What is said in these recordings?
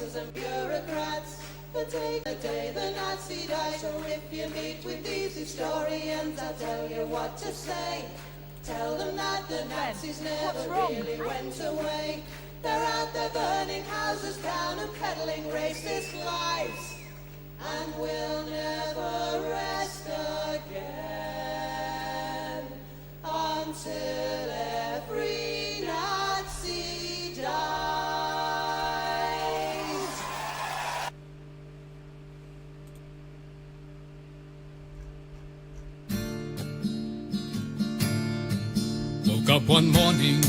bosses and bureaucrats who take the day the Nazi died. So if you meet with these historians, I'll tell you what to say. Tell them that the Nazis never really went away. They're out there burning houses down and peddling racist lies, and we'll never rest again until every Nazi dies. Woke up one morning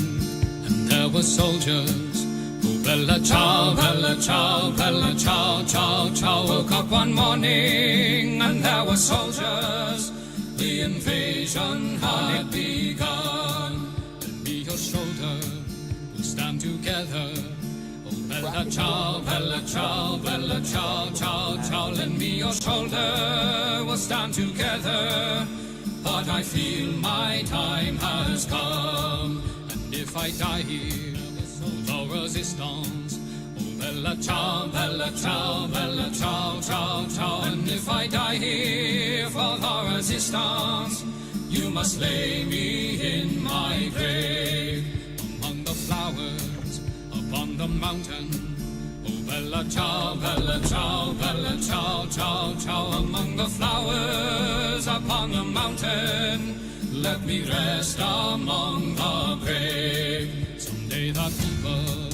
and there were soldiers. Oh, bella ciao, bella ciao, bella ciao, ciao, ciao. Woke up one morning and there were soldiers. The invasion had begun. Lend me your shoulder, we'll stand together. Oh, bella ciao, bella ciao, bella ciao, ciao, ciao. Lend me your shoulder, we'll stand together. But I feel my time has come, and if I die here, no resistance. Oh, bella ciao, bella ciao, bella ciao, ciao, ciao. And if I die here for the resistance, you must lay me in my grave among the flowers upon the mountain. Oh, bella ciao, bella ciao, bella ciao, ciao, ciao. Among the flowers upon the mountain, let me rest among the brave. Someday the people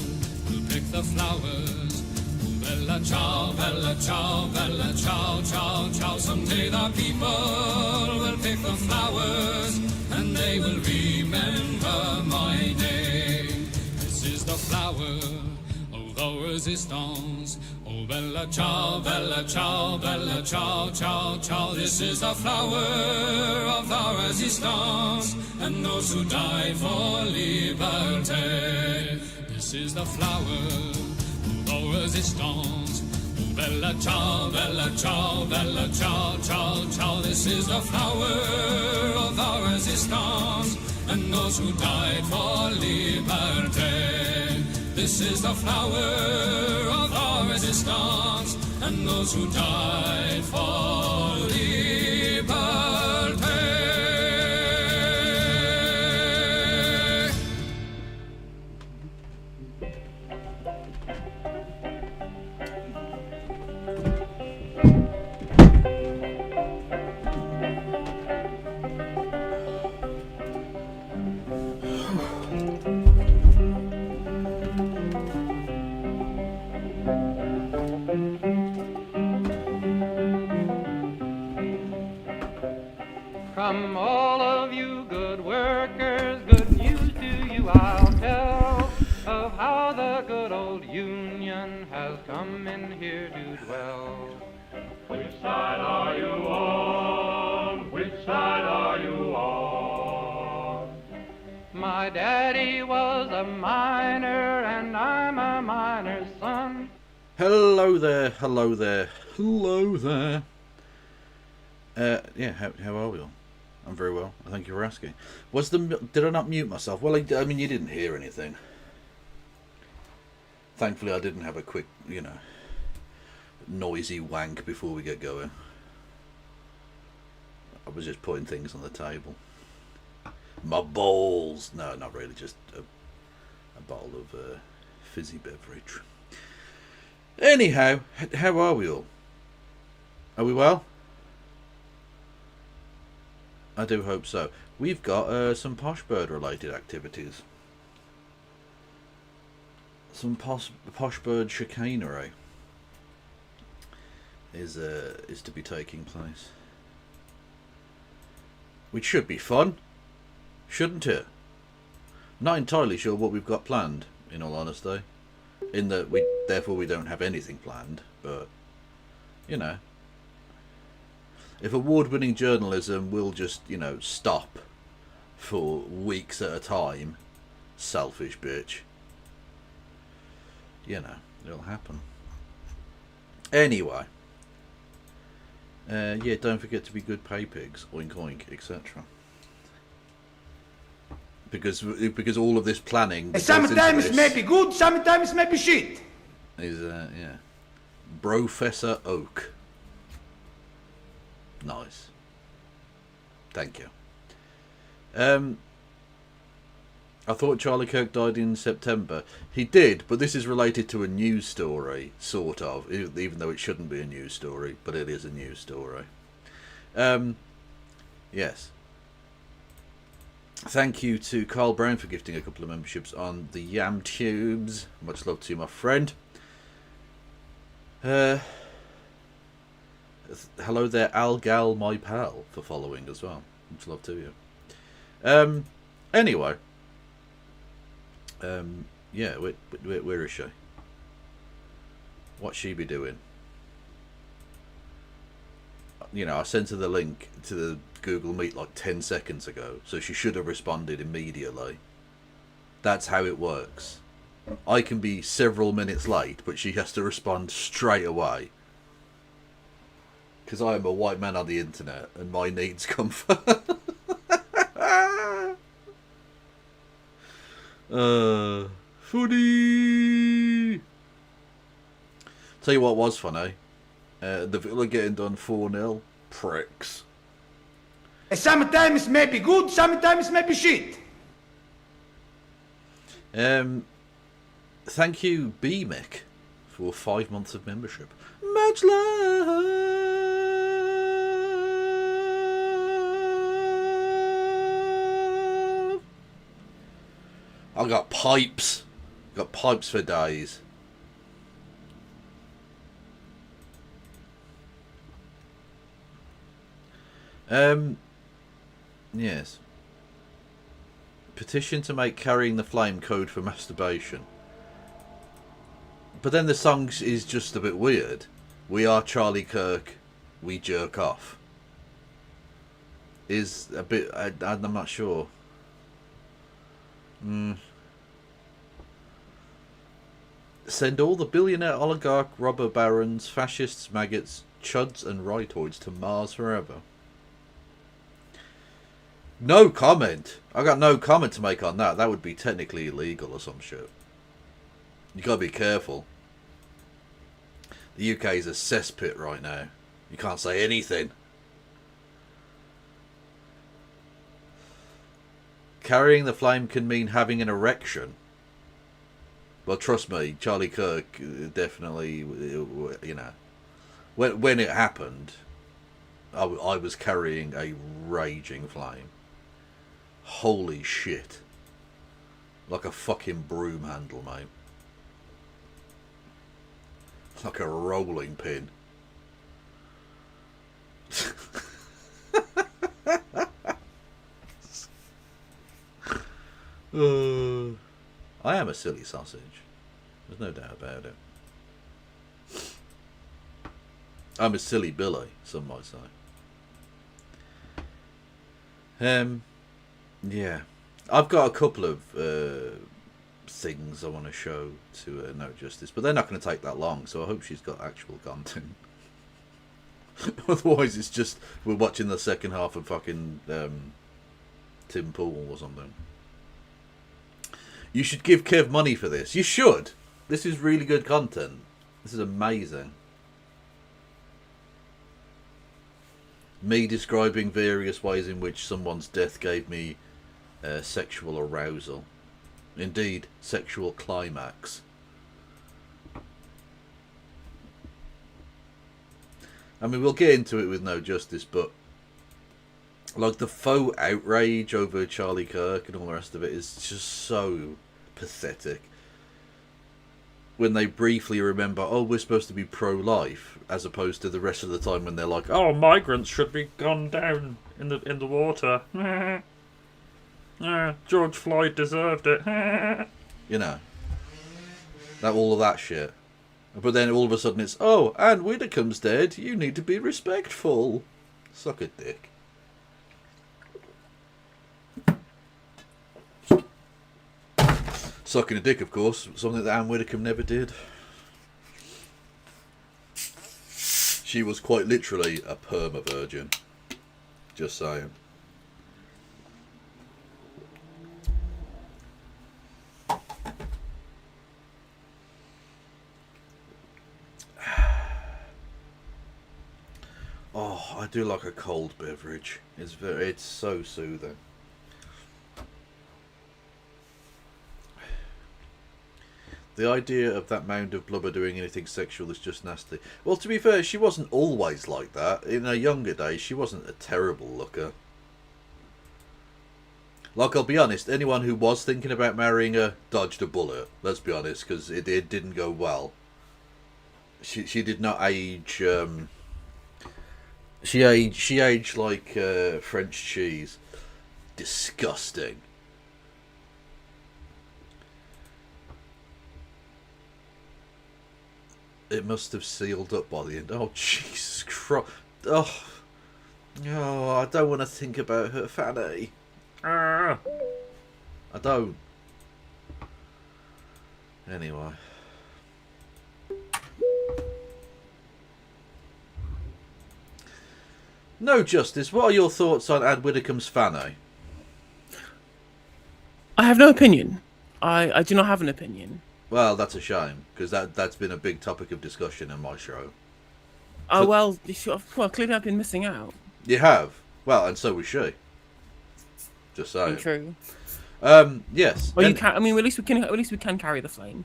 will pick the flowers. Oh, bella ciao, bella ciao, bella ciao, ciao, ciao. Someday the people will pick the flowers, and they will remember my name. This is the flower of the resistance. Oh, bella ciao, bella ciao, bella ciao, ciao, ciao. This is the flower of the resistance, and those who died for liberty. This is the flower of the resistance. Oh, bella ciao, bella ciao, bella ciao, ciao, ciao. This is the flower of the resistance, and those who died for liberty. This is the flower of our resistance, and those who died for liberty. From all of you good workers, good news to you I'll tell of how the good old Union has come in here to dwell. Which side are you on? Which side are you on? My daddy was a miner and I'm a miner's son. Hello there, hello there, hello there. Yeah, how are we all? I'm very well, thank you for asking. Did I not mute myself? Well, I mean, you didn't hear anything. Thankfully, I didn't have a quick, noisy wank before we get going. I was just putting things on the table. My balls! No, not really, just a bottle of fizzy beverage. Anyhow, how are we all? Are we well? I do hope so. We've got some posh bird related activities. Some posh bird chicanery is to be taking place, which should be fun, shouldn't it? Not entirely sure what we've got planned, in all honesty. In that therefore we don't have anything planned, but if award-winning journalism will just, stop for weeks at a time, selfish bitch, it'll happen. Anyway, yeah, don't forget to be good pay pigs, oink oink, etc. Because all of this planning... Sometimes it may be good, sometimes it may be shit. He's yeah, Professor Oak. Nice. Thank you. I thought Charlie Kirk died in September. He did, but this is related to a news story, sort of, even though it shouldn't be a news story, but it is a news story. Yes. Thank you to Carl Brown for gifting a couple of memberships on the Yam Tubes. Much love to you, my friend. Hello there, Al Gal, my pal, for following as well. Much love to you. Anyway. Yeah, where is she? What's she be doing? You know, I sent her the link to the Google Meet like 10 seconds ago, so she should have responded immediately. That's how it works. I can be several minutes late, but she has to respond straight away. Because I am a white man on the internet, and my needs come first. Funny. Tell you what was funny. The Villa getting done 4-0. Pricks. Sometimes maybe good, sometimes maybe shit. Thank you, B-Mick, for 5 months of membership. Much love. I got pipes. Got pipes for days. Yes. Petition to make Carrying the Flame code for masturbation. But then the song is just a bit weird. We are Charlie Kirk, we jerk off. Is a bit... I'm not sure. Send all the billionaire, oligarch, robber barons, fascists, maggots, chuds and rightoids to Mars forever. No comment. I got no comment to make on that. That would be technically illegal or some shit. You gotta be careful. The UK is a cesspit right now. You can't say anything. Carrying the flame can mean having an erection. Well, trust me, Charlie Kirk definitely, you know, when it happened, I was carrying a raging flame. Holy shit. Like a fucking broom handle, mate. Like a rolling pin. I am a silly sausage. There's no doubt about it. I'm a silly Billy, some might say. Yeah. I've got a couple of things I want to show to No Justice, but they're not going to take that long, so I hope she's got actual content. Otherwise, it's just we're watching the second half of fucking Tim Pool or something. You should give Kev money for this. You should. This is really good content. This is amazing. Me describing various ways in which someone's death gave me sexual arousal. Indeed, sexual climax. I mean, we'll get into it with No Justice, but like the faux outrage over Charlie Kirk and all the rest of it is just so pathetic. When they briefly remember, oh, we're supposed to be pro-life, as opposed to the rest of the time when they're like, oh, migrants should be gone down in the water. George Floyd deserved it. You know, all of that shit. But then all of a sudden it's, oh, Anne Widdecombe's dead. You need to be respectful. Suck a dick. Sucking a dick, of course, something that Anne Widdecombe never did. She was quite literally a perma-virgin. Just saying. I do like a cold beverage. It's so soothing. The idea of that mound of blubber doing anything sexual is just nasty. Well, to be fair, she wasn't always like that. In her younger days, she wasn't a terrible looker. Like, I'll be honest, anyone who was thinking about marrying her dodged a bullet. Let's be honest, because it didn't go well. She did not age. She aged like French cheese. Disgusting. It must have sealed up by the end. Oh, Jesus Christ. Oh, I don't want to think about her, Fanny. I don't. Anyway. No, Justice, what are your thoughts on Ad Widdicombe's Fanny? I have no opinion. I do not have an opinion. Well, that's a shame, because that's been a big topic of discussion in my show. Oh, well, clearly I've been missing out. You have? Well, and so was she. Just saying. True. Yes. Well, you can. I mean, at least we can carry the flame.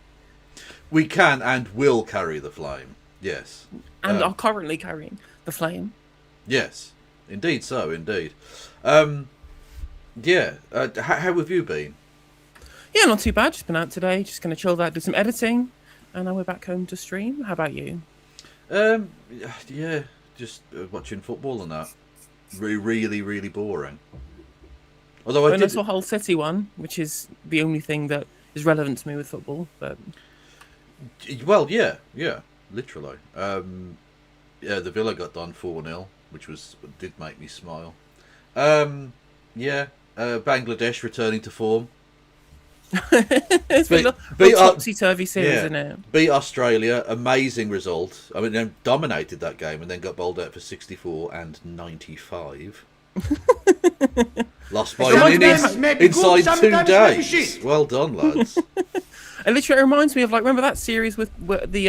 We can and will carry the flame. Yes. And are currently carrying the flame. Yes. Indeed so, indeed. Yeah. How have you been? Yeah, not too bad. Just been out today. Just going to chill out, do some editing. And now we're back home to stream. How about you? Yeah. Just watching football and that. Really, really boring. Although I saw Hull City one, which is the only thing that is relevant to me with football. But well, yeah, literally. Yeah, the Villa got done 4-0, which did make me smile. Yeah, Bangladesh returning to form. It's been a topsy-turvy series, isn't it? Beat Australia, amazing result. I mean, they dominated that game and then got bowled out for 64 and 95. Lost by inside 2 days. Well done, lads. It literally reminds me of, like, remember that series with the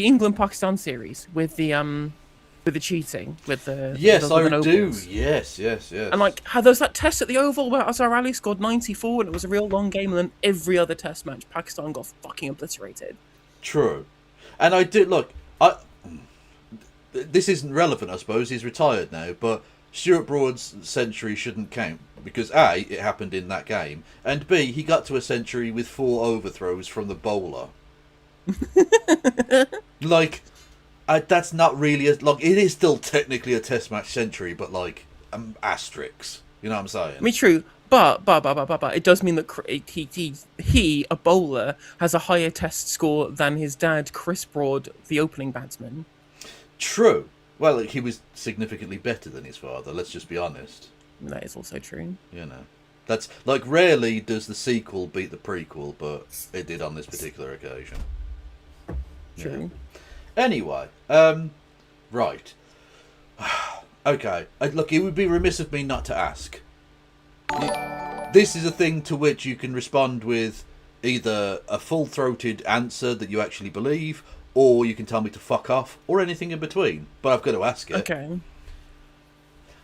England-Pakistan series with the cheating with the yes, I the do. Yes. And like how there was that test at the Oval where Azhar Ali scored 94 and it was a real long game, and then every other test match Pakistan got fucking obliterated. True, and I did look. This isn't relevant, I suppose. He's retired now, but Stuart Broad's century shouldn't count because A, it happened in that game, and B, he got to a century with 4 overthrows from the bowler. Like. That's not really it is still technically a test match century, but like asterisks. You know what I'm saying? I mean, true, but it does mean that he, a bowler, has a higher test score than his dad, Chris Broad, the opening batsman. True. Well, he was significantly better than his father. Let's just be honest. That is also true. You know, that's like rarely does the sequel beat the prequel, but it did on this particular occasion. True. Yeah. Anyway, right. Okay, look, it would be remiss of me not to ask. This is a thing to which you can respond with either a full-throated answer that you actually believe, or you can tell me to fuck off, or anything in between. But I've got to ask it. Okay.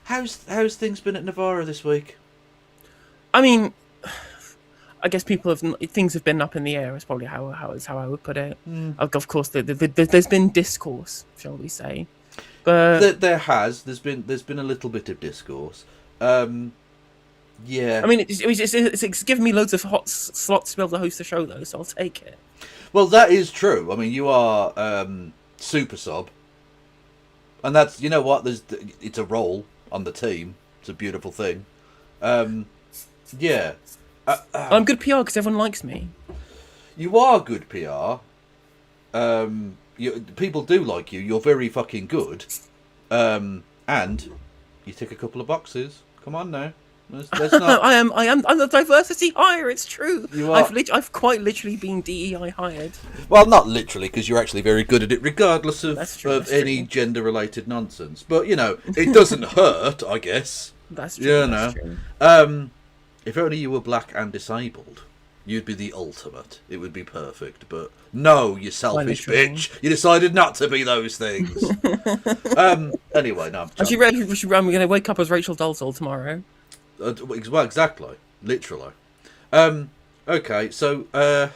How's things been at Navarra this week? I mean, I guess things have been up in the air. Is probably how I would put it. Of course, there's been discourse, shall we say? But there's been a little bit of discourse. Yeah. I mean, it's given me loads of hot slots to be able to host the show, though, so I'll take it. Well, that is true. I mean, you are super sub, and that's what. It's a role on the team. It's a beautiful thing. Yeah. I'm good PR because everyone likes me. You are good PR. People do like you. You're very fucking good. And you tick a couple of boxes. Come on now. Let's not... I'm the diversity hire. It's true. You are... I've quite literally been DEI hired. Well, not literally, because you're actually very good at it, regardless of any true. gender-related nonsense. But it doesn't hurt, I guess. That's true. That's true. If only you were black and disabled. You'd be the ultimate. It would be perfect. But no, you selfish literally. bitch. You decided not to be those things. Anyway, no. Actually, we're going to wake up as Rachel Dolezal tomorrow. Well, exactly. Literally. Okay, so...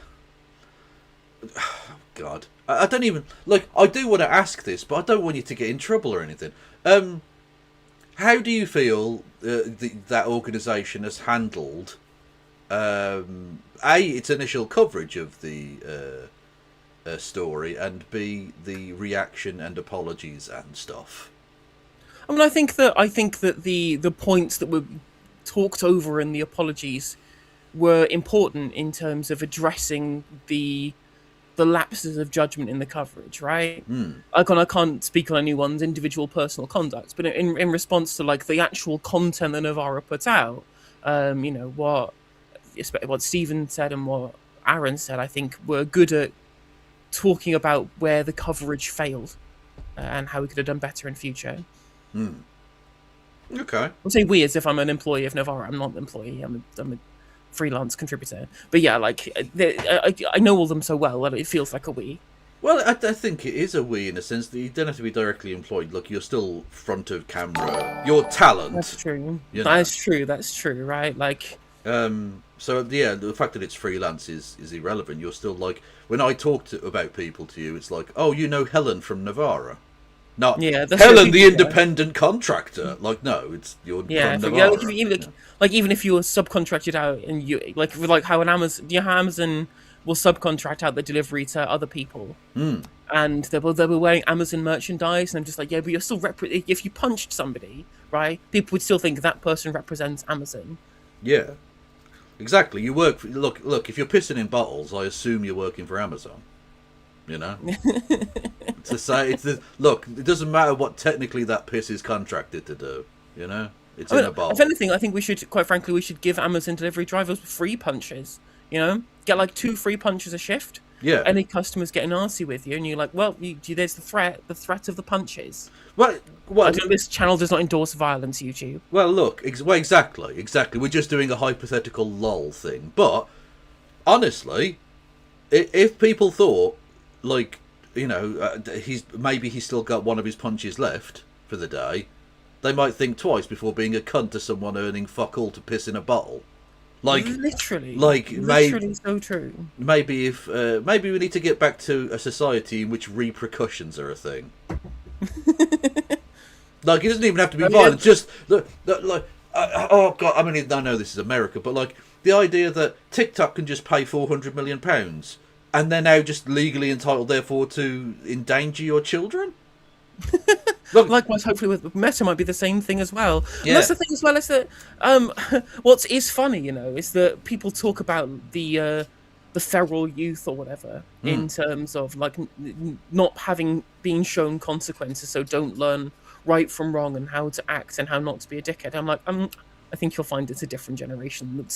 God. I don't even... Like, I do want to ask this, but I don't want you to get in trouble or anything. How do you feel that organisation has handled... A, its initial coverage of the story, and B, the reaction and apologies and stuff? I mean, I think that the points that were talked over in the apologies were important in terms of addressing the lapses of judgment in the coverage, right? I can't speak on anyone's individual personal conduct, but in response to like the actual content that Novara put out, you know, what Stephen said and what Aaron said, I think were good at talking about where the coverage failed and how we could have done better in future. Okay. I'll say we as if I'm an employee of Novara. I'm not an employee. I'm a freelance contributor. But yeah, like I know all of them so well that it feels like a we. Well, I think it is a we in a sense that you don't have to be directly employed. Look, you're still front of camera. Your talent. That's true. You know. That's true, right? Like... So yeah, the fact that it's freelance is irrelevant. You're still like, when I talk about people to you, it's like, oh, you know Helen from Novara. Not Helen, the independent contractor. Like, no, it's you're from Novara. Even if you were subcontracted out, and you like how Amazon will subcontract out the delivery to other people, and they were wearing Amazon merchandise, and I'm just like, yeah, but you're still if you punched somebody, right? People would still think that person represents Amazon. Yeah, exactly. You work for, look. If you're pissing in bottles, I assume you're working for Amazon. You know, look. It doesn't matter what technically that piss is contracted to do. You know, it's in a bottle. If anything, I think we should give Amazon delivery drivers free punches. You know, get like 2 free punches a shift. Yeah. Any customers getting arsy with you, and you're like, well, there's the threat of the punches. Well, this channel does not endorse violence, YouTube. Well, look, exactly. We're just doing a hypothetical lol thing. But honestly, if people thought, like, you know, he's still got one of his punches left for the day, they might think twice before being a cunt to someone earning fuck all to piss in a bottle. Like literally so true. Maybe we need to get back to a society in which repercussions are a thing. Like, it doesn't even have to be violent. Just oh god, I mean, I know this is America, but like the idea that TikTok can just pay £400 million and they're now just legally entitled, therefore, to endanger your children. Look, likewise, hopefully with Meta might be the same thing as well. Yeah. And that's the thing as well, is that what is funny, you know, is that people talk about the feral youth or whatever in terms of like not having been shown consequences, so don't learn right from wrong and how to act and how not to be a dickhead. I'm like, I think you'll find it's a different generation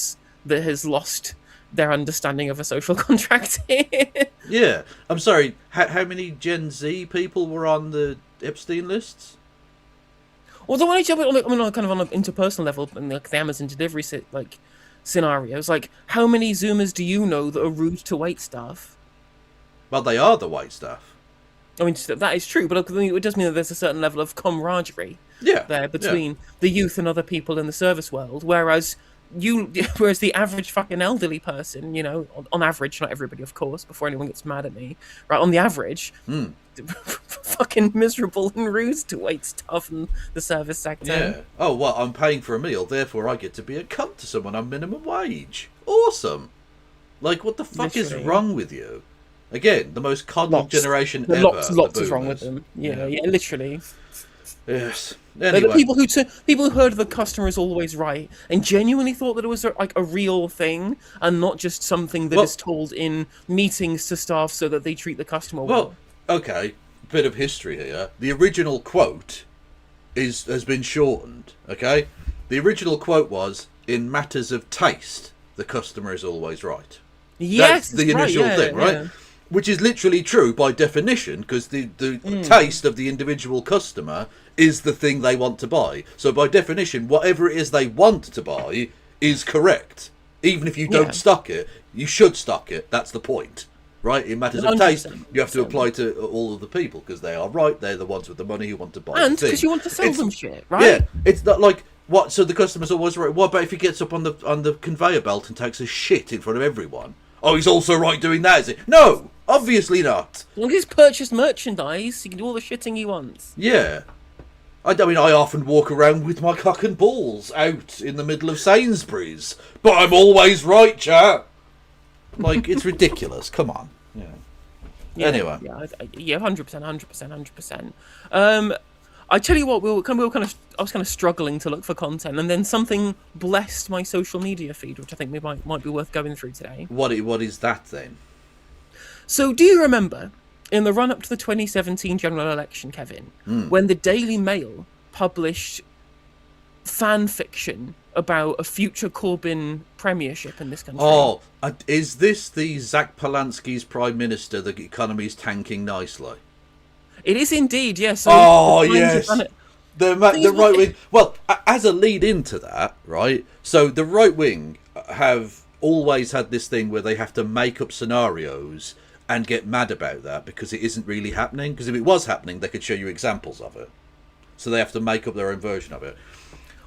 that has lost their understanding of a social contract here. Yeah, I'm sorry. How many Gen Z people were on the Epstein lists? Although when on kind of on an interpersonal level, in like the Amazon delivery scenarios, like how many Zoomers do you know that are rude to wait staff? Well, they are the wait staff. I mean, that is true, but it does mean that there's a certain level of camaraderie there between the youth and other people in the service world, whereas the average fucking elderly person, you know, on average, not everybody, of course, before anyone gets mad at me, right, on the average, fucking miserable and rude to wait staff in the service sector. Yeah. Oh, well, I'm paying for a meal, therefore I get to be a cunt to someone on minimum wage. Awesome. Like, what the fuck is wrong with you? Again, the most coddled generation ever. Lots is wrong with them. Yeah, literally. Yes. Anyway. The people who heard the customer is always right and genuinely thought that it was like a real thing and not just something that is told in meetings to staff so that they treat the customer well. Well, okay, bit of history here. The original quote has been shortened. Okay, the original quote was, "In matters of taste, the customer is always right." Yes, that's the initial thing, right? Yeah. Which is literally true by definition, because the taste of the individual customer is the thing they want to buy. So by definition, whatever it is they want to buy is correct. Even if you don't stock it, You should stock it. That's the point, right? In matters of taste, 100%. you have to apply to all of the people because they are right. They're the ones with the money who want to buy And the thing. because you want to sell them shit, right? Yeah, it's not like what. So the customer's always right. What about if he gets up on the conveyor belt and takes a shit in front of everyone? Oh, he's also right doing that, is it? No, obviously not. As long as he's purchased merchandise, he can do all the shitting he wants. Yeah. I mean, I often walk around with my cock and balls out in the middle of Sainsbury's, but I'm always right, chat. Like, it's ridiculous. Come on. Yeah. Anyway. Yeah, 100%. I tell you what, I was kind of struggling to look for content, and then something blessed my social media feed, which I think might be worth going through today. What is that then? So, do you remember in the run up to the 2017 general election, Kevin, when the Daily Mail published fan fiction about a future Corbyn premiership in this country? Oh, is this the Zach Polanski's prime minister? The economy's tanking nicely. It is indeed, yes. Oh, yes. The right wing. Well, as a lead into that, right? So the right wing have always had this thing where they have to make up scenarios and get mad about that because it isn't really happening. Because if it was happening, they could show you examples of it. So they have to make up their own version of it.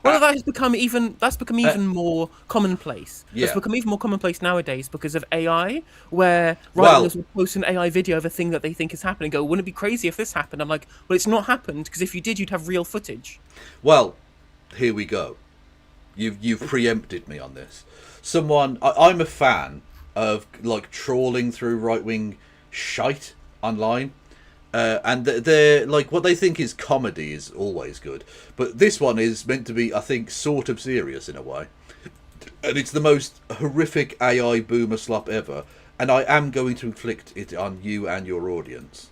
Well, that's become even more commonplace. Yeah. It's become even more commonplace nowadays because of AI, where writers will post an AI video of a thing that they think is happening. Go, wouldn't it be crazy if this happened? I'm like, well, it's not happened because if you did, you'd have real footage. Well, here we go. You've preempted me on this. I'm a fan of like trawling through right wing shite online. And they're like what they think is comedy is always good, but this one is meant to be, I think, sort of serious in a way, and it's the most horrific AI boomer slop ever. And I am going to inflict it on you and your audience.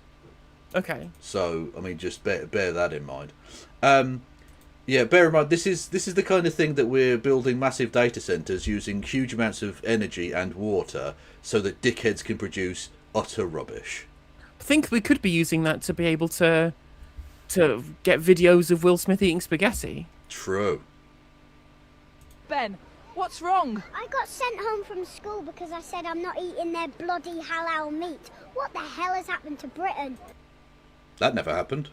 Okay. So I mean, just bear that in mind. Yeah, bear in mind this is the kind of thing that we're building massive data centers using huge amounts of energy and water so that dickheads can produce utter rubbish. I think we could be using that to be able to get videos of Will Smith eating spaghetti. True. Ben, what's wrong? I got sent home from school because I said I'm not eating their bloody halal meat. What the hell has happened to Britain? That never happened.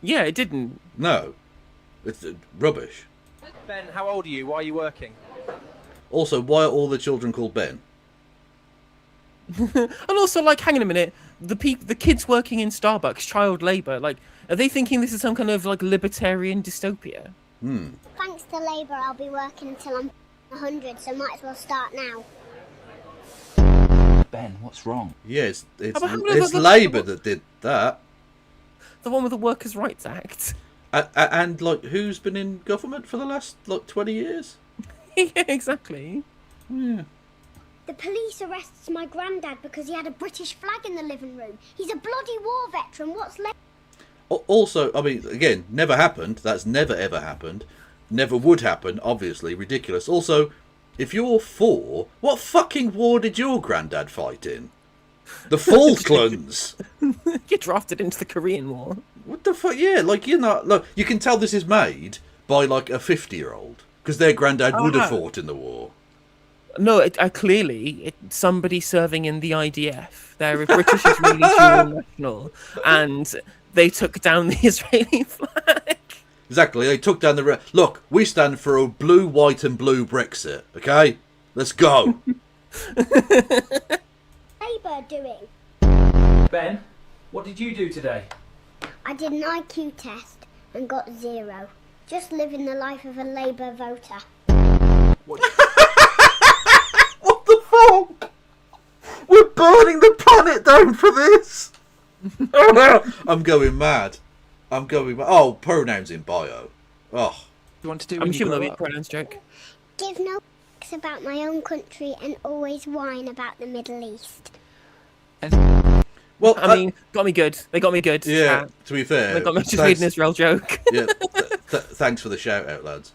Yeah, it didn't. No. It's rubbish. Ben, how old are you? Why are you working? Also, why are all the children called Ben? And also, like, hang on a minute, the kids working in Starbucks, child labour, like, are they thinking this is some kind of like libertarian dystopia? Thanks to Labour, I'll be working until I'm 100, so might as well start now. Ben, what's wrong? Yeah, it's the Labour that did that. The one with the Workers' Rights Act. And like, who's been in government for the last like 20 years? Yeah, exactly. Yeah. The police arrests my granddad because he had a British flag in the living room. He's a bloody war veteran. What's left? Also, I mean, again, never happened. That's never ever happened. Never would happen. Obviously, ridiculous. Also, if you're 4, what fucking war did your granddad fight in? The Falklands. Get drafted into the Korean War. What the fuck? Yeah, like, you're not. Look, you can tell this is made by like a 50-year-old because their granddad would have fought in the war. No, clearly, somebody serving in the IDF. They're a British Israeli dual national, and they took down the Israeli flag. Exactly, they took down the... Look, we stand for a blue, white and blue Brexit, okay? Let's go. Labour doing? Ben, what did you do today? I did an IQ test and got 0. Just living the life of a Labour voter. What the fuck? We're burning the planet down for this. I'm going mad. Oh, pronouns in bio. Oh. You want to do I'm when you assuming grow that'll be a up? pronouns joke. Give no f***s about my own country and always whine about the Middle East. Well, I mean, got me good. They got me good. yeah. To be fair, They got me just made an Israel joke. Yeah. Thanks for the shout out, lads.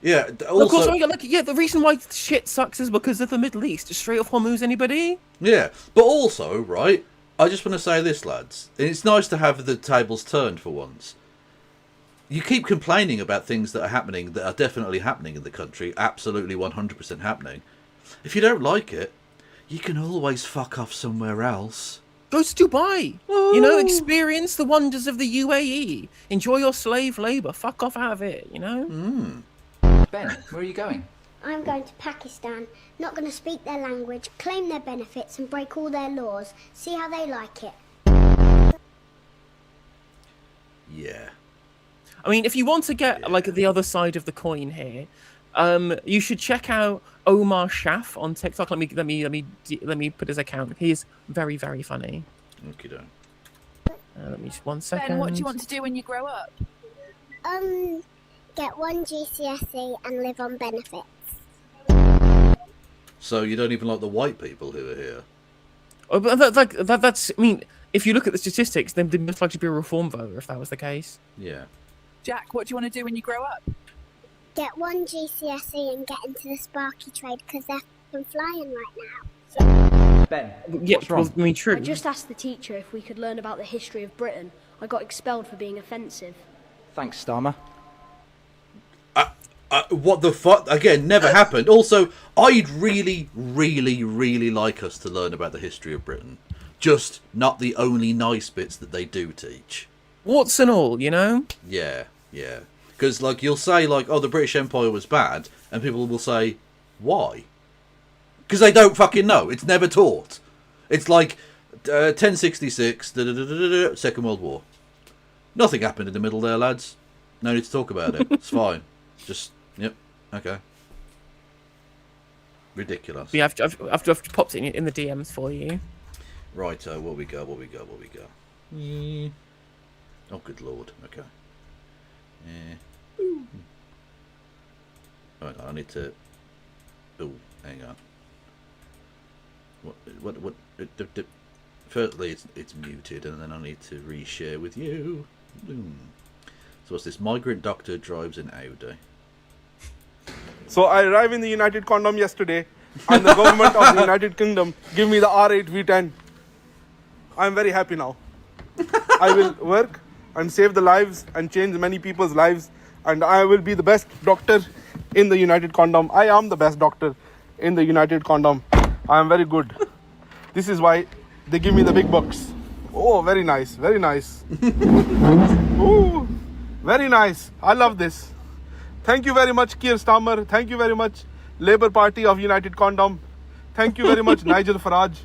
Yeah. Of course, Also, the reason why shit sucks is because of the Middle East. Straight off Hormuz, anybody? yeah. But also, right. I just want to say this, lads. It's nice to have the tables turned for once. You keep complaining about things that are happening that are definitely happening in the country, absolutely 100% happening. If you don't like it, you can always fuck off somewhere else. Go to Dubai. You know, experience the wonders of the UAE. Enjoy your slave labour. Fuck off out of it, you know? Ben, where are you going? I'm going to Pakistan, not going to speak their language, claim their benefits and break all their laws. See how they like it. Yeah. I mean, if you want to get like the other side of the coin here, you should check out Omar Shaf on TikTok. Let me put his account. He is very, very funny. Okay, don't. Let me just 1 second. Ben, what do you want to do when you grow up? Get 1 GCSE and live on benefits. So you don't even like the white people who are here? Oh, but that's. I mean, if you look at the statistics, then they'd most likely be a reform voter if that was the case. Yeah. Jack, what do you want to do when you grow up? Get 1 GCSE and get into the Sparky trade because they're f***ing flying right now. Ben, Yeah, what's wrong? well, I mean, true. I just asked the teacher if we could learn about the history of Britain. I got expelled for being offensive. Thanks, Starmer. What the fuck? Again, never happened. Also, I'd really, really, really like us to learn about the history of Britain. Just not the only nice bits that they do teach. Warts and all, you know? Yeah, yeah. Because, like, you'll say, like, oh, the British Empire was bad, and people will say, why? Because they don't fucking know. It's never taught. It's like 1066, Second World War. Nothing happened in the middle there, lads. No need to talk about it. It's fine. Just, yep, okay. Ridiculous. Yeah, I've popped it in the DMs for you. Right, what we go? Oh, good lord. Okay. Right, I need to. Oh, hang on. What? Firstly, it's muted, and then I need to reshare with you. Boom. So what's this? Migrant doctor drives an Audi. So I arrived in the United Kingdom yesterday, and the government of the United Kingdom give me the R8 V10. I'm very happy now. I will work and save the lives and change many people's lives, and I will be the best doctor in the United Kingdom. I am the best doctor in the United Kingdom. I am very good. This is why they give me the big bucks. Oh, very nice, very nice. Ooh, very nice. I love this. Thank you very much, Keir Starmer. Thank you very much, Labour Party of United Kingdom. Thank you very much, Nigel Farage.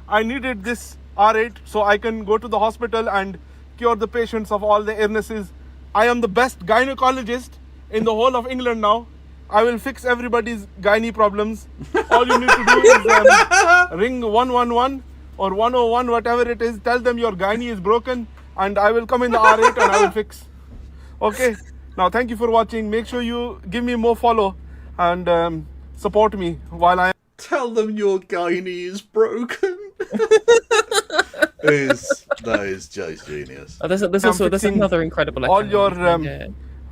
I needed this R8 so I can go to the hospital and cure the patients of all the illnesses. I am the best gynecologist in the whole of England now. I will fix everybody's gynae problems. All you need to do is ring 111 or 101, whatever it is. Tell them your gynae is broken, and I will come in the R8 and I will fix. Okay. Now, thank you for watching. Make sure you give me more follow and support me while I. Tell them your gynae is broken. That is just genius. Oh, there's another incredible. All your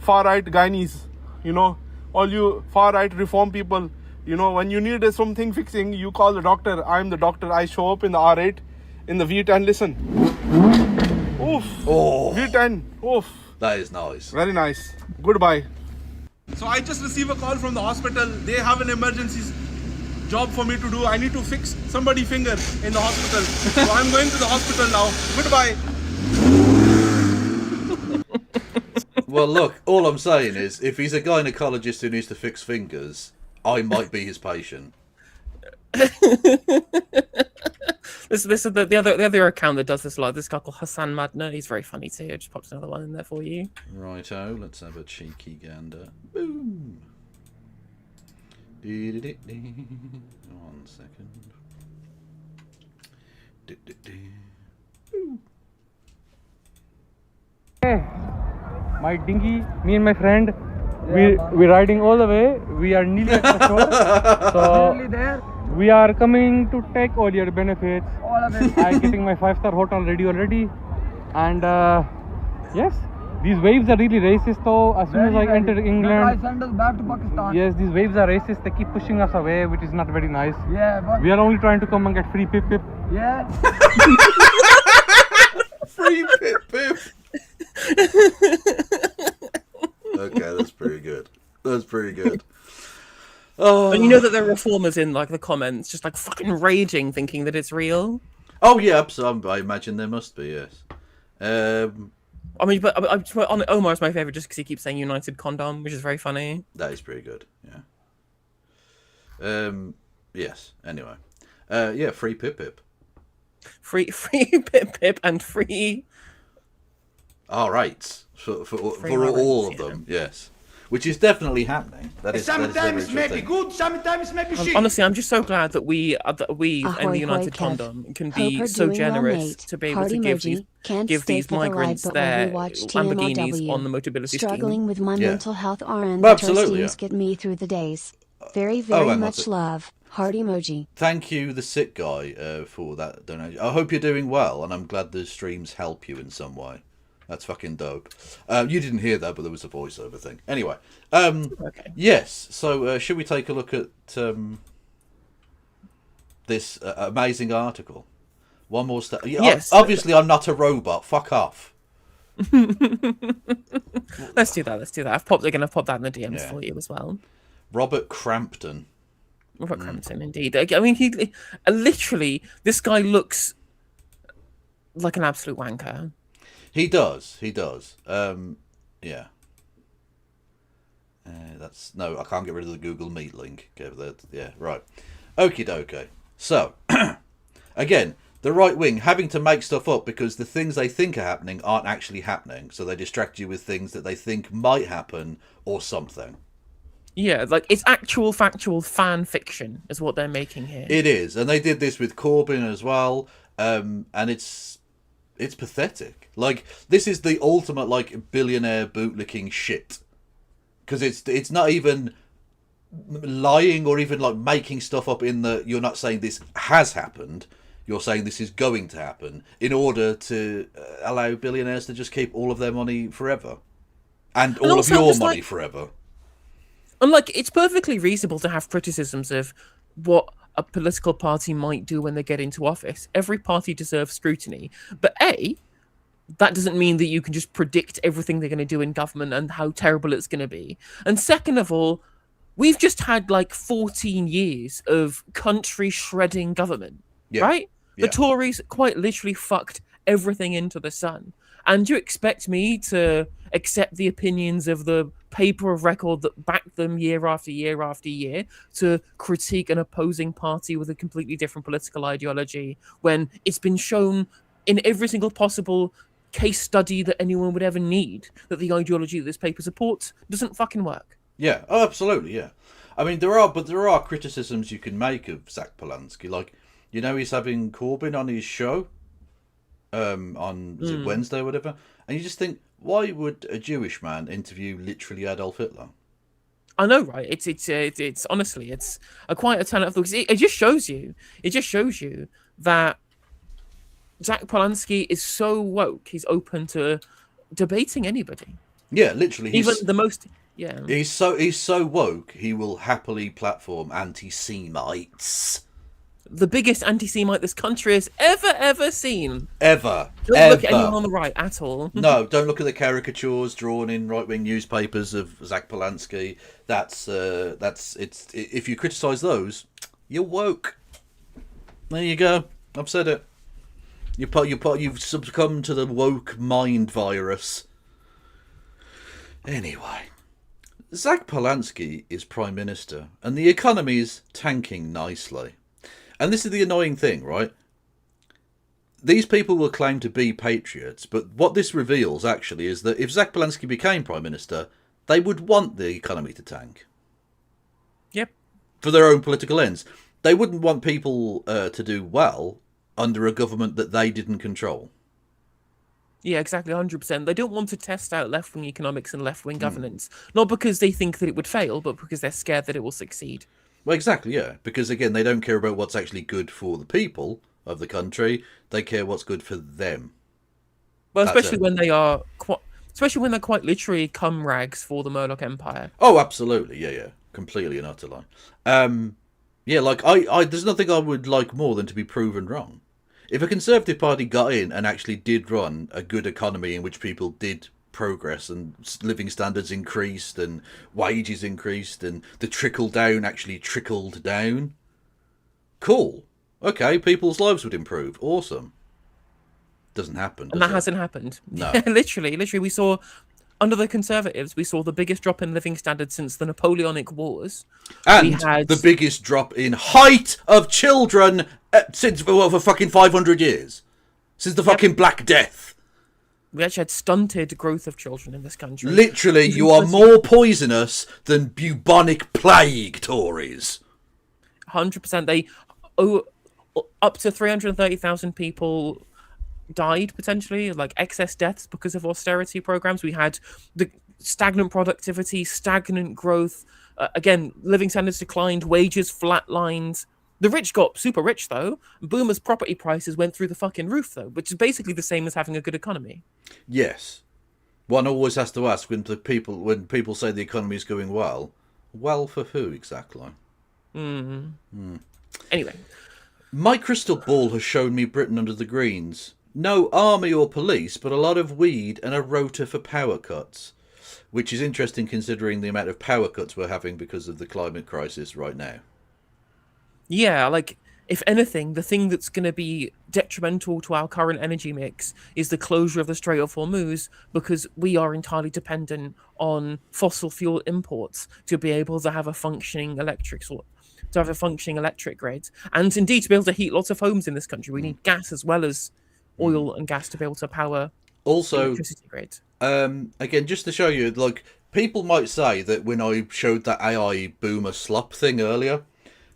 far right gynaes, you know, all you far right reform people, you know, when you need something fixing, you call the doctor. I'm the doctor. I show up in the R8, in the V10. Listen. Oof. Oh. V10. Oof. That is nice. Very nice. Goodbye. So I just received a call from the hospital. They have an emergency job for me to do. I need to fix somebody's finger in the hospital. So I'm going to the hospital now. Goodbye. Well, look, all I'm saying is, if he's a gynecologist who needs to fix fingers, I might be his patient. This is the other account that does this a lot. This guy called Hassan Madna. He's very funny too. I just popped another one in there for you. Righto, let's have a cheeky gander. Boom. 1 second. Hey, my dinghy, me and my friend, we're riding all the way. We are nearly at the shore. So nearly there. We are coming to take all your benefits. All of it. I'm getting my 5-star hotel ready already. And yes, these waves are really racist though. As soon as I enter England, I send us back to Pakistan. Yes, these waves are racist. They keep pushing us away, which is not very nice. Yeah, but we are only trying to come and get free pip pip. Yeah. Free pip pip. Okay, that's pretty good. That's pretty good. And you know that there are reformers in like the comments, just like fucking raging, thinking that it's real. Oh yeah, absolutely. I imagine there must be. Yes. I mean, but Omar's my favorite just because he keeps saying "United Condom," which is very funny. That is pretty good. Yeah. Yes. Anyway. Yeah. Free Pip Pip. Free Pip Pip and free. All right. For all of them. Yes. Which is definitely happening. Sometimes maybe good, sometimes maybe shit. Honestly, I'm just so glad that we and Ahoy, the United Kev. Condom can Hope be you're so doing well, generous mate. to be able Heart to emoji. Can't give stay these for the ride, migrants but their when we watch Lamborghinis TMOW, on the Motability struggling scheme. with my Yeah. mental health RN, Well, but our absolutely, schemes yeah. get me through the days. Very, very and much what's it? love. Heart emoji. Thank you, the sick guy, for that donation. I hope you're doing well, and I'm glad the streams help you in some way. That's fucking dope. You didn't hear that, but there was a voiceover thing. Anyway, Okay. yes. So, should we take a look at this amazing article? One more step. Yes. Obviously, I'm not a robot. Fuck off. Let's do that. I've gonna pop that in the DMs Yeah. for you as well. Robert Crampton. Robert Crampton, indeed. I mean, he literally, this guy looks like an absolute wanker. He does. Yeah. That's no. I can't get rid of the Google Meet link. Okay, yeah, right. Okie dokie. So, again, the right wing having to make stuff up because the things they think are happening aren't actually happening. So they distract you with things that they think might happen or something. Yeah, like it's actual factual fan fiction is what they're making here. It is, and they did this with Corbyn as well. And it's pathetic. Like, this is the ultimate like billionaire bootlicking shit. Because it's not even lying or even like making stuff up in the. You're not saying this has happened. You're saying this is going to happen in order to allow billionaires to just keep all of their money forever, and all of also, your it's money like- forever. And like, it's perfectly reasonable to have criticisms of what a political party might do when they get into office. Every party deserves scrutiny, but that doesn't mean that you can just predict everything they're going to do in government and how terrible it's going to be. And second of all, we've just had like 14 years of country shredding government, right? Yeah. The Tories quite literally fucked everything into the sun. And you expect me to accept the opinions of the paper of record that backed them year after year after year to critique an opposing party with a completely different political ideology when it's been shown in every single possible case study that anyone would ever need that the ideology that this paper supports doesn't fucking work. Yeah, oh, absolutely, yeah. I mean, there are criticisms you can make of Zach Polanski. Like, you know, he's having Corbyn on his show on is it Wednesday or whatever, and you just think, why would a Jewish man interview literally Adolf Hitler? I know, right? It's honestly, it's quite a turn out of the. It just shows you that Zach Polanski is so woke. He's open to debating anybody. Yeah, literally. Even the most. Yeah. He's so woke. He will happily platform anti-Semites. The biggest anti-Semite this country has ever seen. Ever. Don't look at anyone on the right at all. No, don't look at the caricatures drawn in right-wing newspapers of Zach Polanski. That's if you criticise those, you're woke. There you go. I've said it. You've succumbed to the woke mind virus. Anyway, Zach Polanski is Prime Minister, and the economy is tanking nicely. And this is the annoying thing, right? These people will claim to be patriots, but what this reveals, actually, is that if Zach Polanski became Prime Minister, they would want the economy to tank. Yep. For their own political ends. They wouldn't want people to do well under a government that they didn't control. Yeah, exactly, 100%. They don't want to test out left-wing economics and left-wing governance. Not because they think that it would fail, but because they're scared that it will succeed. Well, exactly, yeah. Because, again, they don't care about what's actually good for the people of the country. They care what's good for them. Well, That's especially it. when they are especially when they're quite literally cum rags for the Murdoch Empire. Oh, absolutely, yeah. Completely and utterly. Yeah, like, I there's nothing I would like more than to be proven wrong. If a Conservative Party got in and actually did run a good economy in which people did progress and living standards increased and wages increased and the trickle down actually trickled down. Cool. Okay, people's lives would improve. Awesome. Doesn't happen. And that hasn't happened. No. literally, we saw, under the Conservatives, we saw the biggest drop in living standards since the Napoleonic Wars. And the biggest drop in height of children since, for fucking 500 years. Since the fucking Black Death. We actually had stunted growth of children in this country. Literally, you are more poisonous than bubonic plague, Tories. 100%. Up to 330,000 people died, potentially, like excess deaths because of austerity programs. We had the stagnant productivity, stagnant growth. Again, living standards declined, wages flatlined. The rich got super rich, though. Boomers' property prices went through the fucking roof, though, which is basically the same as having a good economy. Yes. One always has to ask when people say the economy is going well for who exactly? Anyway. My crystal ball has shown me Britain under the Greens. No army or police, but a lot of weed and a rota for power cuts. Which is interesting considering the amount of power cuts we're having because of the climate crisis right now. Yeah, like, if anything, the thing that's going to be detrimental to our current energy mix is the closure of the Strait of Hormuz, because we are entirely dependent on fossil fuel imports to be able to have a functioning electric grid, and indeed to be able to heat lots of homes in this country. We need gas as well as oil and gas to be able to power the electricity grid. Again, just to show you, like, people might say that when I showed that AI boomer slop thing earlier,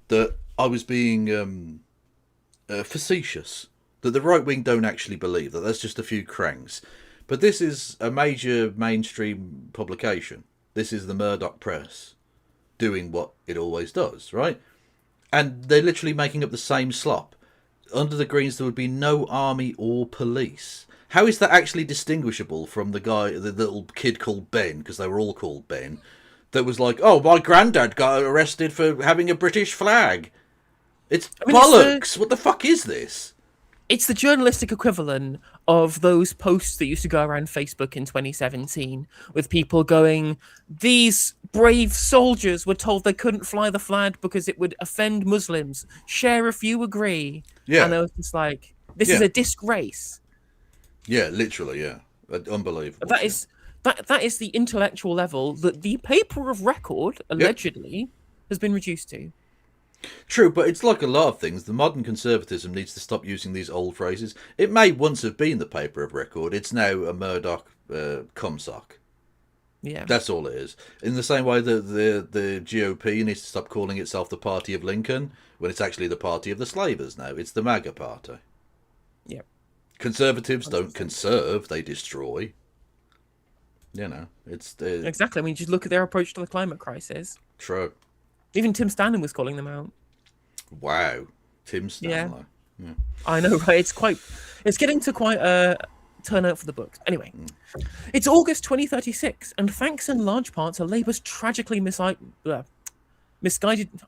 that I was being facetious, that the right wing don't actually believe that. That's just a few cranks. But this is a major mainstream publication. This is the Murdoch press doing what it always does, right? And they're literally making up the same slop. Under the Greens, there would be no army or police. How is that actually distinguishable from the little kid called Ben, because they were all called Ben, that was like, oh, my granddad got arrested for having a British flag? It's bollocks. What the fuck is this? It's the journalistic equivalent of those posts that used to go around Facebook in 2017 with people going, these brave soldiers were told they couldn't fly the flag because it would offend Muslims. Share if you agree. Yeah. And I was just like, this is a disgrace. Yeah, literally, yeah. Unbelievable. That is the intellectual level that the paper of record, allegedly, has been reduced to. True, but it's like a lot of things. The modern conservatism needs to stop using these old phrases. It may once have been the paper of record. It's now a Murdoch cumsock. Yeah. That's all it is. In the same way that the GOP needs to stop calling itself the party of Lincoln, when it's actually the party of the slavers now. It's the MAGA party. Yeah. Conservatives don't conserve, they destroy. You know, it's... Exactly. I mean, just look at their approach to the climate crisis. True. Even Tim Stanley was calling them out. Wow. Tim Stanley. Yeah. I know, right? It's getting to quite a turnout for the books. Anyway, it's August 2036, and thanks in large part to Labour's tragically misguided...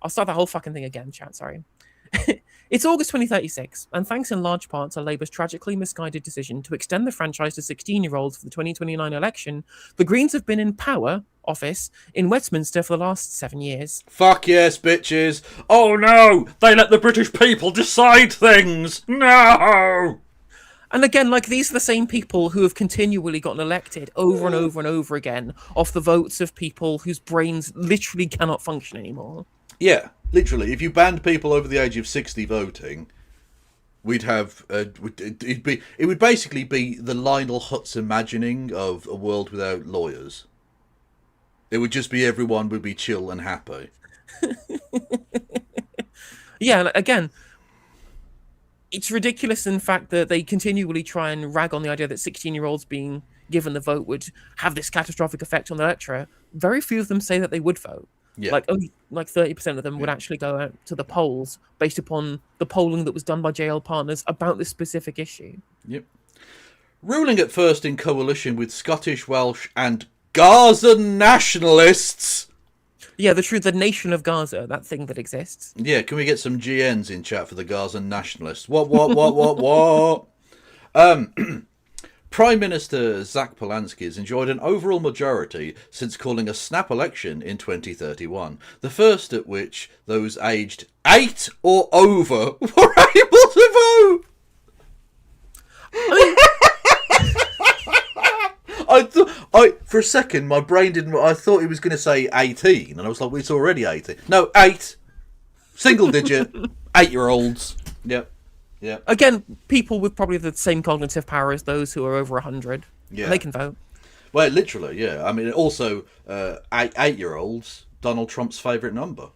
I'll start that whole fucking thing again, chat, sorry. It's August 2036, and thanks in large part to Labour's tragically misguided decision to extend the franchise to 16-year-olds for the 2029 election, the Greens have been in office in Westminster for the last 7 years. Fuck yes, bitches. Oh no, they let the British people decide things. No! And again, like, these are the same people who have continually gotten elected over and over and over again off the votes of people whose brains literally cannot function anymore. Yeah, literally. If you banned people over the age of 60 voting, we'd have... it would basically be the Lionel Hutz imagining of a world without lawyers. It would just be everyone would be chill and happy. Yeah, again... It's ridiculous in fact that they continually try and rag on the idea that 16-year-olds being given the vote would have this catastrophic effect on the electorate. Very few of them say that they would vote. Yeah. Like, only 30% of them would actually go out to the polls based upon the polling that was done by JL Partners about this specific issue. Yep. Ruling at first in coalition with Scottish, Welsh and Gaza nationalists... Yeah, the nation of Gaza, that thing that exists. Yeah, can we get some GNs in chat for the Gaza nationalists? What? Prime Minister Zach Polanski has enjoyed an overall majority since calling a snap election in 2031, the first at which those aged 8 or over were able to vote. For a second, my brain didn't. I thought he was going to say 18, and I was like, well, it's already 18. No, 8. Single digit. 8-year-olds. Yep. Yeah. Again, people with probably the same cognitive power as those who are over 100. Yeah. They can vote. Well, literally, yeah. I mean, also, 8-year-olds, Donald Trump's favourite number.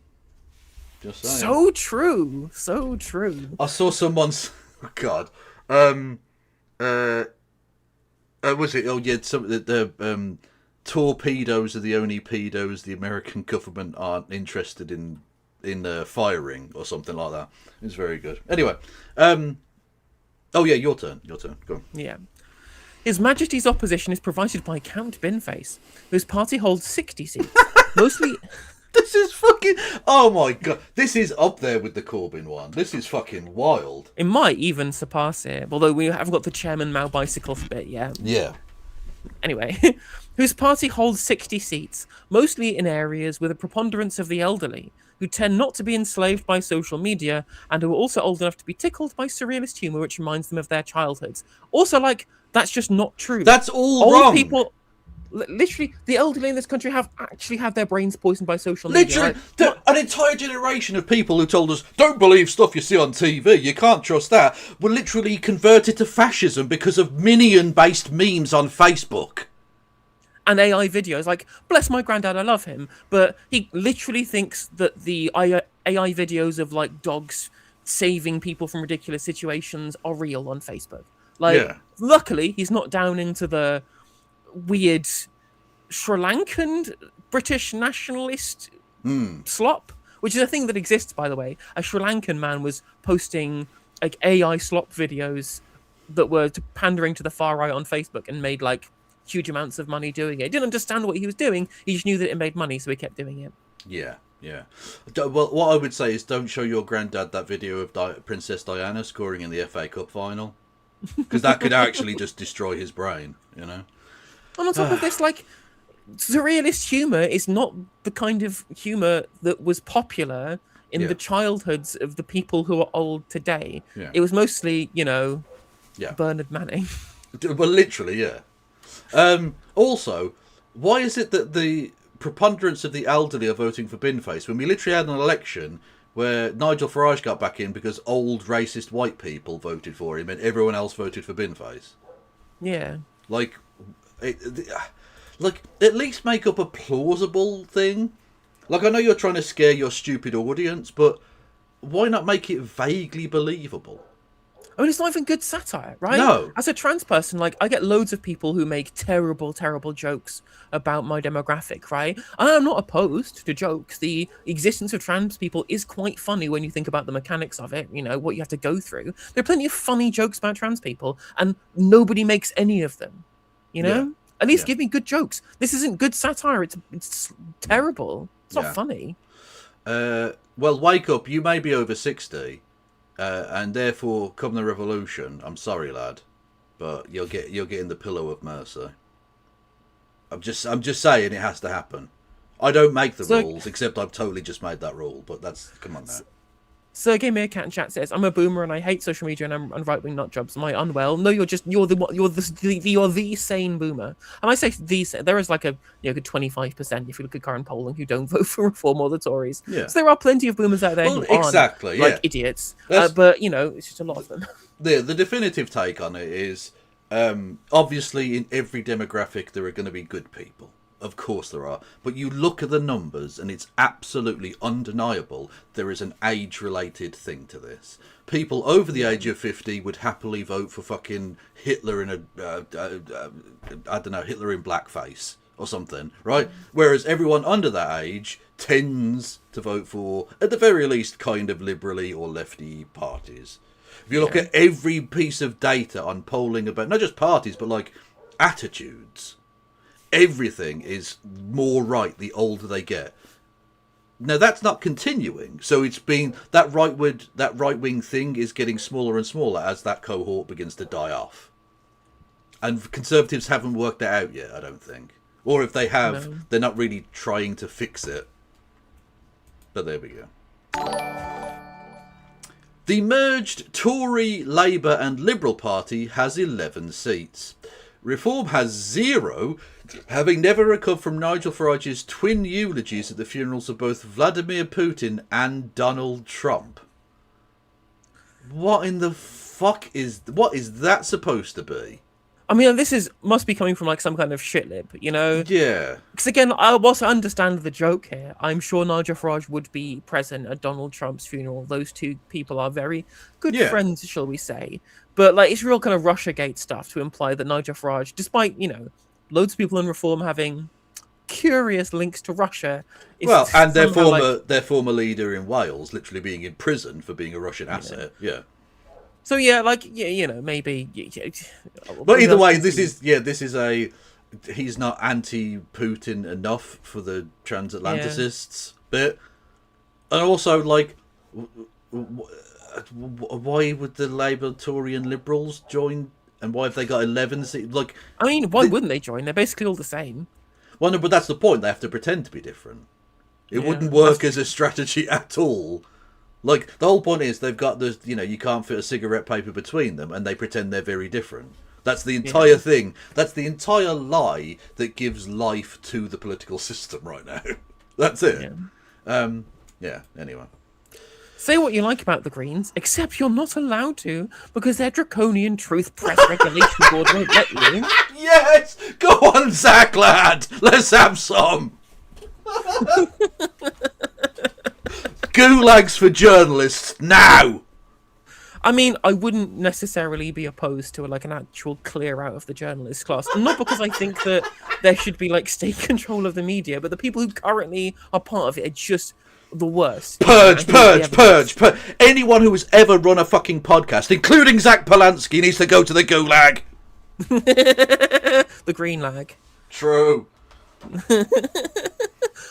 Just saying. So true. So true. I saw someone's... Oh, God. Was it? Oh, yeah, the torpedoes are the only pedos the American government aren't interested in firing, or something like that. It's very good. Anyway, oh yeah, your turn. Go on. Yeah. His Majesty's opposition is provided by Count Binface, whose party holds 60 seats, mostly... This is fucking... Oh my God. This is up there with the Corbyn one. This is fucking wild. It might even surpass it, although we haven't got the Chairman Mao bicycles bit yet. Yeah. Anyway, whose party holds 60 seats, mostly in areas with a preponderance of the elderly, who tend not to be enslaved by social media, and who are also old enough to be tickled by surrealist humour which reminds them of their childhoods. Also, that's just not true. That's all old wrong. People... Literally, the elderly in this country have actually had their brains poisoned by social media. Literally, an entire generation of people who told us, don't believe stuff you see on TV, you can't trust that, were literally converted to fascism because of minion-based memes on Facebook. And AI videos, bless my granddad, I love him, but he literally thinks that the AI videos of, dogs saving people from ridiculous situations are real on Facebook. Luckily, he's not down into the weird Sri Lankan British nationalist slop, which is a thing that exists, by the way. A Sri Lankan man was posting AI slop videos that were pandering to the far right on Facebook and made huge amounts of money doing it. He didn't understand what he was doing. He just knew that it made money, so he kept doing it. Yeah. Well, what I would say is don't show your granddad that video of Princess Diana scoring in the FA Cup final, because that could actually just destroy his brain, you know? And on top of this, surrealist humour is not the kind of humour that was popular in the childhoods of the people who are old today. Yeah. It was mostly, Bernard Manning. Well, literally, yeah. Also, why is it that the preponderance of the elderly are voting for Binface when we literally had an election where Nigel Farage got back in because old racist white people voted for him and everyone else voted for Binface? Yeah. At least make up a plausible thing. I know you're trying to scare your stupid audience, but why not make it vaguely believable? I mean, it's not even good satire, right? No. As a trans person, I get loads of people who make terrible, terrible jokes about my demographic, right? And I'm not opposed to jokes. The existence of trans people is quite funny when you think about the mechanics of it, what you have to go through. There are plenty of funny jokes about trans people, and nobody makes any of them, Yeah. At least give me good jokes. This isn't good satire. It's terrible. It's not funny. Well, wake up. You may be over 60. And therefore, come the revolution, I'm sorry, lad, but you'll get in the pillow of mercy. I'm just saying it has to happen. I don't make the rules, except I've totally just made that rule. But come on now. Sergey Meerkat in chat says, "I'm a boomer and I hate social media and I'm right-wing nut jobs. Am I unwell? No, you're the sane boomer." And I say there is a good 25% if you look at current polling who don't vote for Reform or the Tories. Yeah. So there are plenty of boomers out there who aren't idiots. But it's just a lot of them. The definitive take on it is obviously in every demographic there are going to be good people. Of course there are. But you look at the numbers and it's absolutely undeniable there is an age-related thing to this. People over the age of 50 would happily vote for fucking Hitler in Hitler in blackface or something, right? Whereas everyone under that age tends to vote for, at the very least, kind of liberally or lefty parties. If you look at every piece of data on polling about, not just parties, but attitudes, everything is more right the older they get. Now that's not continuing, so it's been that right wing thing is getting smaller and smaller as that cohort begins to die off. And Conservatives haven't worked that out yet, I don't think. Or if they have, they're not really trying to fix it. But there we go. The merged Tory, Labour and Liberal Party has 11 seats. Reform has 0, having never recovered from Nigel Farage's twin eulogies at the funerals of both Vladimir Putin and Donald Trump. What in the fuck is that supposed to be? I mean, this must be coming from like some kind of shit lib, you know? Yeah. Because again, whilst I understand the joke here, I'm sure Nigel Farage would be present at Donald Trump's funeral. Those two people are very good friends, shall we say. But like, it's real kind of Russiagate stuff to imply that Nigel Farage, despite, you know, loads of people in Reform having curious links to Russia. Well, and their former leader in Wales literally being in prison for being a Russian asset. Yeah. So yeah, like you know, maybe. But either way, this is he's not anti-Putin enough for the transatlanticists bit, and also like, why would the Labour, Tory, and Liberals join? And why have they got 11 seats? Like, I mean, why wouldn't they join? They're basically all the same. Well, no, but that's the point. They have to pretend to be different. It wouldn't work as a strategy at all. Like, the whole point is they've got the, you know, you can't fit a cigarette paper between them, and they pretend they're very different. That's the entire thing. That's the entire lie that gives life to the political system right now. That's it. Anyway. Say what you like about the Greens, except you're not allowed to, because their draconian truth press regulation board won't let you. Yes! Go on, Zach, lad! Let's have some! Gulags for journalists, now! I mean, I wouldn't necessarily be opposed to like an actual clear out of the journalist class. And not because I think that there should be like state control of the media, but the people who currently are part of it are just the worst. Purge. Anyone who has ever run a fucking podcast, including Zach Polanski, needs to go to the Gulag. The green lag. True.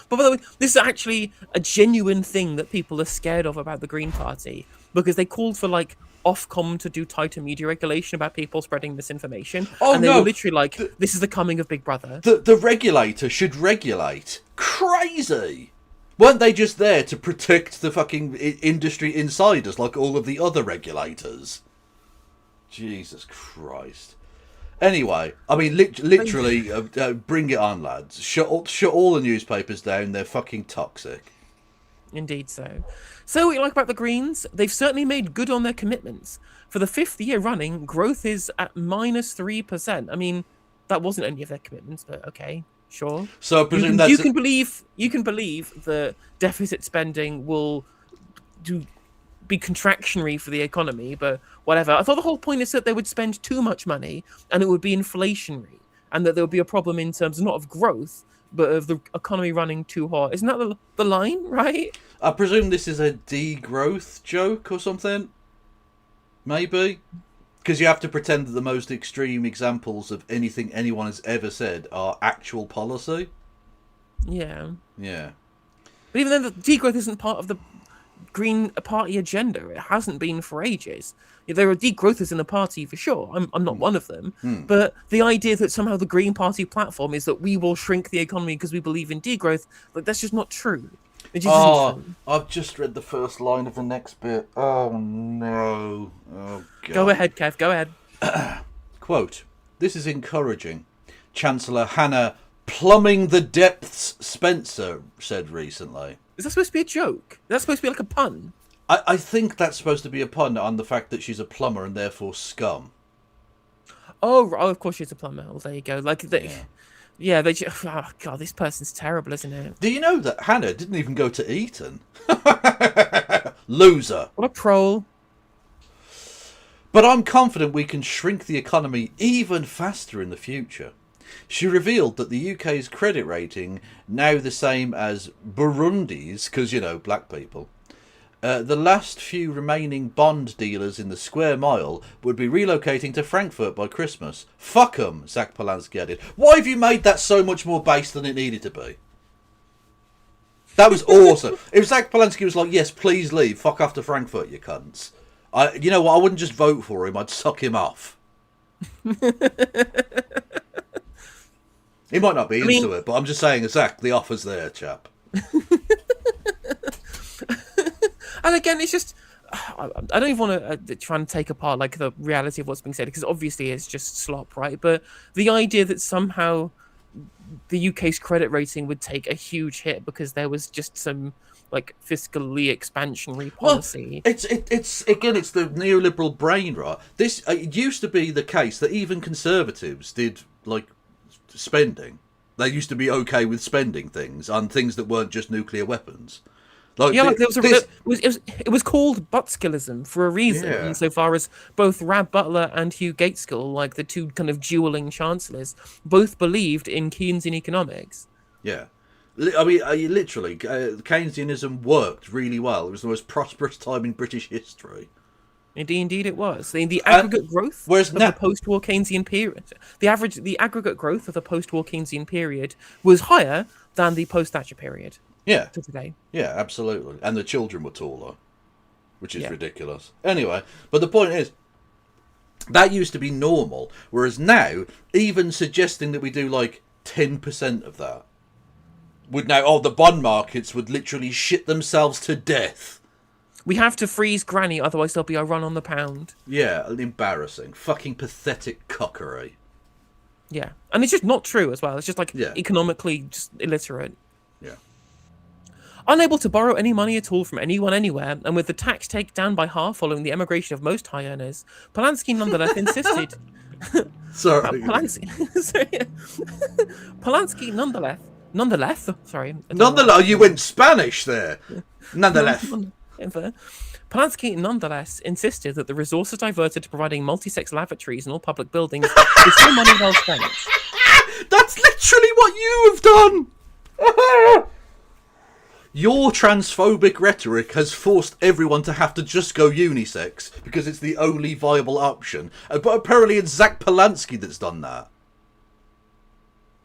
But by the way, this is actually a genuine thing that people are scared of about the Green Party, because they called for like Ofcom to do tighter media regulation about people spreading misinformation. And they were literally like, this is the coming of Big Brother. The regulator should regulate. Crazy. Weren't they just there to protect the fucking industry insiders like all of the other regulators? Jesus Christ. Anyway, I mean, literally, bring it on, lads. Shut all the newspapers down. They're fucking toxic. Indeed so. So what you like about the Greens? They've certainly made good on their commitments. For the 5th year running, growth is at -3%. I mean, that wasn't any of their commitments, but okay, sure. So I presume you can believe that deficit spending will be contractionary for the economy, but whatever. I thought the whole point is that they would spend too much money and it would be inflationary, and that there would be a problem in terms not of growth, but of the economy running too hot. Isn't that the line, right? I presume this is a degrowth joke or something? Maybe? Because you have to pretend that the most extreme examples of anything anyone has ever said are actual policy. Yeah. Yeah. But even then, the degrowth isn't part of the Green Party agenda. It hasn't been for ages. There are degrowthers in the party for sure. I'm not one of them. But the idea that somehow the Green Party platform is that we will shrink the economy because we believe in degrowth, like, that's just not true. It just isn't true. I've just read the first line of the next bit. Oh no. Oh God. Go ahead, Kev. Go ahead. Quote, "This is encouraging," Chancellor Hannah Plumbing the Depths Spencer said recently. Is that supposed to be a joke? Is that supposed to be like a pun? I think that's supposed to be a pun on the fact that she's a plumber and therefore scum. Oh, of course she's a plumber. Well, there you go. Like, oh God, this person's terrible, isn't it? Do you know that Hannah didn't even go to Eton? Loser. What a troll. But I'm confident we can shrink the economy even faster in the future. She revealed that the UK's credit rating, now the same as Burundi's, because, you know, black people, the last few remaining bond dealers in the square mile would be relocating to Frankfurt by Christmas. Fuck 'em, Zach Polanski added. Why have you made that so much more base than it needed to be? That was awesome. If Zach Polanski was like, yes, please leave, fuck off to Frankfurt, you cunts. You know what, I wouldn't just vote for him, I'd suck him off. He might not be into it, but I'm just saying, Zach, the offer's there, chap. And again, it's just, I don't even want to try and take apart like the reality of what's being said, because obviously it's just slop, right? But the idea that somehow the UK's credit rating would take a huge hit because there was just some like fiscally expansionary policy. Well, it's again, it's the neoliberal brain, right? This it used to be the case that even Conservatives did like spending. They used to be okay with spending things on things that weren't just nuclear weapons. Like, yeah, like it was called Buttskillism for a reason, insofar as both Rab Butler and Hugh Gateskill, like the two kind of dueling chancellors, both believed in Keynesian economics. Yeah. I mean, literally, Keynesianism worked really well. It was the most prosperous time in British history. Indeed, it was. The aggregate growth of the post-war Keynesian period, the aggregate growth of the post-war Keynesian period was higher than the post-Thatcher period. Yeah. To today. Yeah, absolutely. And the children were taller, which is ridiculous. Anyway, but the point is, that used to be normal, whereas now, even suggesting that we do like 10% of that would now, the bond markets would literally shit themselves to death. We have to freeze Granny, otherwise there'll be a run on the pound. Yeah, embarrassing. Fucking pathetic cockery. Yeah. And it's just not true as well. It's just like economically just illiterate. Yeah. Unable to borrow any money at all from anyone anywhere, and with the tax take down by half following the emigration of most high earners, Polanski nonetheless insisted... Sorry. Polanski nonetheless... Nonetheless, you went Spanish there. Nonetheless. Polanski nonetheless insisted that the resources diverted to providing multi-sex lavatories in all public buildings is still money well spent. That's literally what you have done! Your transphobic rhetoric has forced everyone to have to just go unisex because it's the only viable option. But apparently it's Zach Polanski that's done that.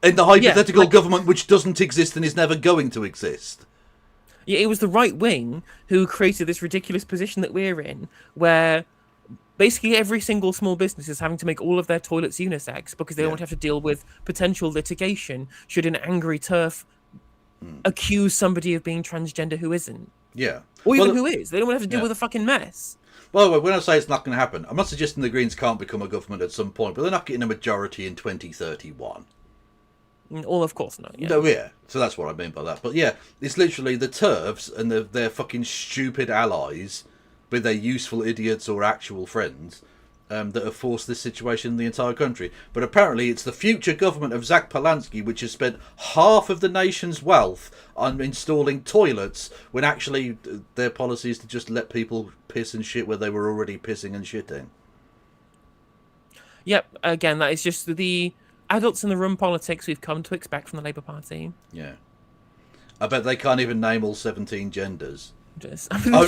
In the hypothetical government which doesn't exist and is never going to exist. Yeah, it was the right wing who created this ridiculous position that we're in, where basically every single small business is having to make all of their toilets unisex because they don't want to have to deal with potential litigation should an angry TERF accuse somebody of being transgender who isn't. Yeah. Or even who is. They don't want to have to deal with a fucking mess. By the way, when I say it's not going to happen, I'm not suggesting the Greens can't become a government at some point, but they're not getting a majority in 2031. Well, of course not. Yeah. No, yeah. So that's what I mean by that. But yeah, it's literally the TERFs and their fucking stupid allies, be they useful idiots or actual friends, that have forced this situation in the entire country. But apparently it's the future government of Zach Polanski which has spent half of the nation's wealth on installing toilets when actually their policy is to just let people piss and shit where they were already pissing and shitting. Yep, again, that is just the adults in the room politics we've come to expect from the Labour Party. Yeah. I bet they can't even name all 17 genders.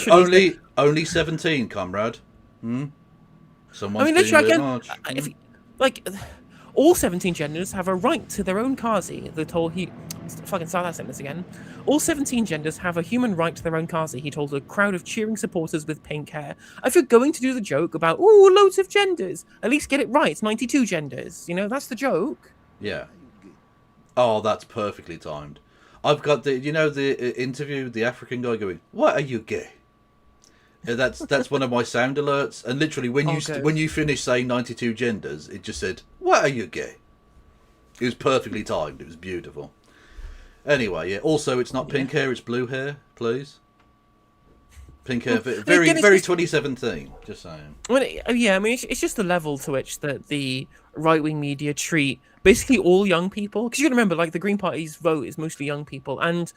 Only 17, comrade. Someone's literally, again, all 17 genders have a right to their own Kazi. Fucking start that sentence again. All 17 genders have a human right to their own Kazi, he told a crowd of cheering supporters with pink hair. If you're going to do the joke about, loads of genders, at least get it right. It's 92 genders. You know, that's the joke. Yeah. Oh, that's perfectly timed. I've got the interview, the African guy going, "What are you gay?" That's one of my sound alerts, and literally when you finish saying 92 genders, it just said, "What are you gay?" It was perfectly timed. It was beautiful. Anyway, yeah. Also, it's not pink hair; it's blue hair. Please, pink hair. Very 2017. Just saying. It's just the level to which the right-wing media treat basically all young people. Because you got to remember, like the Green Party's vote is mostly young people, and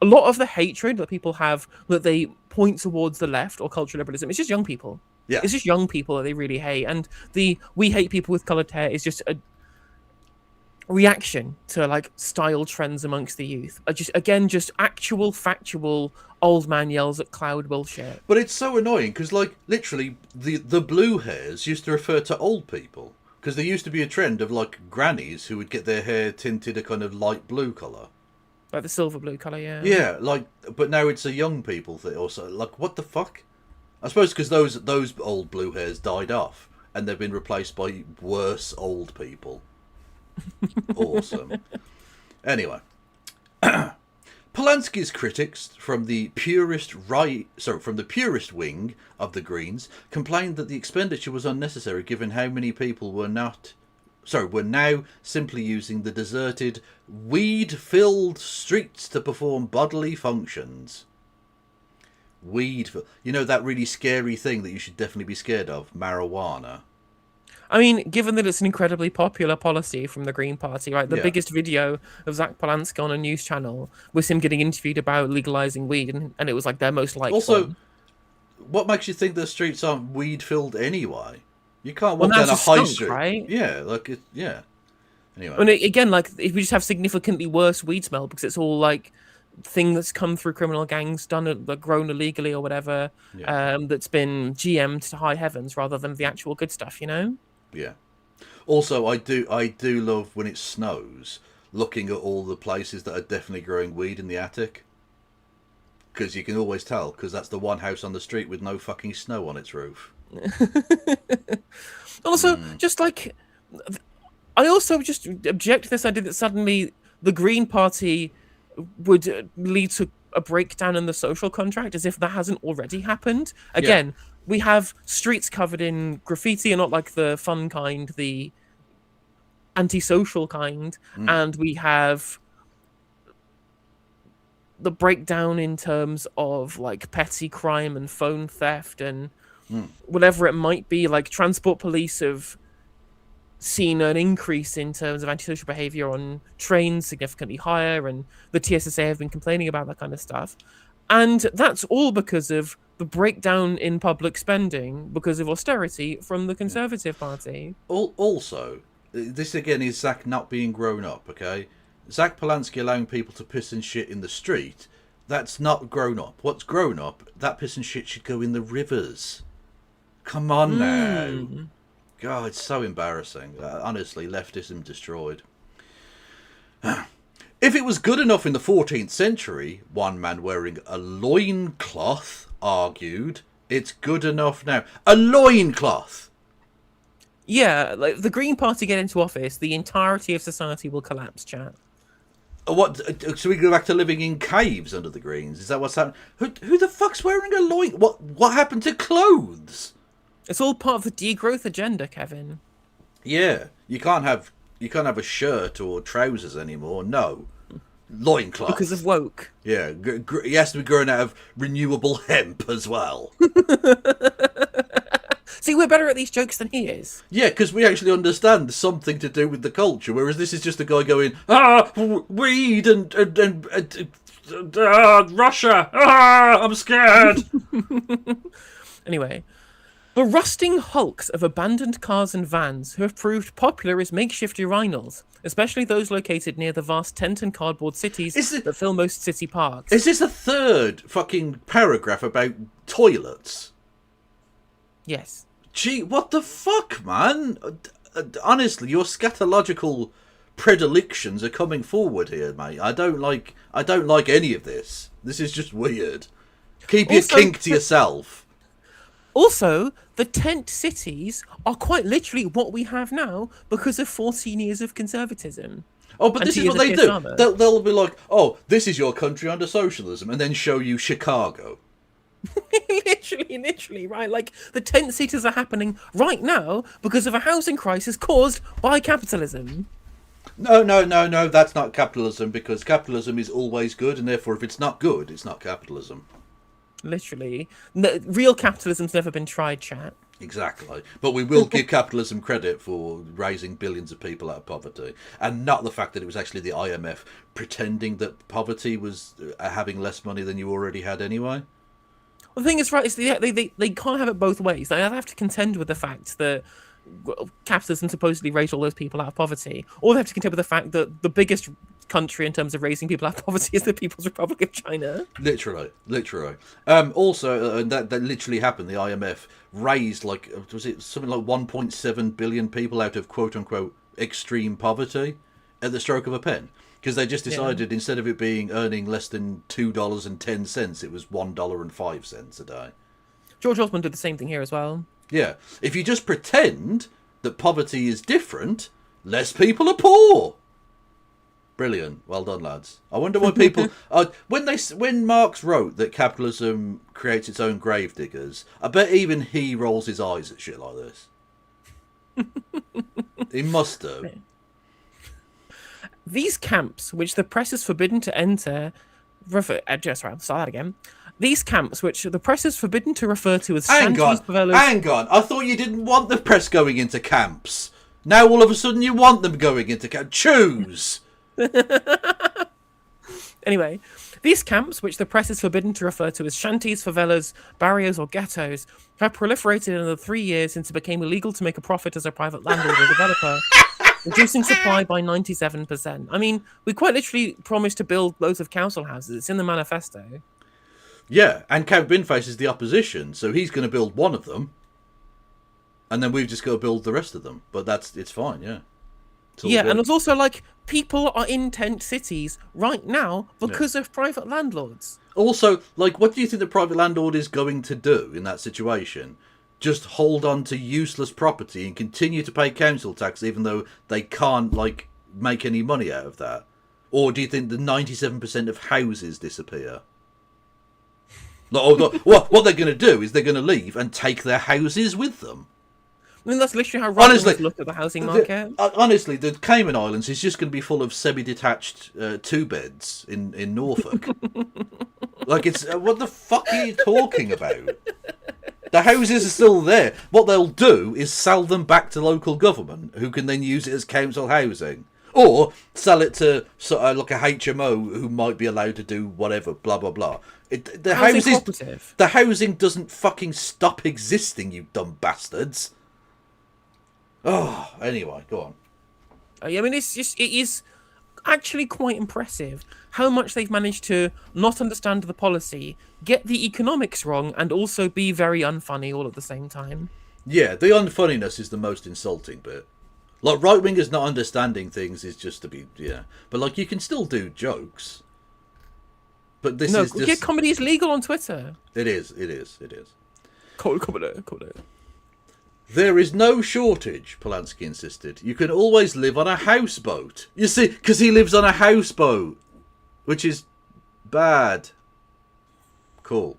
a lot of the hatred that people have that they point towards the left or cultural liberalism, it's just young people. Yeah. It's just young people that they really hate. And we hate people with coloured hair is just a reaction to like style trends amongst the youth. Just actual factual old man yells at cloud bullshit. But it's so annoying because like literally the blue hairs used to refer to old people. Because there used to be a trend of like grannies who would get their hair tinted a kind of light blue colour. Like the silver blue colour, yeah. Yeah, but now it's a young people thing also. Like, what the fuck? I suppose because those old blue hairs died off. and they've been replaced by worse old people. Awesome. Anyway. Polanski's critics from the purist wing of the Greens complained that the expenditure was unnecessary given how many people were now simply using the deserted, weed-filled streets to perform bodily functions. You know that really scary thing that you should definitely be scared of? Marijuana. I mean, given that it's an incredibly popular policy from the Green Party, right? The biggest video of Zach Polanski on a news channel was him getting interviewed about legalizing weed, and it was like their most liked Also, what makes you think the streets aren't weed-filled anyway? You can't walk well, down a high skunk, street. Right? Yeah, yeah. Anyway. And again, like, if we just have significantly worse weed smell because it's all like thing that's come through criminal gangs, done like grown illegally or whatever, that's been GM'd to high heavens rather than the actual good stuff, you know? Yeah. Also, I do love when it snows, looking at all the places that are definitely growing weed in the attic. Because you can always tell, because that's the one house on the street with no fucking snow on its roof. Also, just like, I also just object to this idea that suddenly the Green Party would lead to a breakdown in the social contract, as if that hasn't already happened. Again, we have streets covered in graffiti, and not like the fun kind, the antisocial kind, and we have the breakdown in terms of like petty crime and phone theft and whatever it might be. Like transport police have seen an increase in terms of antisocial behavior on trains significantly higher, and the TSSA have been complaining about that kind of stuff. And that's all because of the breakdown in public spending because of austerity from the Conservative Party. Also, this again is Zach not being grown up, okay? Zach Polanski allowing people to piss and shit in the street, that's not grown up. What's grown up, that piss and shit should go in the rivers. Come on now. God, it's so embarrassing. Honestly, leftism destroyed. If it was good enough in the 14th century, one man wearing a loincloth argued, it's good enough now. A loincloth! Yeah, like the Green Party get into office, the entirety of society will collapse, chat. What? So we go back to living in caves under the Greens? Is that what's happening? Who the fuck's wearing a loin? What happened to clothes? It's all part of the degrowth agenda, Kevin. Yeah, you can't have a shirt or trousers anymore. No, loincloth. Because of woke. Yeah, he has to be grown out of renewable hemp as well. See, we're better at these jokes than he is. Yeah, because we actually understand something to do with the culture, whereas this is just a guy going, weed and Russia, I'm scared. Anyway, the rusting hulks of abandoned cars and vans who have proved popular as makeshift urinals, especially those located near the vast tent and cardboard cities that fill most city parks. Is this a third fucking paragraph about toilets? Yes. Gee, what the fuck, man? Honestly, your scatological predilections are coming forward here, mate. I don't like any of this. This is just weird. Keep your kink to yourself. Also, the tent cities are quite literally what we have now because of 14 years of conservatism. Oh, but this is what they do. They'll be like, oh, this is your country under socialism, and then show you Chicago. literally, right? Like, the tent cities are happening right now because of a housing crisis caused by capitalism. No, that's not capitalism, because capitalism is always good, and therefore if it's not good, it's not capitalism. Literally. Real capitalism's never been tried, chat. Exactly. But we will give capitalism credit for raising billions of people out of poverty, and not the fact that it was actually the IMF pretending that poverty was having less money than you already had anyway. Well, the thing is, right, is they can't have it both ways. They have to contend with the fact that capitalism supposedly raised all those people out of poverty, or they have to contend with the fact that the biggest country in terms of raising people out of poverty is the People's Republic of China. Literally. Also, and that literally happened. The IMF raised, like, was it something like 1.7 billion people out of quote-unquote extreme poverty at the stroke of a pen. Because they just decided instead of it being earning less than $2.10, it was $1.05 a day. George Osborne did the same thing here as well. Yeah. If you just pretend that poverty is different, less people are poor. Brilliant. Well done, lads. I wonder why people... when Marx wrote that capitalism creates its own gravediggers, I bet even he rolls his eyes at shit like this. He must have. These camps, which the press is forbidden to enter... Sorry, I'll start that again. These camps, which the press is forbidden to refer to as shanties, favelas... Hang on. I thought you didn't want the press going into camps. Now all of a sudden you want them going into camps. Choose! Anyway, these camps, which the press is forbidden to refer to as shanties, favelas, barrios, or ghettos, have proliferated in the 3 years since it became illegal to make a profit as a private landlord or developer, reducing supply by 97%. I mean, we quite literally promised to build loads of council houses. It's in the manifesto. Yeah, and Count Binface is the opposition, so he's going to build one of them, and then we've just got to build the rest of them. But it's fine, yeah. Yeah, good. And it's also like people are in tent cities right now because of private landlords. Also, like, what do you think the private landlord is going to do in that situation? Just hold on to useless property and continue to pay council tax even though they can't, like, make any money out of that? Or do you think the 97% of houses disappear? What they're going to do is they're going to leave and take their houses with them. I mean, that's literally how right look at the housing market. Honestly, the Cayman Islands is just going to be full of semi-detached two-beds in Norfolk. Like, it's... what the fuck are you talking about? The houses are still there. What they'll do is sell them back to local government, who can then use it as council housing. Or sell it to sort of like a HMO who might be allowed to do whatever, blah, blah, blah. The housing doesn't fucking stop existing, you dumb bastards. Oh, anyway, go on. I mean, it is actually quite impressive how much they've managed to not understand the policy, get the economics wrong, and also be very unfunny all at the same time. Yeah, the unfunniness is the most insulting bit. Like, right-wingers not understanding things is just to be, yeah. But, like, you can still do jokes. But this is just... Yeah, comedy is legal on Twitter. It is. Comedy. There is no shortage, Polanski insisted. You can always live on a houseboat. You see, because he lives on a houseboat, which is bad. Cool.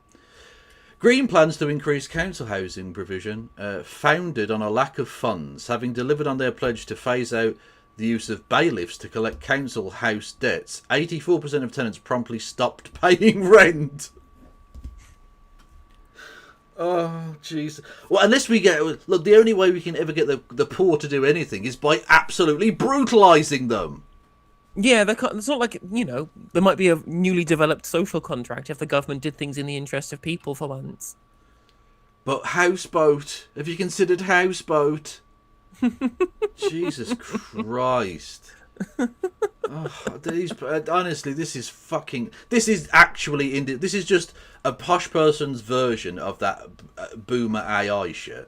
Green plans to increase council housing provision, founded on a lack of funds, having delivered on their pledge to phase out the use of bailiffs to collect council house debts. 84% of tenants promptly stopped paying rent. Oh, jeez. Well, unless we get... Look, the only way we can ever get the poor to do anything is by absolutely brutalising them. Yeah, it's not like, you know, there might be a newly developed social contract if the government did things in the interest of people for once. But houseboat. Have you considered houseboat? Jesus Christ. Honestly, this is fucking... This is actually... This is just a posh person's version of that boomer AI shit.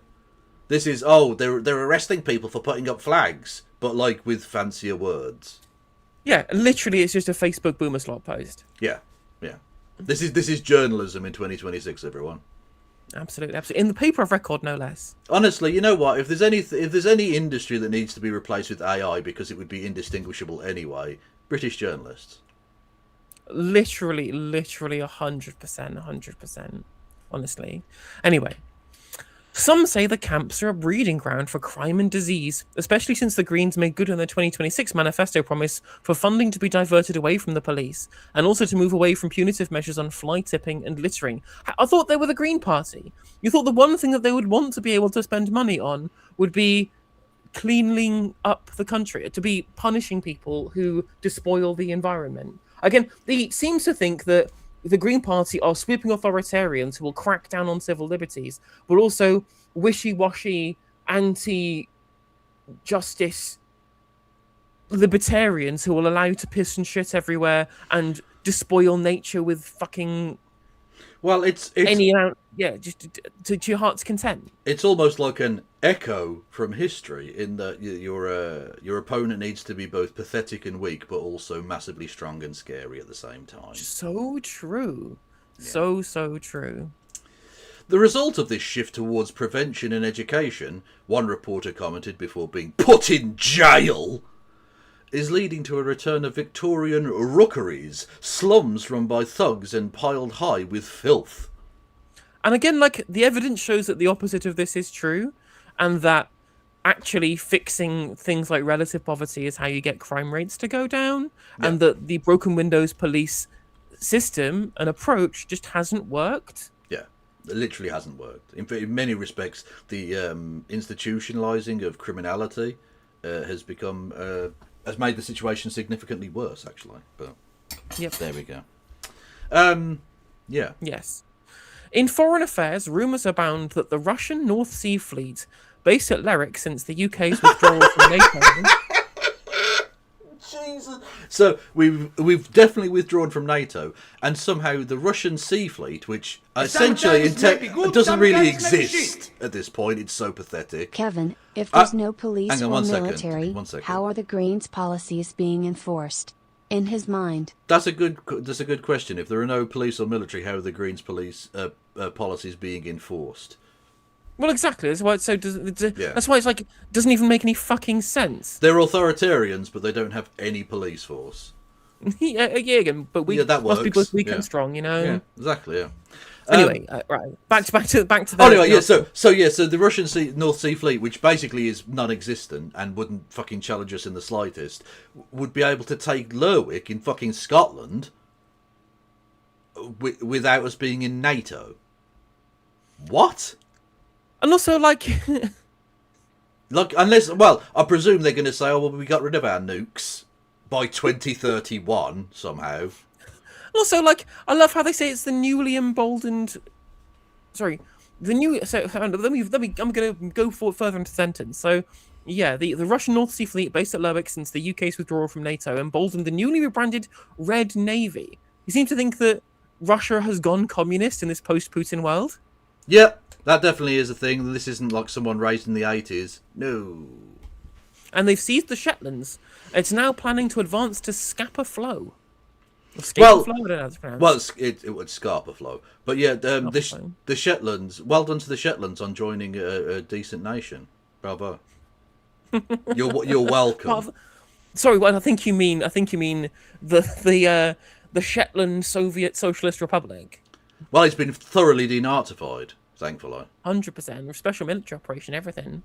This is, they're arresting people for putting up flags, but, like, with fancier words. Yeah, literally, it's just a Facebook boomer slot post. Yeah. This is journalism in 2026, everyone. Absolutely. In the paper of record, no less. Honestly, you know what? If there's any industry that needs to be replaced with AI because it would be indistinguishable anyway, British journalists. Literally 100%. Honestly. Anyway. Some say the camps are a breeding ground for crime and disease, especially since the Greens made good on their 2026 manifesto promise for funding to be diverted away from the police, and also to move away from punitive measures on fly tipping and littering. I thought they were the Green Party. You thought the one thing that they would want to be able to spend money on would be cleaning up the country, to be punishing people who despoil the environment. Again, he seems to think that the Green Party are sweeping authoritarians who will crack down on civil liberties, but also wishy-washy, anti-justice libertarians who will allow you to piss and shit everywhere and despoil nature with fucking... Well, it's just to your heart's content. It's almost like an echo from history in that your opponent needs to be both pathetic and weak, but also massively strong and scary at the same time. So true. Yeah. So true. The result of this shift towards prevention and education, one reporter commented before being put in jail, is leading to a return of Victorian rookeries, slums run by thugs and piled high with filth. And again, like, the evidence shows that the opposite of this is true, and that actually fixing things like relative poverty is how you get crime rates to go down, and that the broken windows police system and approach just hasn't worked. Yeah, it literally hasn't worked. In many respects, the institutionalizing of criminality has made the situation significantly worse, actually. But there we go. Yes. In foreign affairs, rumours abound that the Russian North Sea Fleet, based at Lerwick since the UK's withdrawal from NATO... Jesus. So we've definitely withdrawn from NATO, and somehow the Russian Sea Fleet, which essentially doesn't really exist at this point, it's so pathetic. Kevin, if there's no police hang on, or one second, military, one second. how are the Greens' policies being enforced? In his mind. That's a good question. If there are no police or military, how are the Greens' police policies being enforced? Well, exactly. That's why that's why it's like doesn't even make any fucking sense. They're authoritarians, but they don't have any police force. Again, but we that must be works. both weak and strong, you know. Yeah, exactly. Yeah. Anyway, right. Back to the. Oh, anyway, So the Russian North Sea Fleet, which basically is non-existent and wouldn't fucking challenge us in the slightest, would be able to take Lerwick in fucking Scotland without us being in NATO. What? And also, like, I presume they're going to say, oh, well, we got rid of our nukes by 2031 somehow. Also, like, I love how they say it's the newly emboldened. Sorry, the new. So let me. I'm going to go further into the sentence. So, yeah, the Russian North Sea Fleet, based at Lerwick since the UK's withdrawal from NATO, emboldened the newly rebranded Red Navy. You seem to think that Russia has gone communist in this post-Putin world. Yep. That definitely is a thing. This isn't like someone raised in the 80s. No. And they've seized the Shetlands. It's now planning to advance to Scapa Flow. It would Scapa Flow. But yeah, the Shetlands. Well done to the Shetlands on joining a decent nation. Bravo. You're welcome. Sorry, what I think you mean the Shetland Soviet Socialist Republic. Well, it's been thoroughly denazified. Thankfully. 100%. Special military operation, everything.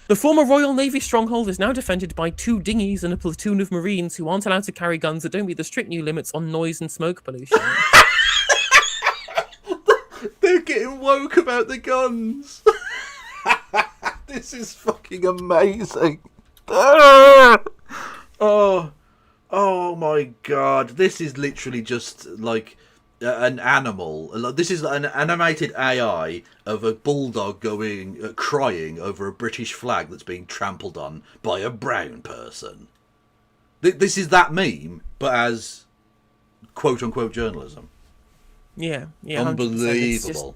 The former Royal Navy stronghold is now defended by 2 dinghies and a platoon of Marines who aren't allowed to carry guns that don't meet the strict new limits on noise and smoke pollution. They're getting woke about the guns. This is fucking amazing. Oh my god. This is literally just like an animal. This is an animated AI of a bulldog crying over a British flag that's being trampled on by a brown person. This is that meme, but as quote-unquote journalism. Yeah. Unbelievable.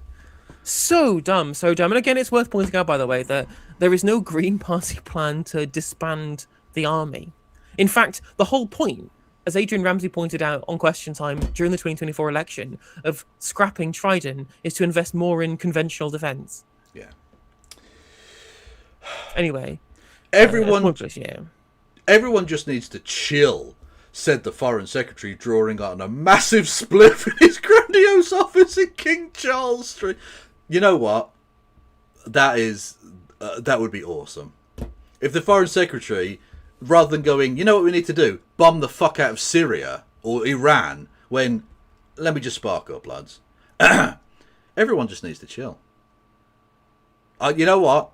So dumb. And again, it's worth pointing out, by the way, that there is no Green Party plan to disband the army. In fact, the whole point, as Adrian Ramsey pointed out on Question Time during the 2024 election, of scrapping Trident is to invest more in conventional defence. Yeah. Anyway. Everyone just needs to chill, said the Foreign Secretary, drawing on a massive spliff in his grandiose office in King Charles Street. You know what? That would be awesome. If the Foreign Secretary, rather than going, you know what we need to do? Bomb the fuck out of Syria or Iran, let me just spark up, lads. Everyone just needs to chill. You know what?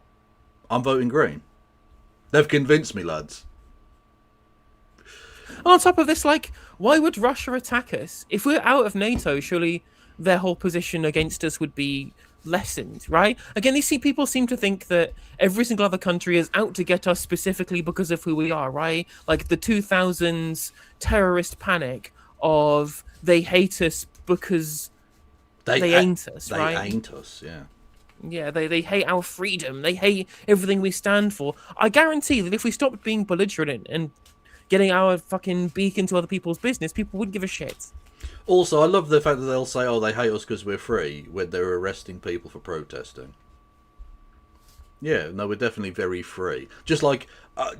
I'm voting Green. They've convinced me, lads. On top of this, why would Russia attack us? If we're out of NATO, surely their whole position against us would be lessened, right? Again, people seem to think that every single other country is out to get us specifically because of who we are, right? Like the 2000s terrorist panic of they hate us because they ain't us, right? They ain't us, yeah. Yeah, they hate our freedom. They hate everything we stand for. I guarantee that if we stopped being belligerent and getting our fucking beak into other people's business, people wouldn't give a shit. Also, I love the fact that they'll say, "Oh, they hate us because we're free," when they're arresting people for protesting. Yeah, no, we're definitely very free. Just like,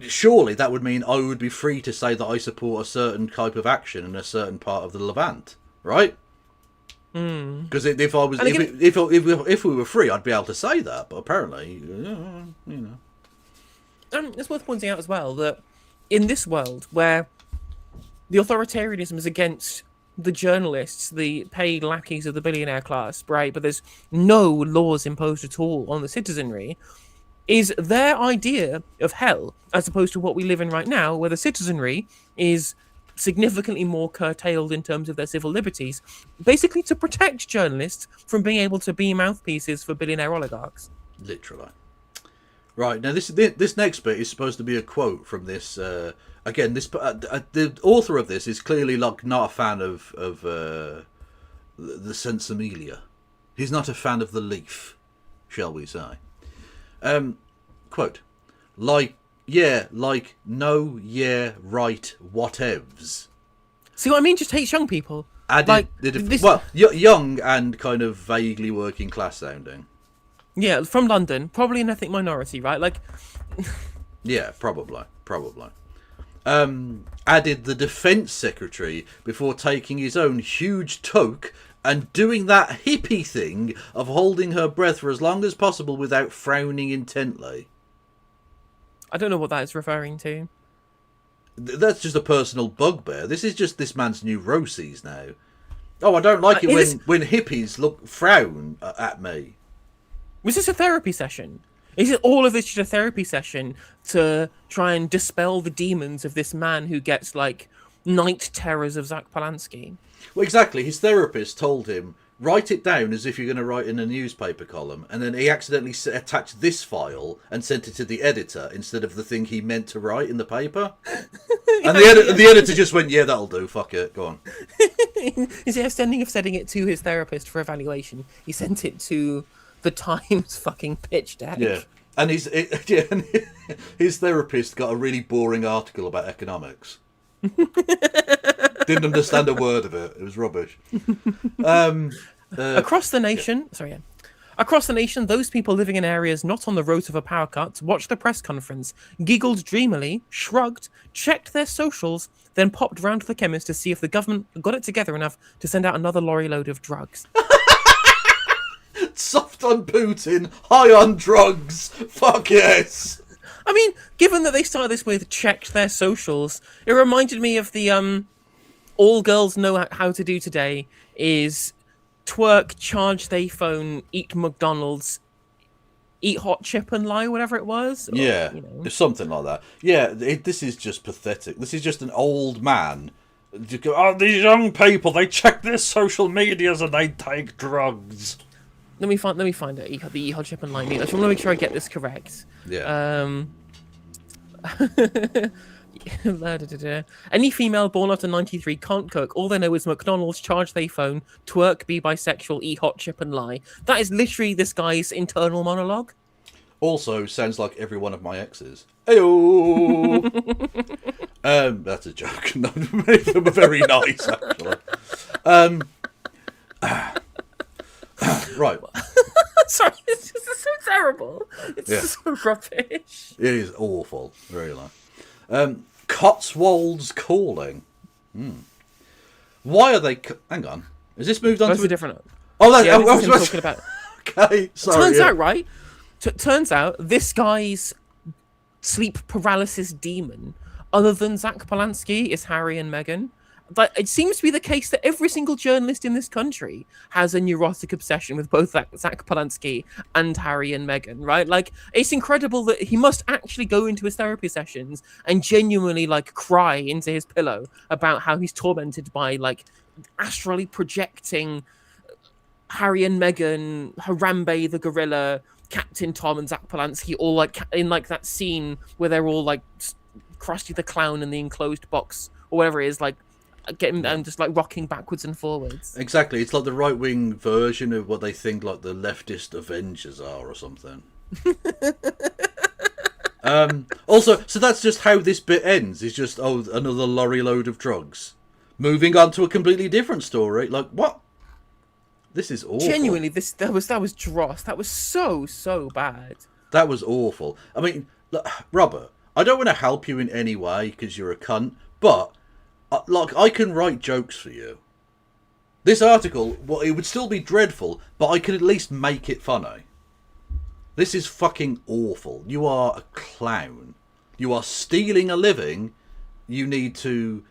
surely that would mean I would be free to say that I support a certain type of action in a certain part of the Levant, right? Because if I was, if we were free, I'd be able to say that. But apparently, you know. It's worth pointing out as well that in this world where the authoritarianism is against the journalists, the paid lackeys of the billionaire class, right? But there's no laws imposed at all on the citizenry. Is their idea of hell, as opposed to what we live in right now, where the citizenry is significantly more curtailed in terms of their civil liberties, basically to protect journalists from being able to be mouthpieces for billionaire oligarchs. Literally. Right, now this next bit is supposed to be a quote from this. Again, this the author of this is clearly like not a fan of the Sensimelia. He's not a fan of the leaf, shall we say? Quote, like, yeah, like, no, yeah, right, whatevs. See what I mean? Just hates young people. Added young and kind of vaguely working class sounding. Yeah, from London, probably an ethnic minority, right? Like, yeah, probably. Added the defence secretary before taking his own huge toke and doing that hippie thing of holding her breath for as long as possible without frowning intently. I don't know what that is referring to. That's just a personal bugbear. This is just this man's neuroses now. Oh, I don't like it when hippies frown at me. Was this a therapy session? Is it all of this just a therapy session to try and dispel the demons of this man who gets, like, night terrors of Zach Polanski? Well, exactly. His therapist told him, write it down as if you're going to write in a newspaper column, and then he accidentally attached this file and sent it to the editor instead of the thing he meant to write in the paper. And the editor just went, yeah, that'll do, fuck it, go on. Instead of sending it to his therapist for evaluation, he sent it to the Times fucking pitch deck. Yeah. And his therapist got a really boring article about economics. Didn't understand a word of it. It was rubbish. Across the nation, across the nation, those people living in areas not on the road of a power cut watched the press conference, giggled dreamily, shrugged, checked their socials, then popped round to the chemist to see if the government got it together enough to send out another lorry load of drugs. Soft on Putin, high on drugs. Fuck yes. I mean, given that they started this with checked their socials, it reminded me of the all girls know how to do today is twerk, charge they phone, eat McDonald's, eat hot chip and lie, whatever it was. Yeah, it's something like that. Yeah, this is just pathetic. This is just an old man. Oh, these young people, they check their social medias and they take drugs. Let me find it. The hot chip and lie. I just want to make sure I get this correct. Yeah. Any female born after 93 can't cook. All they know is McDonald's, charge they phone, twerk, be bisexual, eat hot chip and lie. That is literally this guy's internal monologue. Also, sounds like every one of my exes. Ayo. That's a joke. No, many of them are very nice, actually. Right. Sorry, it's just so terrible. It's so rubbish. It is awful, really. Cotswolds Calling. Why are they? Hang on. Has this moved on That's to a different? Oh, that, yeah, I was talking about. Okay, sorry. Turns out, right? Turns out this guy's sleep paralysis demon, other than Zach Polanski, is Harry and Meghan. But it seems to be the case that every single journalist in this country has a neurotic obsession with both Zach Polanski and Harry and Meghan, right? Like, it's incredible that he must actually go into his therapy sessions and genuinely, like, cry into his pillow about how he's tormented by, like, astrally projecting Harry and Meghan, Harambe the gorilla, Captain Tom and Zach Polanski, all, like, in, like, that scene where they're all, like, Krusty the Clown in the enclosed box, or whatever it is, like, getting and just like rocking backwards and forwards. Exactly, it's like the right wing version of what they think like the leftist Avengers are, or something. Also, so that's just how this bit ends. It's just another lorry load of drugs. moving on to a completely different story. Like, what? This is awful. Genuinely, that was dross. That was so bad. That was awful. I mean, look, Robert, I don't want to help you in any way because you're a cunt, but like, I can write jokes for you. This article, well, it would still be dreadful, but I can at least make it funny. This is fucking awful. You are a clown. You are stealing a living. You need to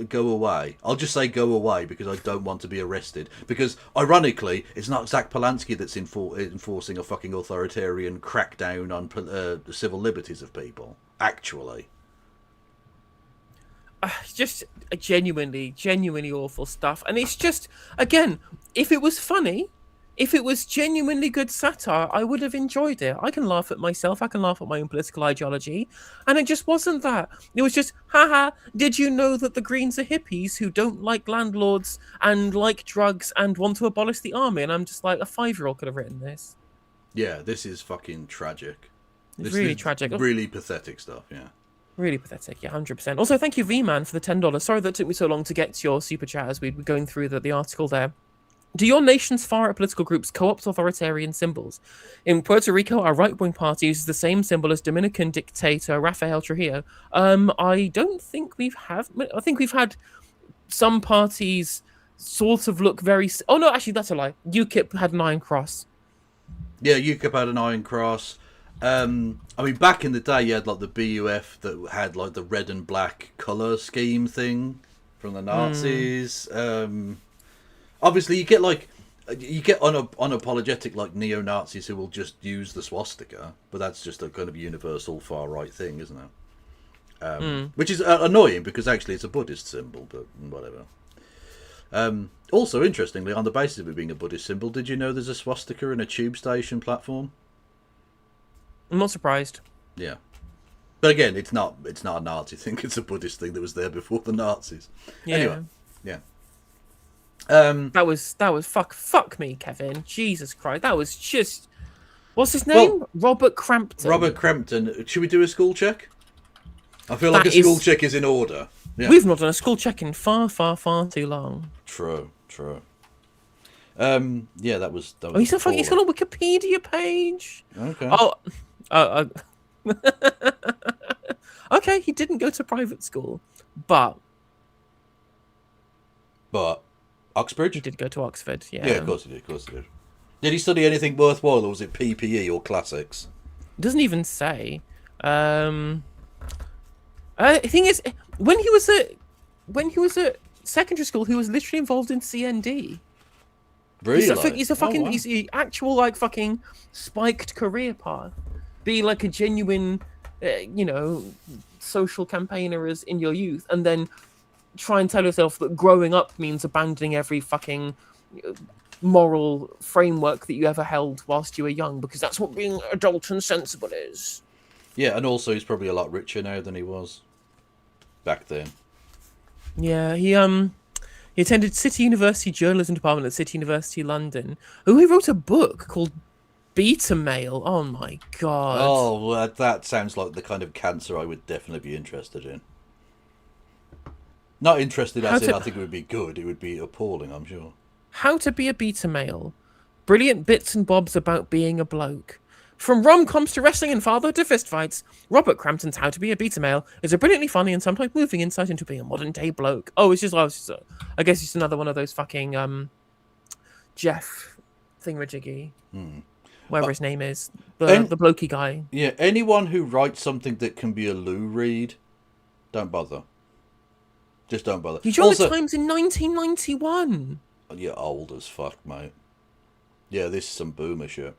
go away. I'll just say go away because I don't want to be arrested. Because, ironically, it's not Zach Polanski that's enforcing a fucking authoritarian crackdown on the civil liberties of people. Actually. Just genuinely awful stuff. And it's just, again, if it was funny, if it was genuinely good satire, I would have enjoyed it. I can laugh at myself. I can laugh at my own political ideology. And it just wasn't that. It was just, haha, did you know that the Greens are hippies who don't like landlords and like drugs and want to abolish the army? And I'm just like, a 5-year-old could have written this. Yeah, this is fucking tragic. It's really tragic. Really pathetic stuff, yeah. Really pathetic, yeah, 100%. Also, thank you, V-Man, for the $10. Sorry that it took me so long to get to your super chat as we were going through the article there. Do your nation's far-right political groups co-opt authoritarian symbols? In Puerto Rico, our right-wing party uses the same symbol as Dominican dictator Rafael Trujillo. I don't think we've had... I think we've had some parties sort of look very... Oh, no, actually, that's a lie. UKIP had an iron cross. Yeah, UKIP had an iron cross. I mean, back in the day, you had like the BUF that had like the red and black colour scheme thing from the Nazis. Obviously, you get unapologetic like neo-Nazis who will just use the swastika, but that's just a kind of universal far right thing, isn't it? Which is annoying because actually it's a Buddhist symbol, but whatever. Also, interestingly, on the basis of it being a Buddhist symbol, did you know there's a swastika in a tube station platform? I'm not surprised. Yeah, but again, it's not a Nazi thing. It's a Buddhist thing that was there before the Nazis. Yeah. Anyway, yeah. That was fuck me, Kevin. Jesus Christ, that was just... What's his name? Well, Robert Crampton. Robert Crampton. Should we do a school check? I feel like a school check is in order. Yeah. We've not done a school check in far too long. True. Yeah, that was. Oh, he's got a Wikipedia page. Okay. Okay, he didn't go to private school, but Oxbridge. He did go to Oxford. Yeah. Yeah, of course he did. Did he study anything worthwhile, or was it PPE or classics? It doesn't even say. The thing is, when he was at secondary school, he was literally involved in CND. Really? He's the actual like fucking spiked career path. Be like a genuine, social campaigner as in your youth, and then try and tell yourself that growing up means abandoning every fucking moral framework that you ever held whilst you were young, because that's what being adult and sensible is. Yeah, and also he's probably a lot richer now than he was back then. Yeah, he attended City University Journalism Department at City University London. Oh, he wrote a book called Beta Male. Oh my god. Oh, well, that sounds like the kind of cancer I would definitely be interested in. Not interested as in I think it would be good. It would be appalling, I'm sure. How to be a beta male. Brilliant bits and bobs about being a bloke. From rom-coms to wrestling and father to fistfights, Robert Crampton's How to Be a Beta Male is a brilliantly funny and sometimes moving insight into being a modern-day bloke. I guess it's another one of those fucking Jeff thingamajiggy. Whatever his name is. The blokey guy. Yeah, anyone who writes something that can be a Lou Reed, don't bother. Just don't bother. You joined the Times in 1991. You're old as fuck, mate. Yeah, this is some boomer shit.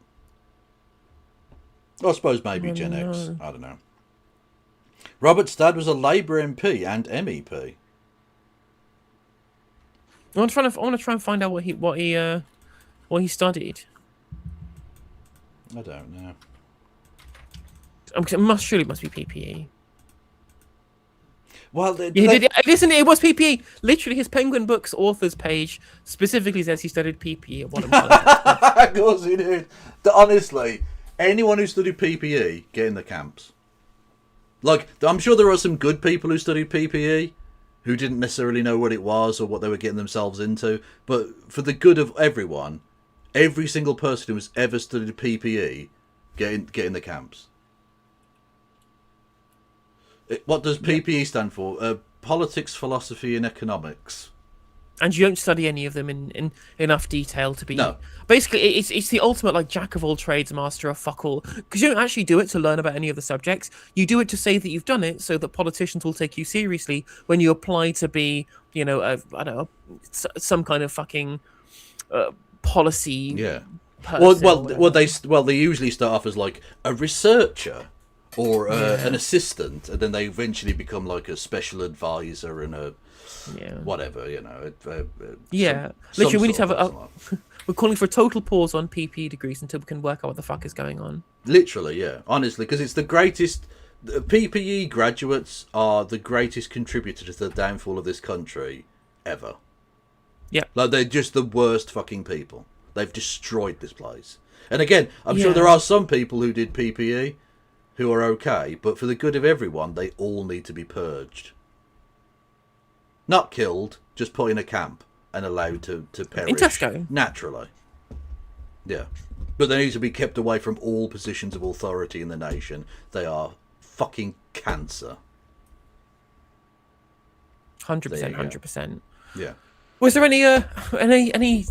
I suppose maybe Gen X. I don't know. Robert's dad was a Labour MP and MEP. I want to try and find out what he studied. I don't know. It must be PPE. Well, listen, it was PPE. Literally, his Penguin Books authors page specifically says he studied PPE at one of them. Of course he did. Honestly, anyone who studied PPE, get in the camps. Like, I'm sure there are some good people who studied PPE who didn't necessarily know what it was or what they were getting themselves into. But for the good of everyone, every single person who has ever studied PPE, get in the camps. What does PPE stand for? Politics, philosophy, and economics. And you don't study any of them in enough detail to be... No. Basically, it's the ultimate, like, jack of all trades, master of fuck all. Because you don't actually do it to learn about any of the subjects. You do it to say that you've done it so that politicians will take you seriously when you apply to be, you know, I don't know, some kind of fucking policy person. Well, they usually start off as, like, a researcher or an assistant, and then they eventually become, like, a special advisor and a... whatever, you know. Literally, we need to have we're calling for a total pause on PPE degrees until we can work out what the fuck is going on. Literally, yeah. Honestly, because it's the greatest... The PPE graduates are the greatest contributor to the downfall of this country ever. Yeah. Like, they're just the worst fucking people. They've destroyed this place. And again, I'm sure there are some people who did PPE who are okay, but for the good of everyone, they all need to be purged. Not killed, just put in a camp and allowed to perish. In Tesco? Naturally. Yeah. But they need to be kept away from all positions of authority in the nation. They are fucking cancer. 100%, 100%. Yeah. Was there any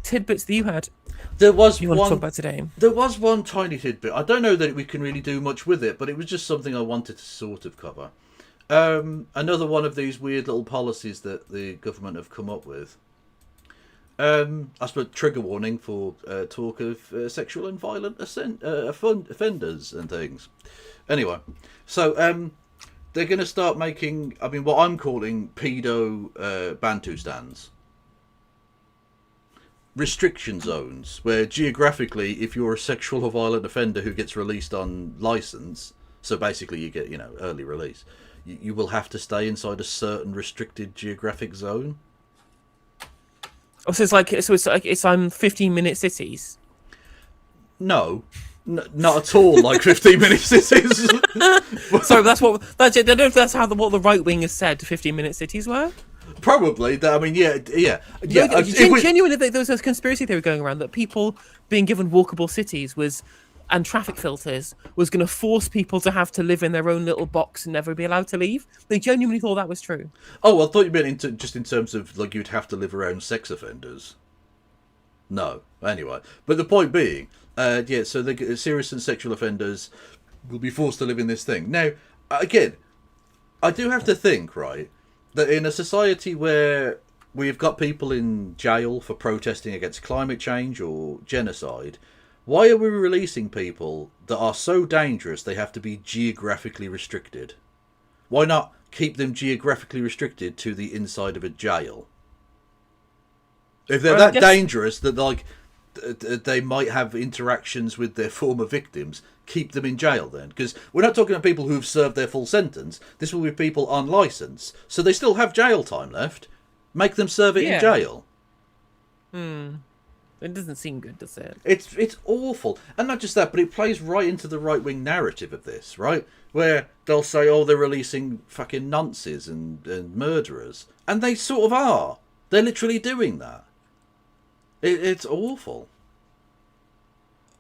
tidbits that you had? There was you want to talk about today? There was one tiny tidbit. I don't know that we can really do much with it, but it was just something I wanted to sort of cover. Another one of these weird little policies that the government have come up with. I suppose trigger warning for talk of sexual and violent offenders and things. Anyway, so they're going to start making, I mean, what I'm calling pedo Bantustans. Restriction zones, where geographically, if you're a sexual or violent offender who gets released on license, so basically you get, early release, you will have to stay inside a certain restricted geographic zone. Oh, so it's like 15-minute cities. No, not at all. Like 15-minute cities. Sorry, that's what. I don't know if that's what the right wing has said. 15-minute cities were. Probably. I mean, yeah. Genuinely, there was a conspiracy theory going around that people being given walkable cities and traffic filters was going to force people to have to live in their own little box and never be allowed to leave. They genuinely thought that was true. Oh, I thought you meant just in terms of, like, you'd have to live around sex offenders. No. Anyway. But the point being, so the serious and sexual offenders will be forced to live in this thing. Now, again, I do have to think, right, that in a society where we've got people in jail for protesting against climate change or genocide... Why are we releasing people that are so dangerous they have to be geographically restricted? Why not keep them geographically restricted to the inside of a jail? If they're that dangerous that they might have interactions with their former victims, keep them in jail then. Because we're not talking about people who've served their full sentence. This will be people on licence. So they still have jail time left. Make them serve it in jail. It doesn't seem good, does it? It's awful. And not just that, but it plays right into the right-wing narrative of this, right? Where they'll say, oh, they're releasing fucking nonces and murderers. And they sort of are. They're literally doing that. It's awful.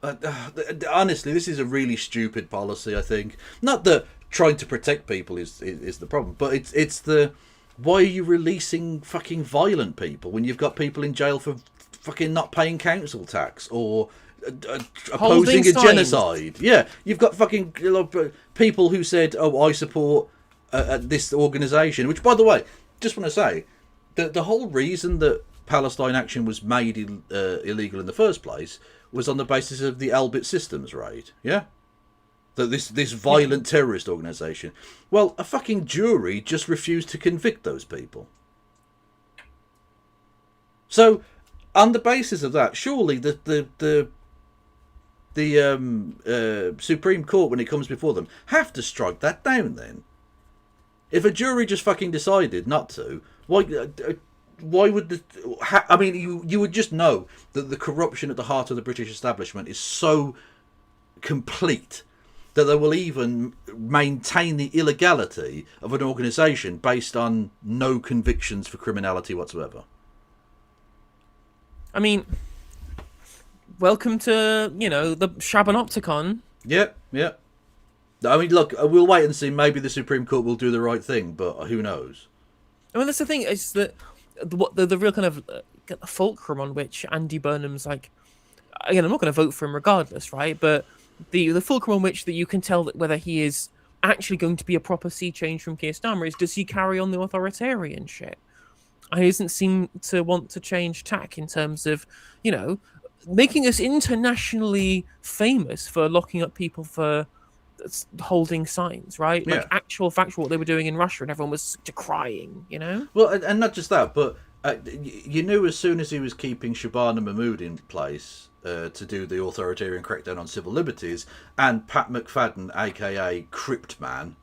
Honestly, this is a really stupid policy, I think. Not that trying to protect people is the problem, but it's the... Why are you releasing fucking violent people when you've got people in jail for... fucking not paying council tax or opposing a genocide? Yeah, you've got fucking people who said, oh, I support this organisation, which, by the way, just want to say, the whole reason that Palestine Action was made illegal in the first place was on the basis of the Elbit Systems raid, yeah? That this violent terrorist organisation. Well, a fucking jury just refused to convict those people. So... on the basis of that, surely the Supreme Court, when it comes before them, have to strike that down then. If a jury just fucking decided not to, why would you would just know that the corruption at the heart of the British establishment is so complete that they will even maintain the illegality of an organisation based on no convictions for criminality whatsoever. I mean, welcome to, the Shabanopticon. Yep. I mean, look, we'll wait and see. Maybe the Supreme Court will do the right thing, but who knows? I mean, that's the thing, is that the real kind of fulcrum on which Andy Burnham's like, again, I'm not going to vote for him regardless, right? But the fulcrum on which that you can tell that whether he is actually going to be a proper sea change from Keir Starmer is, does he carry on the authoritarian shit? He doesn't seem to want to change tack in terms of, making us internationally famous for locking up people for holding signs, right? Yeah. Like actual factual what they were doing in Russia, and everyone was decrying, Well, and not just that, but you knew as soon as he was keeping Shabana Mahmood in place to do the authoritarian crackdown on civil liberties, and Pat McFadden, aka Crypt Man,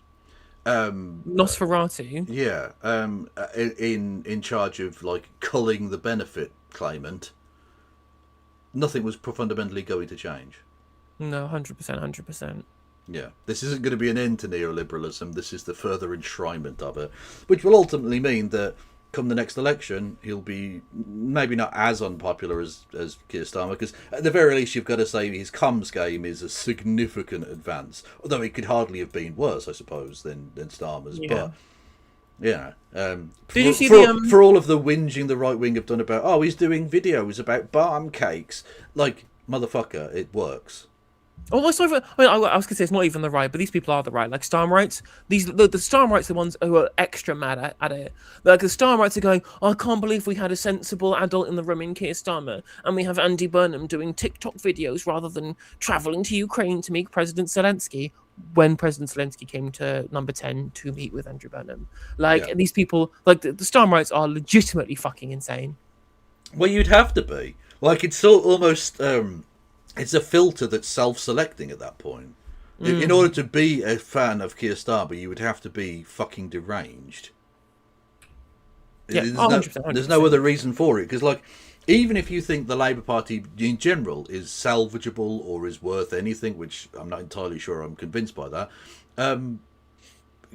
Nosferatu, in charge of like culling the benefit claimant, nothing was fundamentally going to change. No, 100%. Yeah, this isn't going to be an end to neoliberalism. This is the further enshrinement of it, which will ultimately mean that come the next election, he'll be maybe not as unpopular as Keir Starmer, because at the very least you've got to say his comms game is a significant advance, although it could hardly have been worse, I suppose, than Starmer's. Yeah. But Did you see for all of the whinging the right wing have done about, he's doing videos about barm cakes, like, motherfucker, it works. Oh, I was going to say it's not even the right, but these people are the right. Like Starmerites, the Starmerites are the ones who are extra mad at it. Like the Starmerites are going, I can't believe we had a sensible adult in the room in Keir Starmer, and we have Andy Burnham doing TikTok videos rather than travelling to Ukraine to meet President Zelensky. When President Zelensky came to Number 10 to meet with Andrew Burnham, these people, like the Starmerites, are legitimately fucking insane. Well, you'd have to be. Like it's so almost. It's a filter that's self-selecting at that point. In order to be a fan of Keir Starmer, you would have to be fucking deranged. Yeah, there's no other reason for it. Because, like, even if you think the Labour Party in general is salvageable or is worth anything, which I'm not entirely sure I'm convinced by that,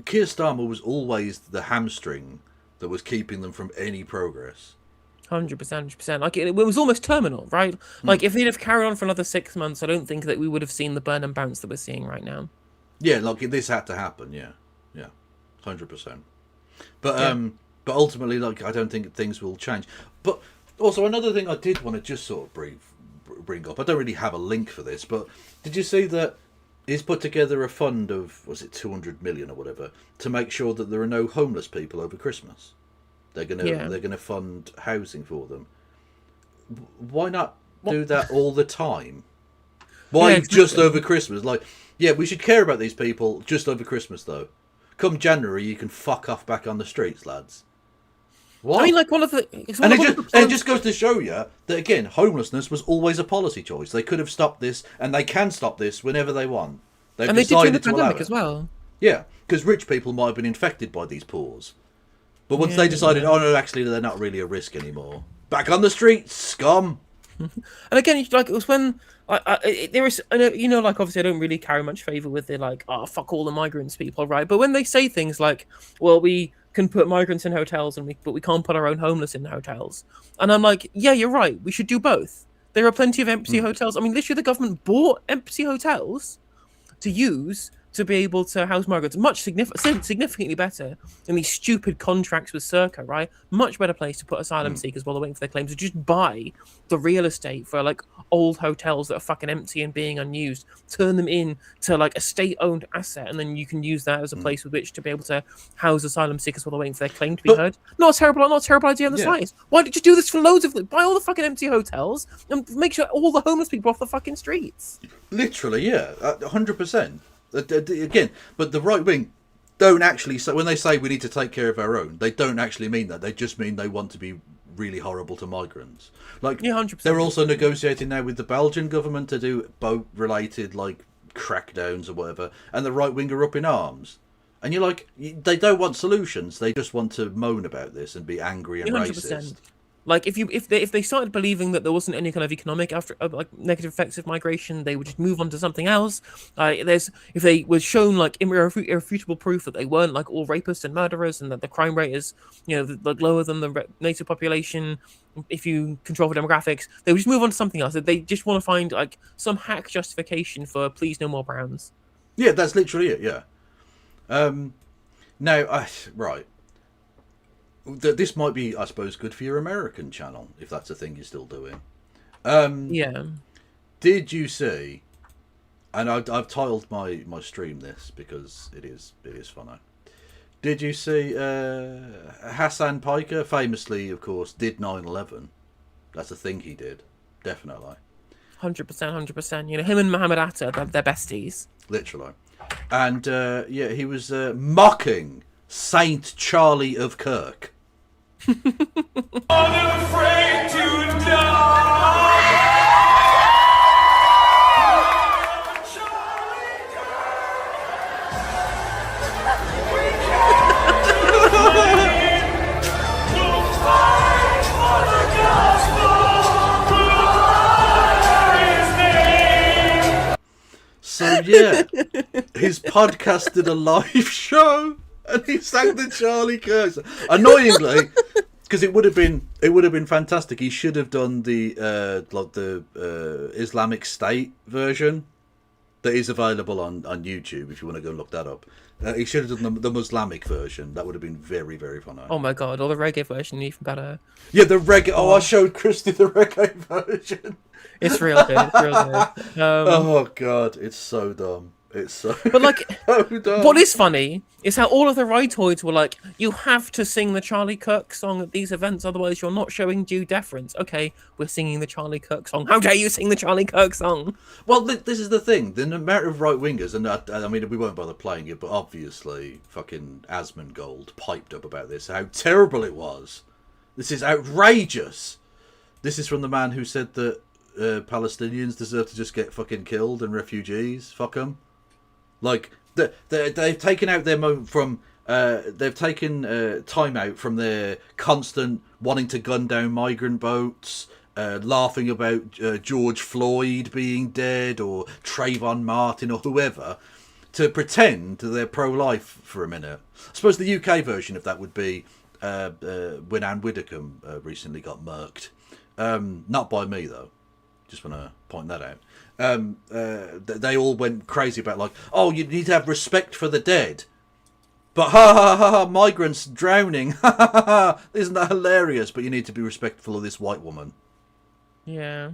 Keir Starmer was always the hamstring that was keeping them from any progress. 100%. Like it was almost terminal, right? Like if they'd have carried on for another 6 months, I don't think that we would have seen the Burnham bounce that we're seeing right now. Yeah, like this had to happen. Yeah, 100%. But ultimately, like I don't think things will change. But also another thing I did want to just sort of bring up. I don't really have a link for this, but did you see that he's put together a fund of 200 million or whatever to make sure that there are no homeless people over Christmas? They're gonna fund housing for them. Why not do that all the time? Why just over Christmas? Like, we should care about these people just over Christmas though. Come January, you can fuck off back on the streets, lads. What? I mean, like it just goes to show you that again, homelessness was always a policy choice. They could have stopped this, and they can stop this whenever they want. They did during the pandemic as well. Yeah, because rich people might have been infected by these poors. But once they decided, no, actually, they're not really a risk anymore. Back on the streets, scum. And again, like it was when there is, like obviously I don't really carry much favour with the like, fuck all the migrants people, right? But when they say things like, well, we can put migrants in hotels but we can't put our own homeless in hotels, and I'm like, yeah, you're right. We should do both. There are plenty of empty hotels. I mean, literally, the government bought empty hotels to use to be able to house migrants, much significantly better than these stupid contracts with Circa, right? Much better place to put asylum seekers while they're waiting for their claims. To just buy the real estate for like old hotels that are fucking empty and being unused, turn them in to like a state-owned asset, and then you can use that as a place with which to be able to house asylum seekers while they're waiting for their claim to be heard. Not a terrible idea on the slightest. Why did you do this for loads of buy all the fucking empty hotels and make sure all the homeless people are off the fucking streets? Literally, 100%. Again, but the right wing don't actually say, when they say we need to take care of our own, they don't actually mean that. They just mean they want to be really horrible to migrants. Like, 100%. They're also negotiating now with the Belgian government to do boat-related like crackdowns or whatever, and the right wing are up in arms. And you're like, they don't want solutions. They just want to moan about this and be angry and 100%. racist. Like if they started believing that there wasn't any kind of economic like negative effects of migration, they would just move on to something else. If they were shown like irrefutable proof that they weren't like all rapists and murderers, and that the crime rate is lower than the native population, if you control for demographics, they would just move on to something else. They just want to find like some hack justification for please no more Browns. Yeah, that's literally it. Yeah. Now, right. This might be, I suppose, good for your American channel, if that's a thing you're still doing. Yeah. Did you see, and I've titled my stream this because it is funny. Did you see Hassan Piker, famously, of course, did 9/11? That's a thing he did, definitely. 100%. Him and Muhammad Atta, they're besties. Literally. And, he was mocking Saint Charlie of Kirk. Unafraid to die. So yeah, his podcast did a live show, and he sang the Charlie Kirk. Annoyingly, because it would have been fantastic. He should have done the Islamic State version that is available on YouTube if you want to go and look that up. He should have done the Muslimic version. That would have been very, very funny. Oh my god, or the reggae version even better. Yeah, the reggae. Oh, I showed Christy the reggae version. It's real good. It's real good. Oh god, it's so dumb. It's so. But like, so dumb. What is funny is how all of the rightoids were like, "You have to sing the Charlie Kirk song at these events, otherwise you're not showing due deference." Okay, we're singing the Charlie Kirk song. How dare you sing the Charlie Kirk song? Well, this is the thing. The amount of right wingers, and I mean, we won't bother playing it, but obviously, fucking Asmongold piped up about this. How terrible it was. This is outrageous. This is from the man who said that Palestinians deserve to just get fucking killed and refugees. Fuck them. Like they've taken out their moment from. They've taken time out from their constant wanting to gun down migrant boats, laughing about George Floyd being dead or Trayvon Martin or whoever, to pretend that they're pro-life for a minute. I suppose the UK version of that would be when Anne Widdecombe recently got murked. Not by me though. Just want to point that out. They all went crazy about like, oh, you need to have respect for the dead. But ha, migrants drowning. Ha. Isn't that hilarious? But you need to be respectful of this white woman. Yeah.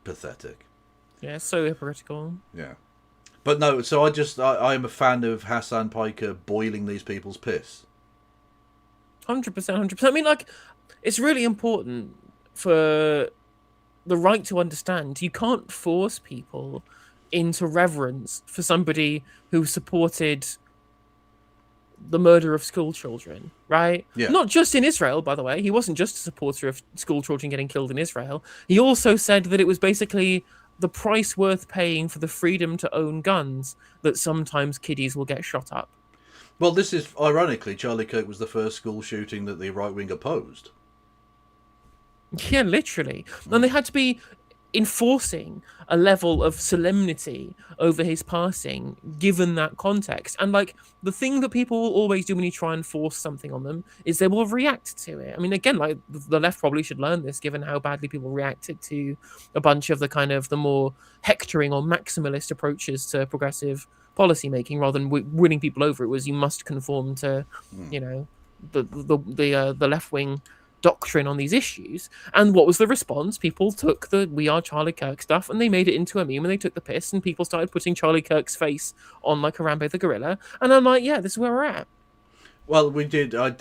Pathetic. Yeah, so hypocritical. Yeah. But no, so I am a fan of Hassan Piker boiling these people's piss. 100%. I mean, like, it's really important for the right to understand. You can't force people into reverence for somebody who supported the murder of school children, right? Yeah. Not just in Israel, by the way. He wasn't just a supporter of school children getting killed in Israel. He also said that it was basically the price worth paying for the freedom to own guns that sometimes kiddies will get shot up. Well, this is, ironically, Charlie Kirk was the first school shooting that the right wing opposed. Yeah, literally. And they had to be enforcing a level of solemnity over his passing, given that context. And, like, the thing that people will always do when you try and force something on them is they will react to it. I mean, again, like, the left probably should learn this, given how badly people reacted to a bunch of the kind of the more hectoring or maximalist approaches to progressive policy making, rather than winning people over. It was, you must conform to, you know, the left-wing doctrine on these issues. And what was the response? People took the "We Are Charlie Kirk" stuff and they made it into a meme, and they took the piss, and people started putting Charlie Kirk's face on like Harambe the gorilla. And I'm like, yeah, this is where we're at. Well, we did. I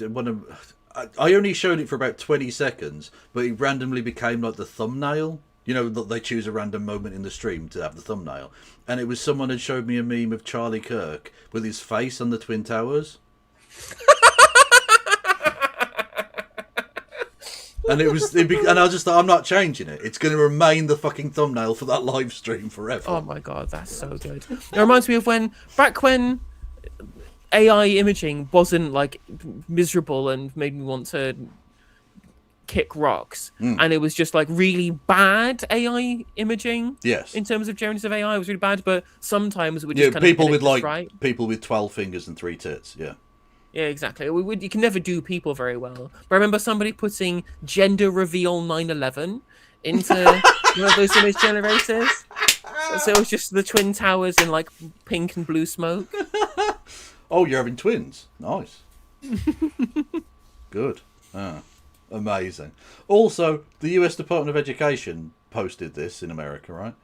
only showed it for about 20 seconds, but it randomly became like the thumbnail. You know, they choose a random moment in the stream to have the thumbnail, and it was someone had showed me a meme of Charlie Kirk with his face on the Twin Towers. And and I just thought, I'm not changing it. It's going to remain the fucking thumbnail for that live stream forever. Oh my god, that's so good. It reminds me of back when AI imaging wasn't like miserable and made me want to kick rocks, and it was just like really bad AI imaging. Yes. In terms of generative AI, it was really bad, but sometimes it would just kind people of with like right. people with 12 fingers and 3 tits. Yeah. Yeah, exactly. You can never do people very well. But I remember somebody putting gender reveal 9/11 into one of those image generators. So it was just the Twin Towers in like pink and blue smoke. Oh, you're having twins. Nice. Good. Amazing. Also, the US Department of Education posted this in America, right?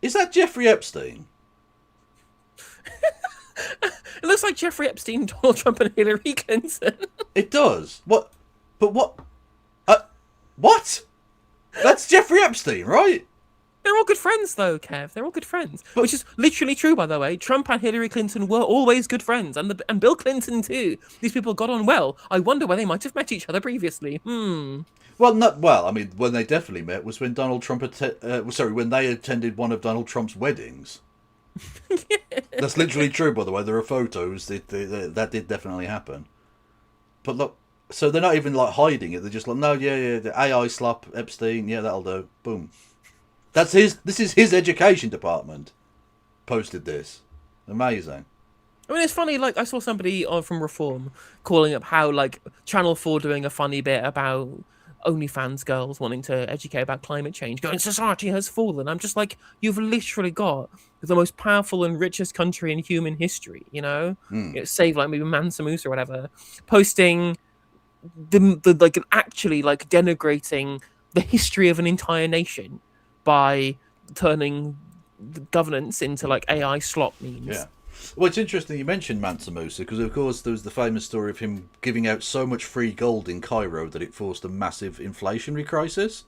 Is that Jeffrey Epstein? It looks like Jeffrey Epstein, Donald Trump, and Hillary Clinton. It does. What? But what? What? That's Jeffrey Epstein, right? They're all good friends, though, Kev. They're all good friends, which is literally true, by the way. Trump and Hillary Clinton were always good friends, and Bill Clinton too. These people got on well. I wonder where they might have met each other previously. Well. I mean, when they definitely met was when Donald Trump when they attended one of Donald Trump's weddings. That's literally true, by the way. There are photos that did definitely happen. But look, so they're not even like hiding it. They're just like, no, yeah, the AI slap Epstein. Yeah, that'll do. Boom. This is his education department posted this. Amazing. I mean, it's funny, like, I saw somebody from Reform calling up how, like, Channel 4 doing a funny bit about OnlyFans girls wanting to educate about climate change, going, society has fallen. I'm just like, you've literally got the most powerful and richest country in human history, you know? Save, like, maybe Mansa Musa or whatever, posting the like, actually, like, denigrating the history of an entire nation by turning the governance into like AI slop memes. Yeah. Well, it's interesting you mentioned Mansa Musa because, of course, there was the famous story of him giving out so much free gold in Cairo that it forced a massive inflationary crisis.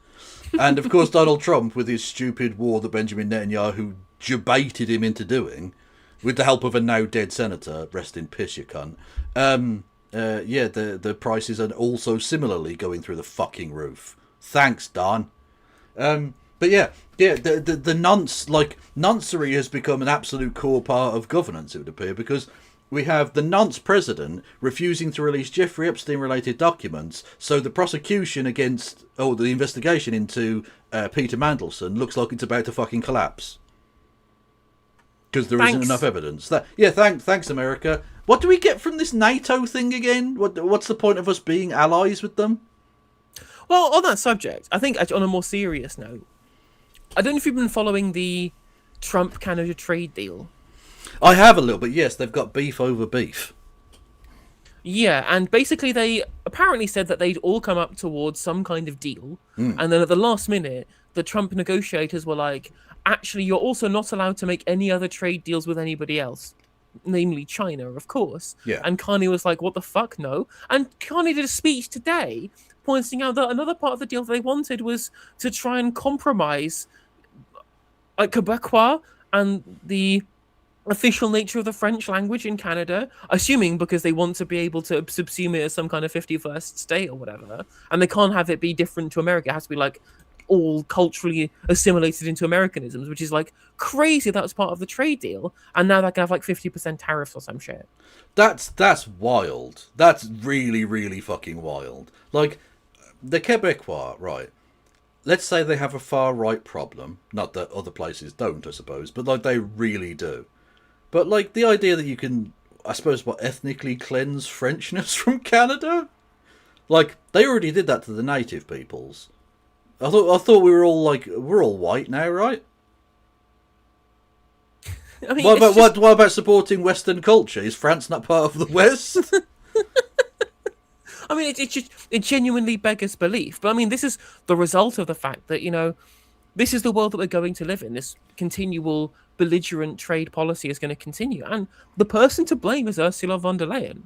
And, of course, Donald Trump, with his stupid war that Benjamin Netanyahu debated him into doing, with the help of a now dead senator, rest in piss, you cunt. The prices are also similarly going through the fucking roof. Thanks, Don. But the noncery has become an absolute core part of governance, it would appear, because we have the nonce president refusing to release Jeffrey Epstein-related documents, so the prosecution the investigation into Peter Mandelson looks like it's about to fucking collapse. Because there isn't enough evidence. Thanks, America. What do we get from this NATO thing again? What's the point of us being allies with them? Well, on that subject, I think on a more serious note, I don't know if you've been following the Trump-Canada trade deal. I have a little bit, yes. They've got beef over beef. Yeah, and basically they apparently said that they'd all come up towards some kind of deal, and then at the last minute, the Trump negotiators were like, actually, you're also not allowed to make any other trade deals with anybody else, namely China, of course. Yeah. And Carney was like, what the fuck, no? And Carney did a speech today pointing out that another part of the deal they wanted was to try and compromise Quebecois and the official nature of the French language in Canada, assuming because they want to be able to subsume it as some kind of 51st state or whatever, and they can't have it be different to America. It has to be like all culturally assimilated into Americanisms, which is like crazy. That was part of the trade deal, and now they can have like 50% tariffs or some shit. That's wild. That's really, really fucking wild. Like, the Quebecois, right? Let's say they have a far-right problem. Not that other places don't, I suppose, but like they really do. But like the idea that you can, I suppose, ethnically cleanse Frenchness from Canada? Like, they already did that to the native peoples. I thought we're all white now, right? I mean, what about supporting Western culture? Is France not part of the West? I mean, it genuinely beggars belief. But I mean, this is the result of the fact that, you know, this is the world that we're going to live in. This continual belligerent trade policy is going to continue. And the person to blame is Ursula von der Leyen.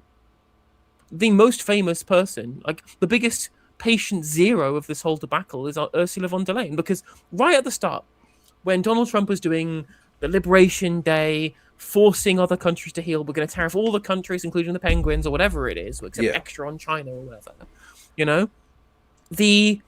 The most famous person, like the biggest patient zero of this whole debacle is Ursula von der Leyen. Because right at the start, when Donald Trump was doing the Liberation Day, forcing other countries to heal, we're going to tariff all the countries, including the penguins or whatever it is, except extra on China or whatever. You know? The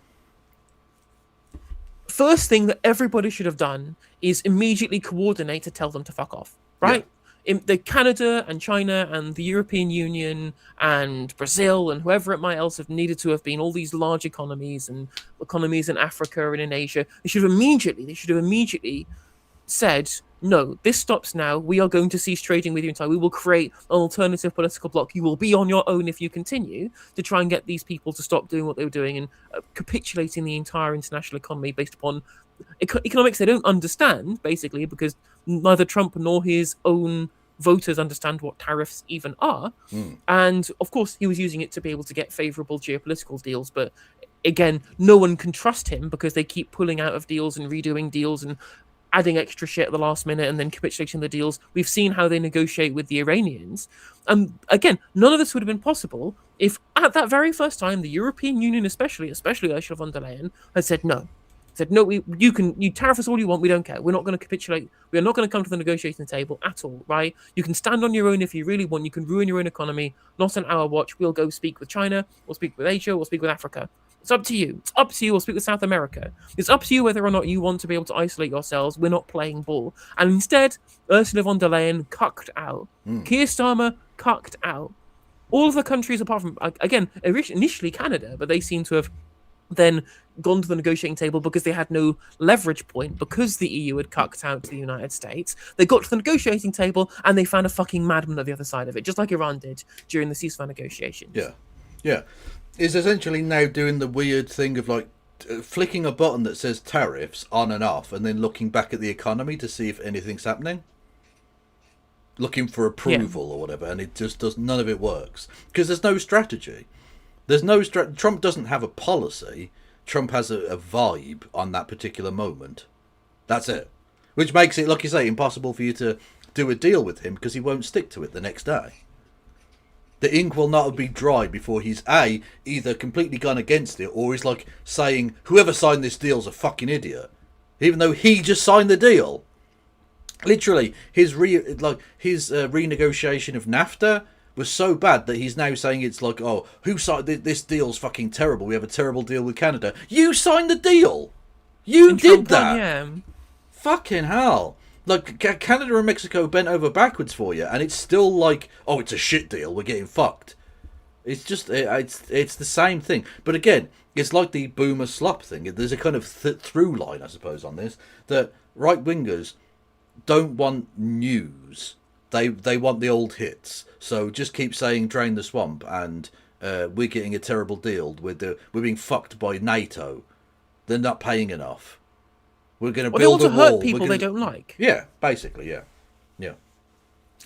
first thing that everybody should have done is immediately coordinate to tell them to fuck off, right? the Canada and China and the European Union and Brazil and whoever it might else have needed to have been, all these large economies and economies in Africa and in Asia, they should have immediately said, no, this stops now. We are going to cease trading with you entirely. We will create an alternative political bloc. You will be on your own if you continue to try and get these people to stop doing what they were doing and capitulating the entire international economy based upon economics they don't understand, basically, because neither Trump nor his own voters understand what tariffs even are. And of course, he was using it to be able to get favorable geopolitical deals. But again, no one can trust him because they keep pulling out of deals and redoing deals and adding extra shit at the last minute and then capitulating the deals. We've seen how they negotiate with the Iranians. Again, none of this would have been possible if at that very first time the European Union, especially Ursula von der Leyen, had said no. Said no, you tariff us all you want, we don't care. We're not going to capitulate. We're not going to come to the negotiating table at all, right? You can stand on your own if you really want. You can ruin your own economy. Not on our watch. We'll go speak with China. We'll speak with Asia. We'll speak with Africa. It's up to you. It's up to you. We'll speak with South America. It's up to you whether or not you want to be able to isolate yourselves. We're not playing ball. And instead, Ursula von der Leyen cucked out. Keir Starmer cucked out. All of the countries apart from, again, initially Canada, but they seem to have then gone to the negotiating table because they had no leverage point, because the EU had cucked out to the United States. They got to the negotiating table and they found a fucking madman at the other side of it, just like Iran did during the ceasefire negotiations. Yeah. Is essentially now doing the weird thing of like flicking a button that says tariffs on and off and then looking back at the economy to see if anything's happening. Looking for approval or whatever, and it just does, none of it works. Because there's no strategy. Trump doesn't have a policy. Trump has a vibe on that particular moment. That's it. Which makes it, like you say, impossible for you to do a deal with him because he won't stick to it the next day. The ink will not be dry before he's either completely gone against it, or he's like saying whoever signed this deal's a fucking idiot, even though he just signed the deal. Literally, his renegotiation of NAFTA was so bad that he's now saying it's like, oh, who signed this deal's fucking terrible. We have a terrible deal with Canada. You signed the deal. You did that. Yeah. Fucking hell. Like, Canada and Mexico bent over backwards for you, and it's still like, oh, it's a shit deal, we're getting fucked. It's just, it's the same thing. But again, it's like the boomer slop thing. There's a kind of through line, I suppose, on this, that right-wingers don't want news. They want the old hits. So just keep saying drain the swamp, and we're getting a terrible deal. We're being fucked by NATO. They're not paying enough. We're going to build a wall. They want to hurt people they don't like. Yeah, basically, yeah.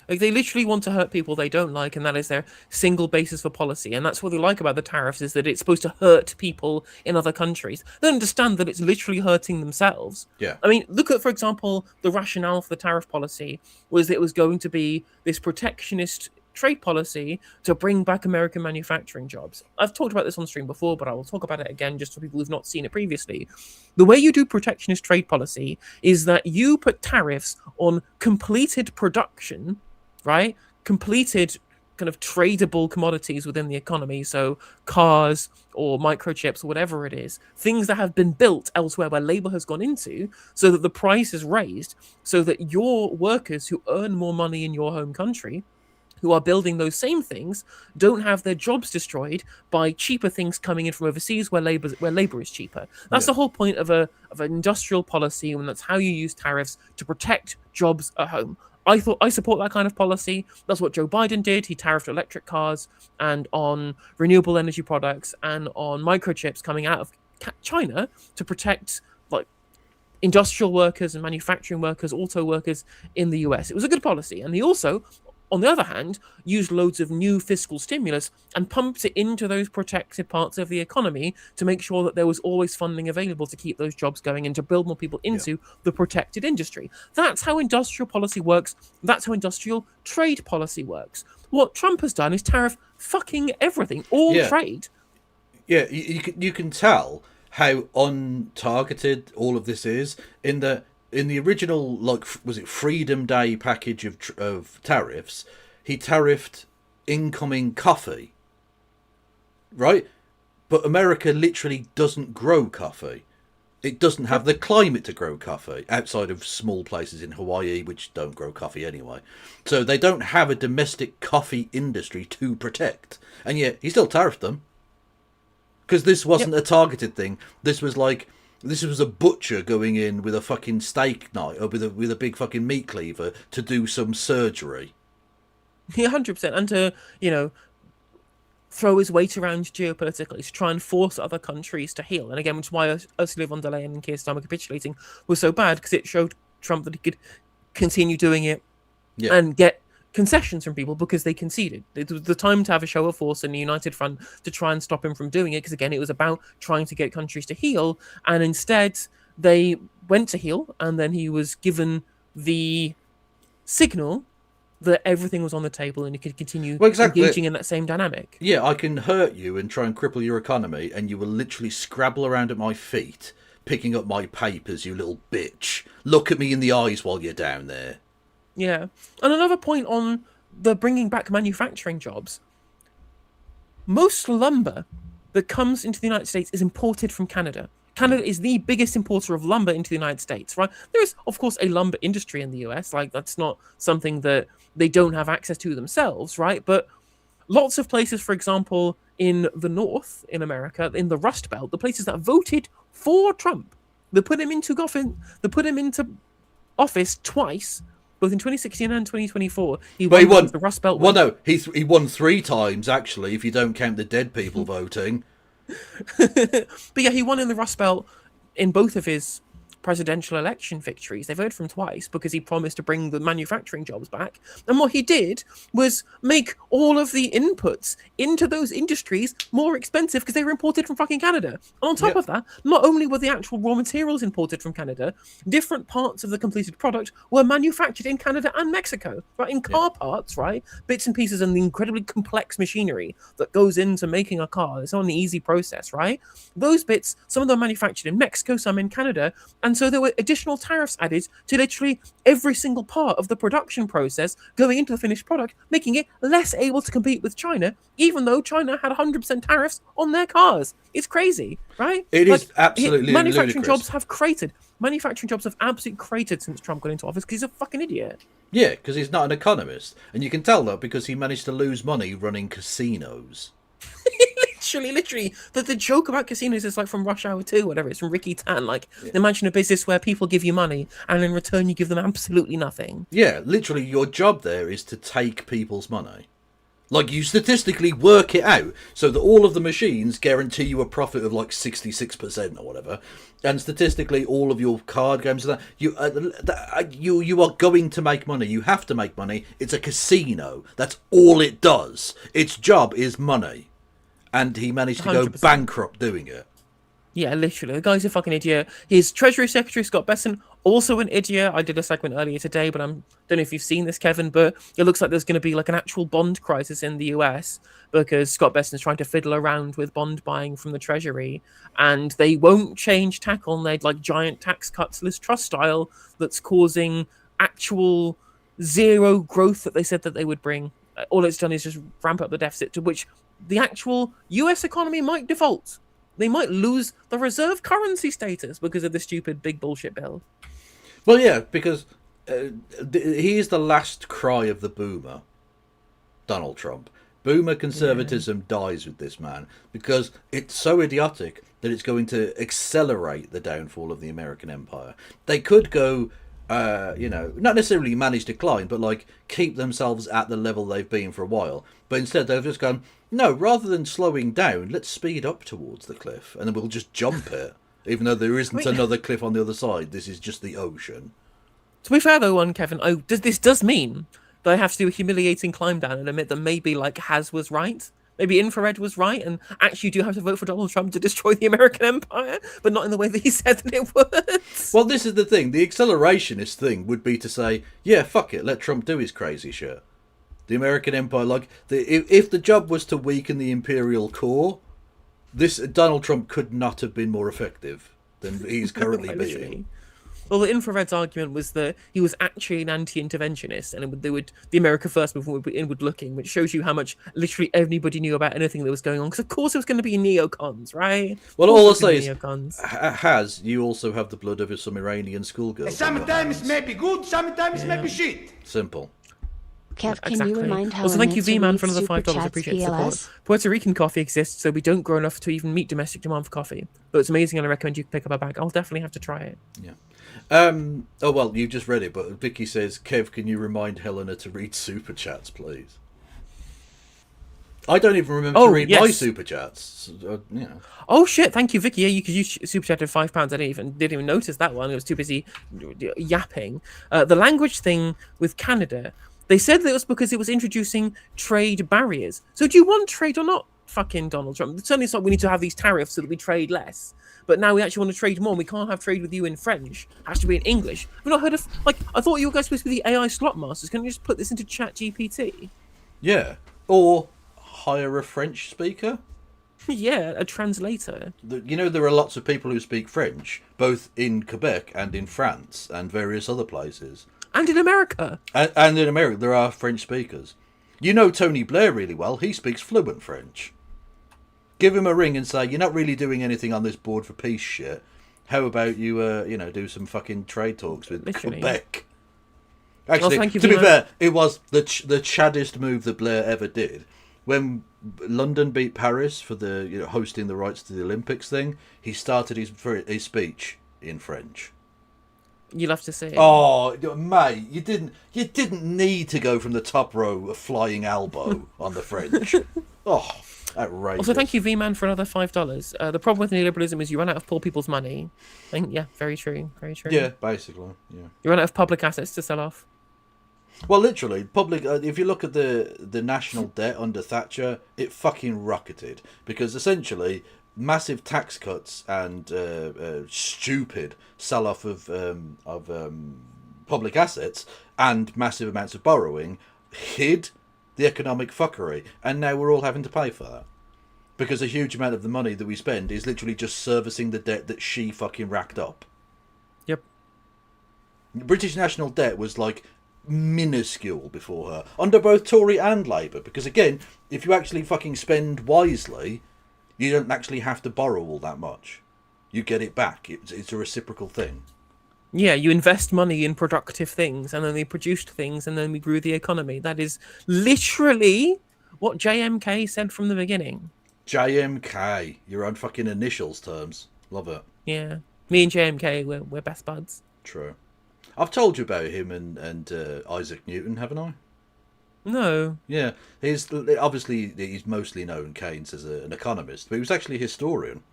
Like, they literally want to hurt people they don't like, and that is their single basis for policy. And that's what they like about the tariffs, is that it's supposed to hurt people in other countries. They don't understand that it's literally hurting themselves. Yeah. I mean, look at, for example, the rationale for the tariff policy was that it was going to be this protectionist trade policy to bring back American manufacturing jobs. I've talked about this on stream before, but I will talk about it again just for people who've not seen it previously. The way you do protectionist trade policy is that you put tariffs on completed production, right? Completed kind of tradable commodities within the economy, so cars or microchips or whatever it is, things that have been built elsewhere where labor has gone into, so that the price is raised, so that your workers who earn more money in your home country, who are building those same things, don't have their jobs destroyed by cheaper things coming in from overseas where labor is cheaper. That's the whole point of an industrial policy, and that's how you use tariffs to protect jobs at home. I support that kind of policy. That's what Joe Biden did. He tariffed electric cars and on renewable energy products and on microchips coming out of China to protect like industrial workers and manufacturing workers, auto workers in the US. It was a good policy. And he also, on the other hand, used loads of new fiscal stimulus and pumped it into those protected parts of the economy to make sure that there was always funding available to keep those jobs going and to build more people into the protected industry. That's how industrial policy works. That's how industrial trade policy works. What Trump has done is tariff fucking everything, all trade. Yeah, you can tell how untargeted all of this is in the original, like, was it Freedom Day package of tariffs, he tariffed incoming coffee, right? But America literally doesn't grow coffee. It doesn't have the climate to grow coffee, outside of small places in Hawaii, which don't grow coffee anyway. So they don't have a domestic coffee industry to protect. And yet, he still tariffed them. Because this wasn't a targeted thing. This was a butcher going in with a fucking steak knife, or with a big fucking meat cleaver to do some surgery. Yeah, 100%. And to, throw his weight around geopolitically to try and force other countries to heal. And again, which is why Ursula von der Leyen and Keir Starmer capitulating was so bad, because it showed Trump that he could continue doing it and get concessions from people because they conceded. It was the time to have a show of force and a united front to try and stop him from doing it, because again, it was about trying to get countries to heal, and instead they went to heal, and then he was given the signal that everything was on the table and you could continue engaging in that same dynamic. Yeah, I can hurt you and try and cripple your economy, and you will literally scrabble around at my feet, picking up my papers, you little bitch. Look at me in the eyes while you're down there. Yeah. And another point on the bringing back manufacturing jobs. Most lumber that comes into the United States is imported from Canada. Canada is the biggest importer of lumber into the United States, right? There is, of course, a lumber industry in the US. Like, that's not something that they don't have access to themselves, right? But lots of places, for example, in the North, in America, in the Rust Belt, the places that voted for Trump, they put him into office twice, both in 2016 and 2024. He won the Rust Belt. Well, no, he won 3 times, actually, if you don't count the dead people voting. But yeah, he won in the Rust Belt in both of his presidential election victories. They voted for him twice because he promised to bring the manufacturing jobs back. And what he did was make all of the inputs into those industries more expensive because they were imported from fucking Canada. And on top of that, not only were the actual raw materials imported from Canada, different parts of the completed product were manufactured in Canada and Mexico, right? In car parts, right? Bits and pieces and the incredibly complex machinery that goes into making a car. It's not an easy process, right? Those bits, some of them are manufactured in Mexico, some in Canada, and so there were additional tariffs added to literally every single part of the production process going into the finished product, making it less able to compete with China, even though China had 100% tariffs on their cars. It's crazy, right? It is absolutely manufacturing ludicrous. jobs have created. Manufacturing jobs have absolutely created since Trump got into office because he's a fucking idiot. Yeah, because he's not an economist. And you can tell that because he managed to lose money running casinos. Literally, the joke about casinos is like from Rush Hour 2, whatever. It's from Ricky Tan. Like, imagine a business where people give you money and in return you give them absolutely nothing. Yeah, literally, your job there is to take people's money. Like, you statistically work it out so that all of the machines guarantee you a profit of like 66% or whatever. And statistically, all of your card games and that, you are going to make money. You have to make money. It's a casino. That's all it does. Its job is money. And he managed to 100%. go bankrupt doing it. Yeah, literally. The guy's a fucking idiot. His Treasury Secretary, Scott Bessent, also an idiot. I did a segment earlier today, but I don't know if you've seen this, Kevin, but it looks like there's going to be like an actual bond crisis in the US because Scott Bessent's trying to fiddle around with bond buying from the Treasury, and they won't change tack on their like giant tax cuts Liz Truss style that's causing actual zero growth that they said that they would bring. All it's done is just ramp up the deficit, to which the actual US economy might default. They might lose the reserve currency status because of the stupid big bullshit bill. Well, yeah, because he is the last cry of the boomer, Donald Trump. Boomer conservatism dies with this man because it's so idiotic that it's going to accelerate the downfall of the American empire. They could go, not necessarily manage decline, but like keep themselves at the level they've been for a while. But instead they've just gone, no, rather than slowing down, let's speed up towards the cliff and then we'll just jump it. Even though there isn't another cliff on the other side, this is just the ocean. To be fair though, Kevin, this does mean that I have to do a humiliating climb down and admit that maybe like Haz was right. Maybe Infrared was right, and actually you do have to vote for Donald Trump to destroy the American empire, but not in the way that he said that it would. Well, this is the thing. The accelerationist thing would be to say, yeah, fuck it, let Trump do his crazy shit. The American empire, if the job was to weaken the imperial core, this Donald Trump could not have been more effective than he's currently being. Well, the infrared's argument was that he was actually an anti-interventionist, and the America First movement would be inward looking, which shows you how much literally everybody knew about anything that was going on. Because of course it was going to be neocons, right? Well, all I'll say is, you also have the blood of some Iranian schoolgirl. Sometimes maybe good, sometimes maybe shit. Simple. Kev, can you remind Helena also, thank you, to V-Man, read for another Super $5. Chats Appreciate the support. PLS? Puerto Rican coffee exists, so we don't grow enough to even meet domestic demand for coffee. But it's amazing, and I recommend you pick up a bag. I'll definitely have to try it. Yeah. Oh, well, you just read it, but Vicky says, Kev, can you remind Helena to read Super Chats, please? I don't even remember to read my Super Chats. Oh, shit, thank you, Vicky. Yeah, you could use Super Chat at £5. I didn't even notice that one. I was too busy yapping. The language thing with Canada, they said that it was because it was introducing trade barriers. So do you want trade or not, fucking Donald Trump? Certainly it's not we need to have these tariffs so that we trade less. But now we actually want to trade more, and we can't have trade with you in French. It has to be in English. I've not heard of... I thought you were guys supposed to be the AI slot masters. Can you just put this into Chat GPT? Yeah. Or hire a French speaker? Yeah, a translator. There are lots of people who speak French, both in Quebec and in France and various other places. And in America. And in America, there are French speakers. You know Tony Blair really well. He speaks fluent French. Give him a ring and say, you're not really doing anything on this board for peace shit. How about you, do some fucking trade talks with Quebec? Actually, to be fair, it was the chaddest move that Blair ever did. When London beat Paris for the hosting the rights to the Olympics thing, he started his speech in French. You'll have to see. Oh, mate, you didn't need to go from the top row of flying elbow on the French. Oh, outrageous. Also, thank you, V-Man, for another $5. The problem with neoliberalism is you run out of poor people's money. Yeah, very true, very true. Yeah, basically, yeah. You run out of public assets to sell off. Well, literally, public. If you look at the national debt under Thatcher, it fucking rocketed because essentially massive tax cuts and stupid sell-off of public assets and massive amounts of borrowing hid the economic fuckery, and now we're all having to pay for that because a huge amount of the money that we spend is literally just servicing the debt that she fucking racked up. Yep. British national debt was like minuscule before her under both Tory and Labour, because again, if you actually fucking spend wisely, you don't actually have to borrow all that much. You get it back. It's a reciprocal thing. Yeah, you invest money in productive things, and then they produced things, and then we grew the economy. That is literally what JMK said from the beginning. JMK, you're on fucking initials terms. Love it. Yeah, me and JMK, we're best buds. True. I've told you about him and Isaac Newton, haven't I? No. Yeah, he's mostly known, Keynes, as an economist, but he was actually a historian.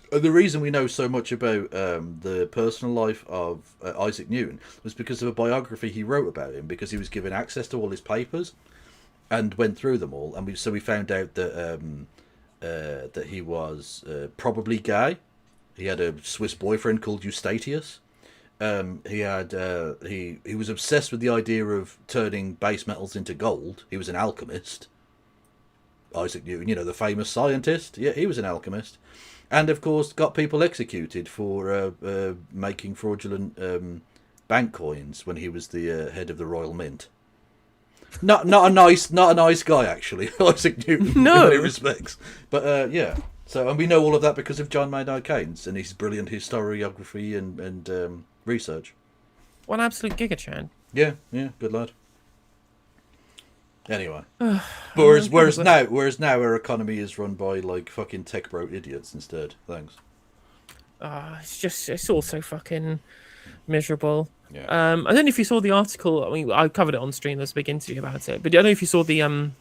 The reason we know so much about the personal life of Isaac Newton was because of a biography he wrote about him, because he was given access to all his papers and went through them all, and we found out that that he was probably gay. He had a Swiss boyfriend called Eustathius. He was obsessed with the idea of turning base metals into gold. He was an alchemist. Isaac Newton, the famous scientist. Yeah, he was an alchemist. And, of course, got people executed for making fraudulent bank coins when he was the head of the Royal Mint. Not a nice guy, actually, Isaac Newton, no. in many respects. But, yeah. So, and we know all of that because of John Maynard Keynes and his brilliant historiography and research. What an absolute gigachan. Yeah, good lad. Anyway, but whereas now our economy is run by like fucking tech bro idiots instead. Thanks. It's all so fucking miserable. Yeah. I don't know if you saw the article. I mean, I covered it on stream. There's a big interview about it, but I don't know if you saw the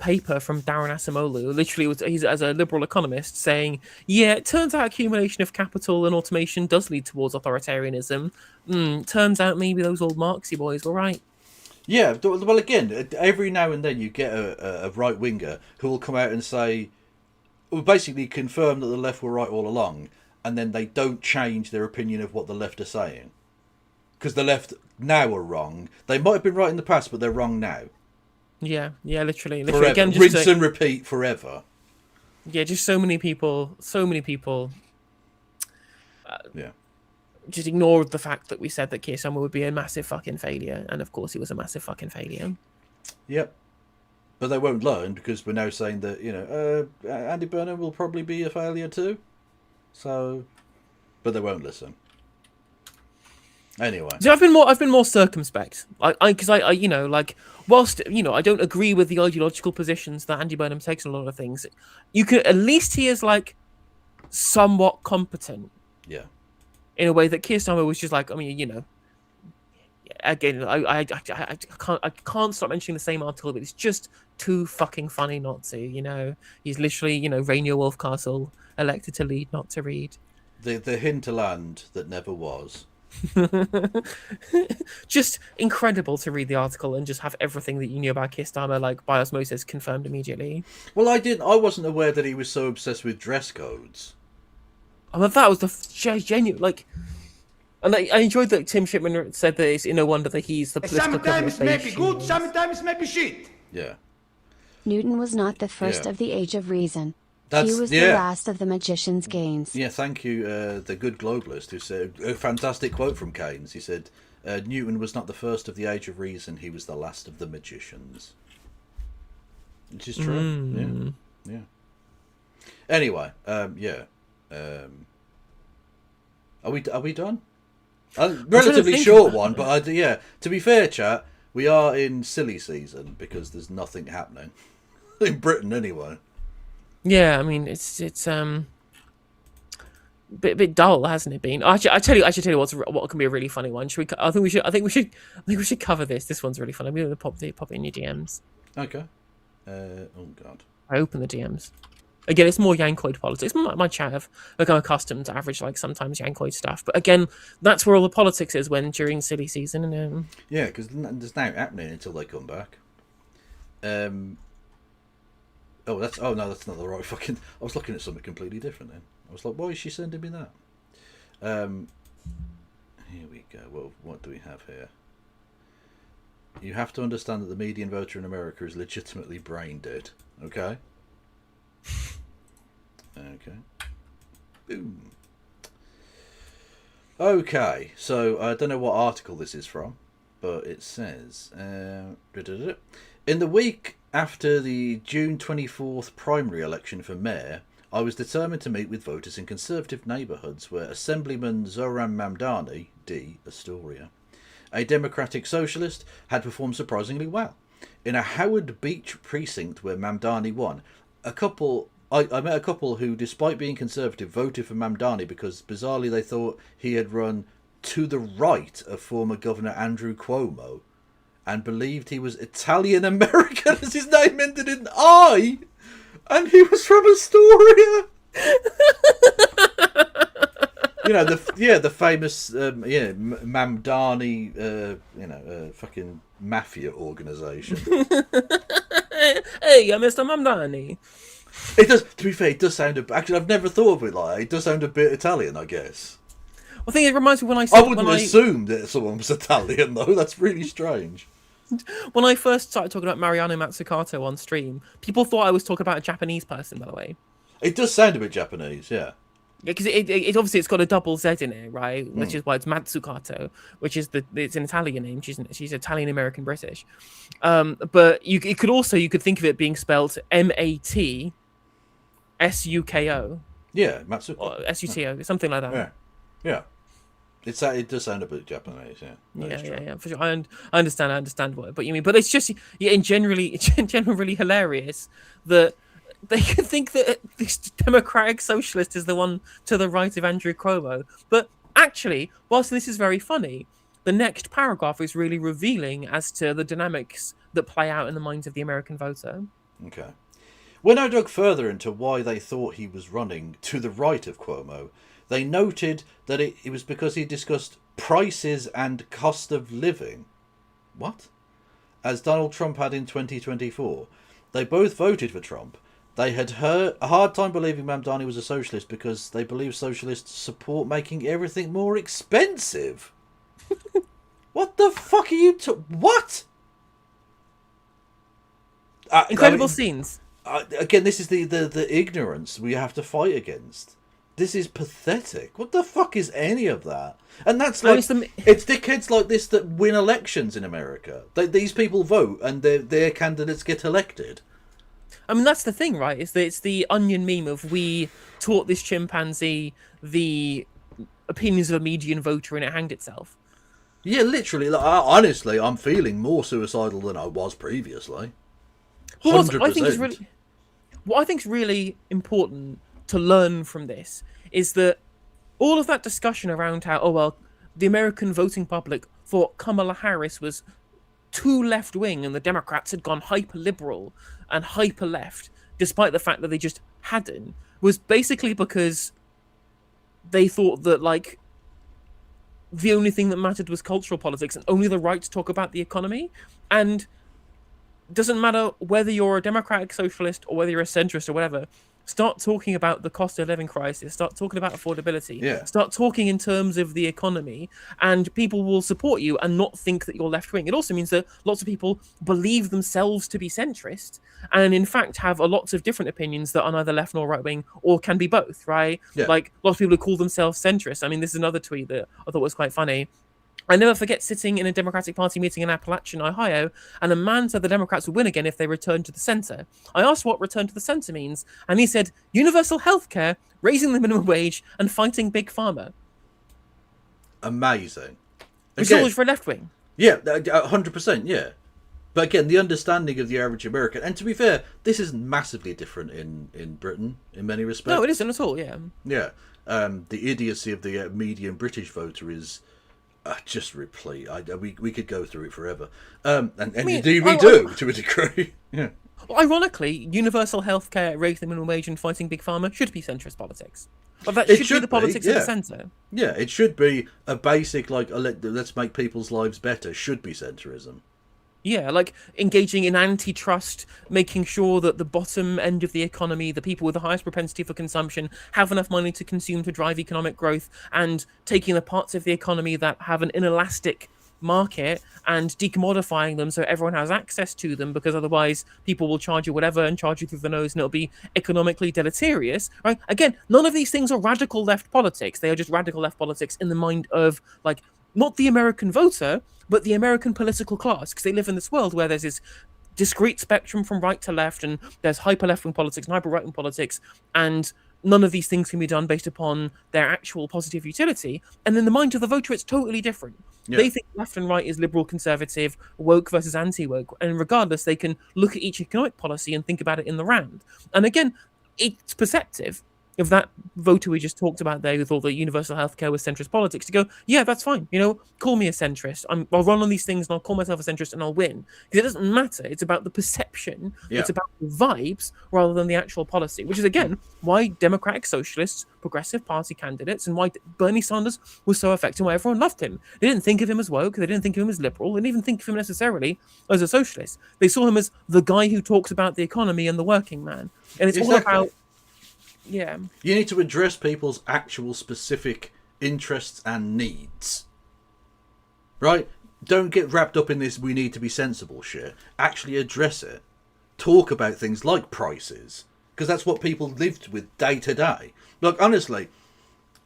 paper from Darren Acemoglu. Literally, he's as a liberal economist saying, yeah, it turns out accumulation of capital and automation does lead towards authoritarianism. Turns out maybe those old Marxy boys were right. Yeah, well, again, every now and then you get a right winger who will come out and say, will basically confirm that the left were right all along, and then they don't change their opinion of what the left are saying, because the left now are wrong. They might have been right in the past, but they're wrong now. Yeah, literally. Forever. Again, rinse and repeat forever. Yeah, just so many people. Yeah. just ignored the fact that we said that Keir Starmer would be a massive fucking failure, and of course he was a massive fucking failure. Yep. But they won't learn because we're now saying that, Andy Burnham will probably be a failure too. So, but they won't listen. Anyway, so I've been more circumspect. Because I whilst I don't agree with the ideological positions that Andy Burnham takes on a lot of things, you can at least he is like somewhat competent. Yeah. In a way that Keir Starmer was just like, again, I can't stop mentioning the same article, but it's just too fucking funny not to. He's literally Rainier Wolfcastle elected to lead, not to read. The hinterland that never was. Just incredible to read the article and just have everything that you knew about Keir Starmer, like by osmosis, confirmed immediately. Well, I wasn't aware that he was so obsessed with dress codes. I mean, that was the genuine, and I enjoyed that Tim Shipman said that it's no wonder that he's the political Sometimes maybe good, sometimes maybe shit. Yeah. Newton was not the first of the Age of Reason. He was the last of the magician's gains. Yeah, thank you, the good globalist, who said a fantastic quote from Keynes. He said, Newton was not the first of the Age of Reason, he was the last of the magicians. Which is true. Yeah. Anyway, Are we done? Relatively short one, but to be fair, chat, we are in silly season because there's nothing happening. In Britain, anyway. Yeah, I mean it's bit dull, hasn't it been? Actually, I tell you what can be a really funny one. I think we should cover this. This one's really fun. I'm going to pop it in your DMs. Okay. Oh god. I open the DMs. Again, it's more Yankoid politics. My chat have become accustomed to average sometimes Yankoid stuff, but again, that's where all the politics is when during silly season. And yeah, because there's no happening until they come back. That's not the right fucking. I was looking at something completely different then. I was like, why is she sending me that? Here we go. Well, what do we have here? You have to understand that the median voter in America is legitimately brain dead. Okay. Okay. Boom. Okay, so I don't know what article this is from, but it says in the week after the June 24th primary election for mayor, I was determined to meet with voters in conservative neighbourhoods where Assemblyman Zoran Mamdani, D. Astoria, a democratic socialist, had performed surprisingly well. In a Howard Beach precinct where Mamdani won, I met a couple who, despite being conservative, voted for Mamdani because, bizarrely, they thought he had run to the right of former Governor Andrew Cuomo and believed he was Italian-American as his name ended in I, and he was from Astoria. The famous Mamdani fucking mafia organisation. Hey, I'm Mr. Mamdani. It does. To be fair, it does sound. Actually, I've never thought of it like that. It does sound a bit Italian, I guess. I think it reminds me when I wouldn't assume that someone was Italian though. That's really strange. When I first started talking about Mariano Mazzucato on stream, people thought I was talking about a Japanese person. By the way, it does sound a bit Japanese, yeah. Because it obviously it's got a double Z in it, right? Which is why it's Mazzucato, which is it's an Italian name. She's Italian American British. But you could think of it being spelled MATSUKO. Yeah, Matsuko. Or SUTO, something like that. Yeah. It does sound a bit Japanese, yeah. Yeah, for sure. I understand what you mean, but it's just generally hilarious that they could think that this democratic socialist is the one to the right of Andrew Cuomo. But actually, whilst this is very funny, the next paragraph is really revealing as to the dynamics that play out in the minds of the American voter. Okay. When I dug further into why they thought he was running to the right of Cuomo, they noted that it was because he discussed prices and cost of living. What? As Donald Trump had in 2024. They both voted for Trump. They had a hard time believing Mamdani was a socialist because they believe socialists support making everything more expensive. What the fuck are you what? Incredible scenes. Again, this is the ignorance we have to fight against. This is pathetic. What the fuck is any of that? And that's like, it's dickheads like this that win elections in America. These people vote and their candidates get elected. I mean, that's the thing, right? It's the Onion meme of we taught this chimpanzee the opinions of a median voter and it hanged itself. Yeah, literally. Like, honestly, I'm feeling more suicidal than I was previously. 100%. What I think is really important to learn from this is that all of that discussion around how, the American voting public thought Kamala Harris was too left-wing and the Democrats had gone hyper-liberal and hyper-left, despite the fact that they just hadn't, was basically because they thought that, like, the only thing that mattered was cultural politics and only the right to talk about the economy. And it doesn't matter whether you're a democratic socialist or whether you're a centrist or whatever, start talking about the cost of living crisis, start talking about affordability, start talking in terms of the economy, and people will support you and not think that you're left-wing. It also means that lots of people believe themselves to be centrist and in fact have lots of different opinions that are neither left nor right-wing or can be both, right? Like lots of people who call themselves centrist. I mean, this is another tweet that I thought was quite funny. I never forget sitting in a Democratic Party meeting in Appalachian, Ohio, and a man said the Democrats would win again if they returned to the center. I asked what return to the center means, and he said universal health care, raising the minimum wage, and fighting big pharma. Amazing. Which is always for a left wing. Yeah, 100%, yeah. But again, the understanding of the average American, and to be fair, this is massively different in Britain in many respects. No, it isn't at all, yeah. Yeah. The idiocy of the median British voter is just replete. We could go through it forever. Indeed we do, to a degree. Yeah. Well, ironically, universal healthcare, raising the minimum wage, and fighting big pharma should be centrist politics. But that should be the politics of the centre. Yeah, it should be a basic, like, let's make people's lives better, should be centrism. Yeah, like engaging in antitrust, making sure that the bottom end of the economy, the people with the highest propensity for consumption, have enough money to consume to drive economic growth, and taking the parts of the economy that have an inelastic market and decommodifying them so everyone has access to them, because otherwise people will charge you whatever and charge you through the nose and it'll be economically deleterious, right? Again, none of these things are radical left politics. They are just radical left politics in the mind of, like, not the American voter, but the American political class, because they live in this world where there's this discrete spectrum from right to left, and there's hyper left-wing politics and hyper right-wing politics, and none of these things can be done based upon their actual positive utility. And in the mind of the voter, it's totally different. Yeah. They think left and right is liberal, conservative, woke versus anti-woke, and regardless, they can look at each economic policy and think about it in the round. And again, it's perceptive of that voter we just talked about there who thought that universal healthcare was centrist politics to go, yeah, that's fine. You know, call me a centrist. I'll run on these things and I'll call myself a centrist and I'll win. Because it doesn't matter. It's about the perception. Yeah. It's about the vibes rather than the actual policy, which is, again, why democratic socialists, progressive party candidates, and why Bernie Sanders was so effective and why everyone loved him. They didn't think of him as woke. They didn't think of him as liberal. They didn't even think of him necessarily as a socialist. They saw him as the guy who talks about the economy and the working man. And it's all about... Yeah. You need to address people's actual specific interests and needs. Right? Don't get wrapped up in this we need to be sensible shit. Actually address it. Talk about things like prices. Because that's what people lived with day to day. Like, honestly,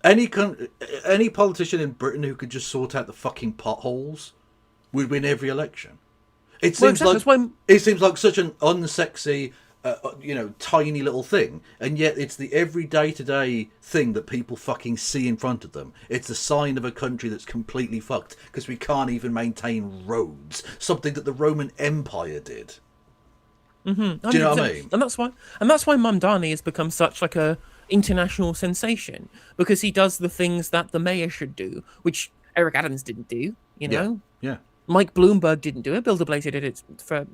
any politician in Britain who could just sort out the fucking potholes would win every election. It seems like such an unsexy... tiny little thing, and yet it's the every day-to-day thing that people fucking see in front of them. It's a sign of a country that's completely fucked because we can't even maintain roads, something that the Roman Empire did. Mm-hmm. Do you know what I mean? And that's why Mamdani has become such like a international sensation, because he does the things that the mayor should do, which Eric Adams didn't do. You know, yeah. Mike Bloomberg didn't do it. Bill de Blasio did it for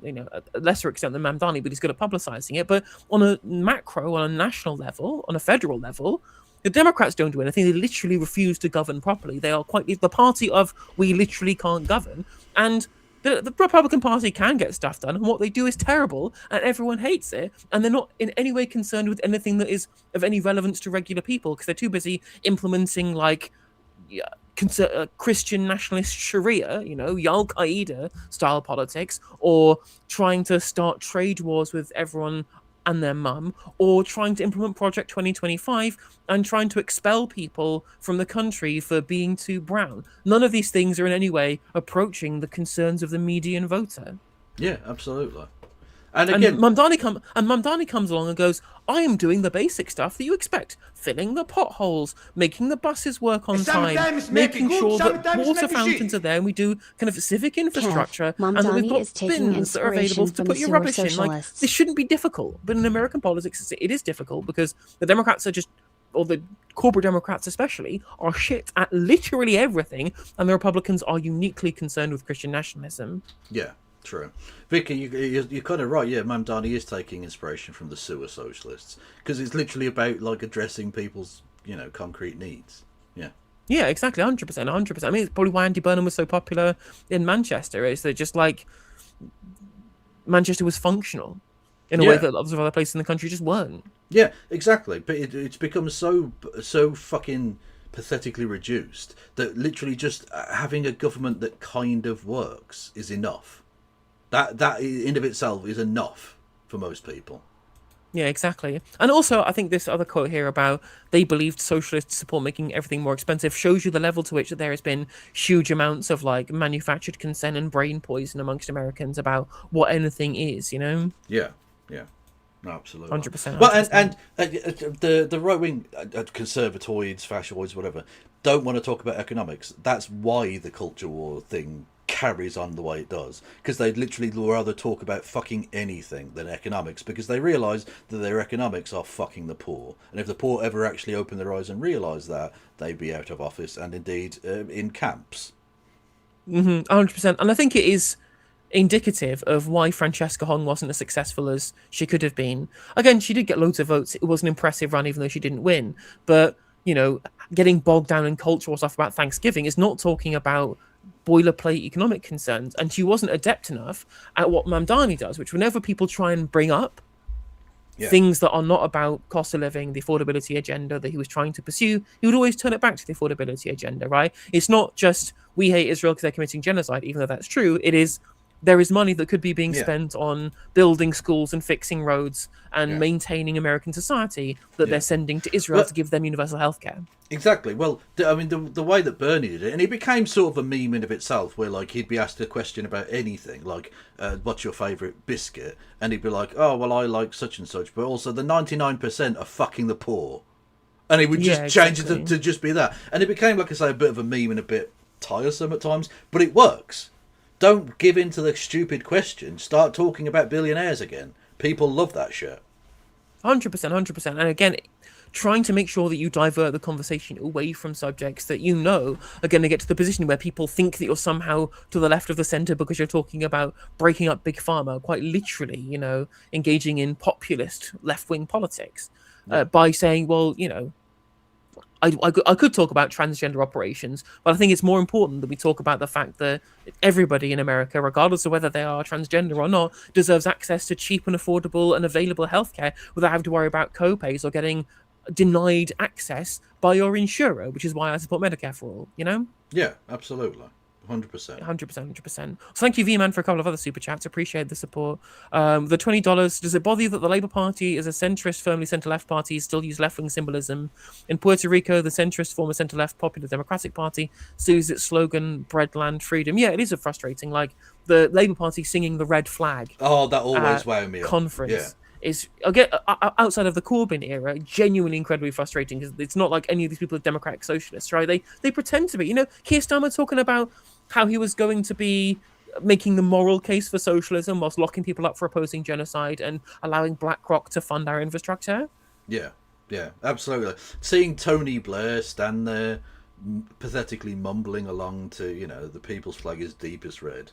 a lesser extent than Mamdani, but he's good at publicizing it. But on a macro, on a national level, on a federal level, the Democrats don't do anything. They literally refuse to govern properly. They are quite the party of we literally can't govern. And the Republican Party can get stuff done, and what they do is terrible, and everyone hates it. And they're not in any way concerned with anything that is of any relevance to regular people, because they're too busy implementing Christian nationalist Sharia, Al Qaeda style politics, or trying to start trade wars with everyone and their mum, or trying to implement Project 2025 and trying to expel people from the country for being too brown. None of these things are in any way approaching the concerns of the median voter. Yeah, absolutely. And And again, Mamdani comes along and goes, I am doing the basic stuff that you expect. Filling the potholes, making the buses work on time, Sometimes may be making good, sure that sometimes water may be fountains shit. are there, and we do kind of civic infrastructure, and that we've Mamdani got is taking bins that are available inspiration to from put the your sewer rubbish in. Like, socialists. this shouldn't be difficult, but in American politics, it is difficult because the Democrats are just, or the corporate Democrats especially, are shit at literally everything, and the Republicans are uniquely concerned with Christian nationalism. yeah, true. Vicky, you're kind of right. Yeah, Mamdani is taking inspiration from the sewer socialists because it's literally about like addressing people's, concrete needs. Yeah. Yeah, exactly, 100%, 100%. I mean, it's probably why Andy Burnham was so popular in Manchester, is that just like Manchester was functional in a way that lots of other places in the country just weren't. Yeah, exactly. But it's become so fucking pathetically reduced that literally just having a government that kind of works is enough. That in of itself is enough for most people. Yeah, exactly. And also, I think this other quote here about they believed socialist support making everything more expensive shows you the level to which that there has been huge amounts of like manufactured consent and brain poison amongst Americans about what anything is, Yeah, yeah. No, absolutely. 100%. Well, and the right wing conservatoids, fascistoids, whatever, don't want to talk about economics. That's why the culture war thing carries on the way it does, because they'd literally rather talk about fucking anything than economics, because they realise that their economics are fucking the poor, and if the poor ever actually open their eyes and realise that, they'd be out of office and indeed in camps. 100%. And I think it is indicative of why Francesca Hong wasn't as successful as she could have been. Again, she did get loads of votes. It was an impressive run, even though she didn't win. But, getting bogged down in cultural stuff about Thanksgiving is not talking about boilerplate economic concerns. And she wasn't adept enough at what Mamdani does, which whenever people try and bring up things that are not about cost of living, the affordability agenda that he was trying to pursue, he would always turn it back to the affordability agenda, right? It's not just we hate Israel because they're committing genocide, even though that's true. It is there is money that could be being spent on building schools and fixing roads and maintaining American society that they're sending to Israel to give them universal health care. Exactly. Well, I mean, the way that Bernie did it, and it became sort of a meme in of itself, where like he'd be asked a question about anything, like what's your favourite biscuit, and he'd be like, oh well, I like such and such, but also the 99% are fucking the poor, and he would just change it to just be that, and it became, like I say, a bit of a meme and a bit tiresome at times, but it works. Don't give in to the stupid question. Start talking about billionaires again. People love that shit. 100%, 100%. And again, trying to make sure that you divert the conversation away from subjects that are going to get to the position where people think that you're somehow to the left of the centre because you're talking about breaking up Big Pharma, quite literally, engaging in populist left-wing politics by saying, well, I could talk about transgender operations, but I think it's more important that we talk about the fact that everybody in America, regardless of whether they are transgender or not, deserves access to cheap and affordable and available healthcare without having to worry about co-pays or getting denied access by your insurer, which is why I support Medicare for all, Yeah, absolutely. 100%. 100%. So thank you, V-Man, for a couple of other super chats. Appreciate the support. The $20. Does it bother you that the Labour Party is a centrist, firmly centre-left party, still use left-wing symbolism? In Puerto Rico, the centrist, former centre-left Popular Democratic Party still uses its slogan, bread, land, freedom. Yeah, it is frustrating. Like, the Labour Party singing the red flag. Oh, that always wound me up. Conference. Yeah. Is, again, outside of the Corbyn era, genuinely incredibly frustrating because it's not like any of these people are democratic socialists, right? They pretend to be. Keir Starmer talking about how he was going to be making the moral case for socialism whilst locking people up for opposing genocide and allowing BlackRock to fund our infrastructure. Yeah, absolutely. Seeing Tony Blair stand there pathetically mumbling along to, the people's flag is deepest red.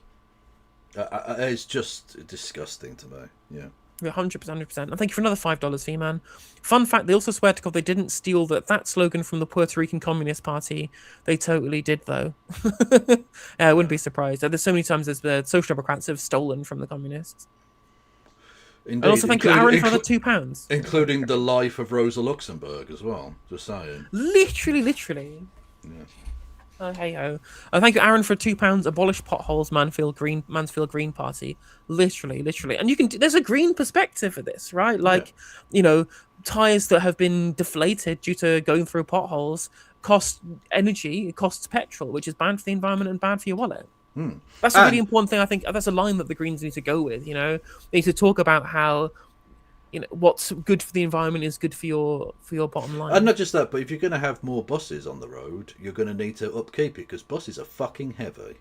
It's just disgusting to me, yeah. 100%. And thank you for another $5, V-Man. Fun fact, they also swear to God they didn't steal that slogan from the Puerto Rican Communist Party. They totally did, though. I wouldn't be surprised. There's so many times the Social Democrats have stolen from the Communists. Indeed. And also thank you, Aaron, for the £2. Including the life of Rosa Luxemburg as well, just saying. Literally. Yeah. Hey ho! Thank you, Aaron, for £2. Abolish potholes, Mansfield Green Party. Literally, and you can. There's a green perspective for this, right? Like, tires that have been deflated due to going through potholes cost energy. It costs petrol, which is bad for the environment and bad for your wallet. That's a really important thing. I think that's a line that the Greens need to go with. They need to talk about how what's good for the environment is good for your bottom line. And not just that, but if you're going to have more buses on the road, you're going to need to upkeep it because buses are fucking heavy.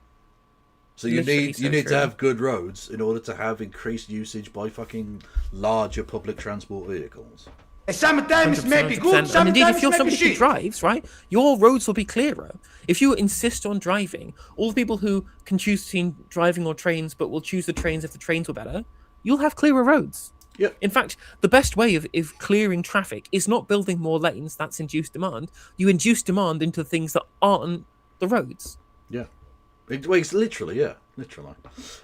So you need to have good roads in order to have increased usage by fucking larger public transport vehicles. Sometimes maybe good, sometimes and indeed, if you're maybe somebody who shit. drives, right, your roads will be clearer. If you insist on driving, all the people who can choose between driving or trains, but will choose the trains if the trains were better, you'll have clearer roads. Yep. In fact, the best way of clearing traffic is not building more lanes. That's induced demand. You induce demand into things that aren't the roads. Yeah. It's literally, yeah. Literally.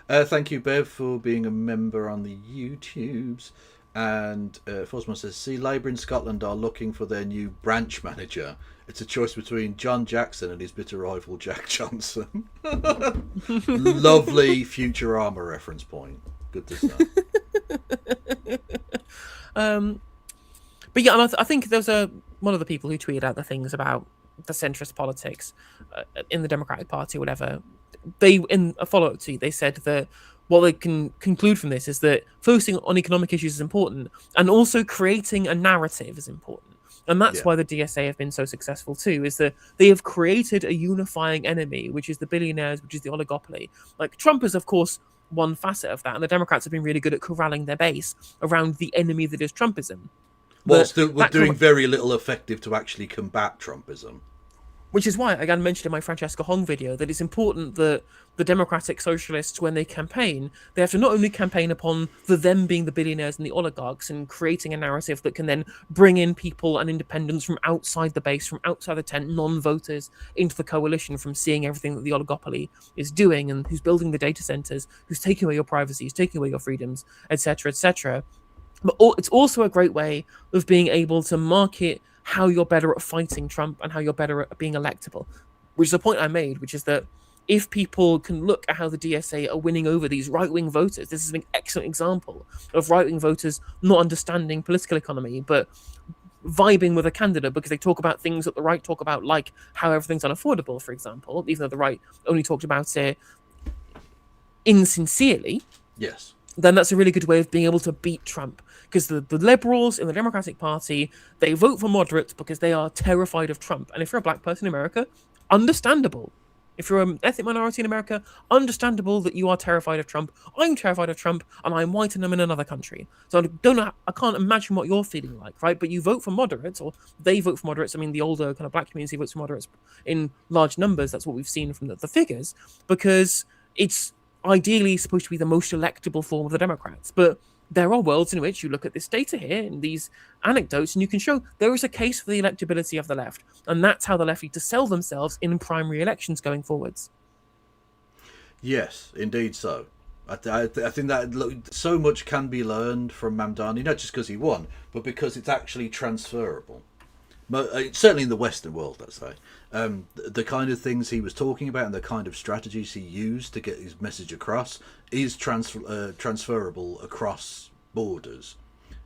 Thank you, Bev, for being a member on the YouTubes. And Fosmo says, see, Labour in Scotland are looking for their new branch manager. It's a choice between John Jackson and his bitter rival Jack Johnson. Lovely Futurama reference point. Good to know. But yeah, and I think there was one of the people who tweeted out the things about the centrist politics in the Democratic Party or whatever. They, in a follow-up tweet, they said that what they can conclude from this is that focusing on economic issues is important, and also creating a narrative is important. And that's why the DSA have been so successful too, is that they have created a unifying enemy, which is the billionaires, which is the oligopoly. Like, Trump is, of course, one facet of that, and the Democrats have been really good at corralling their base around the enemy that is Trumpism. Whilst we're doing very little effective to actually combat Trumpism. Which is why, again, I mentioned in my Francesca Hong video that it's important that the Democratic Socialists, when they campaign, they have to not only campaign upon them being the billionaires and the oligarchs and creating a narrative that can then bring in people and independents from outside the base, from outside the tent, non-voters into the coalition, from seeing everything that the oligopoly is doing and who's building the data centers, who's taking away your privacy, who's taking away your freedoms, etc., etc. But it's also a great way of being able to market how you're better at fighting Trump and how you're better at being electable, which is a point I made, which is that if people can look at how the DSA are winning over these right-wing voters, this is an excellent example of right-wing voters not understanding political economy, but vibing with a candidate because they talk about things that the right talk about, like how everything's unaffordable, for example, even though the right only talked about it insincerely. Yes. Then that's a really good way of being able to beat Trump. Because the liberals in the Democratic Party, they vote for moderates because they are terrified of Trump. And if you're a black person in America, understandable. If you're an ethnic minority in America, understandable that you are terrified of Trump. I'm terrified of Trump, and I'm white and I'm in another country. So I can't imagine what you're feeling like, right? But you vote for moderates, or they vote for moderates. I mean, the older kind of black community votes for moderates in large numbers. That's what we've seen from the figures, because it's ideally supposed to be the most electable form of the Democrats. But there are worlds in which you look at this data here and these anecdotes and you can show there is a case for the electability of the left. And that's how the left need to sell themselves in primary elections going forwards. Yes, indeed so. I think that so much can be learned from Mamdani, not just because he won, but because it's actually transferable. Certainly in the Western world, let's say. The kind of things he was talking about and the kind of strategies he used to get his message across is transferable across borders.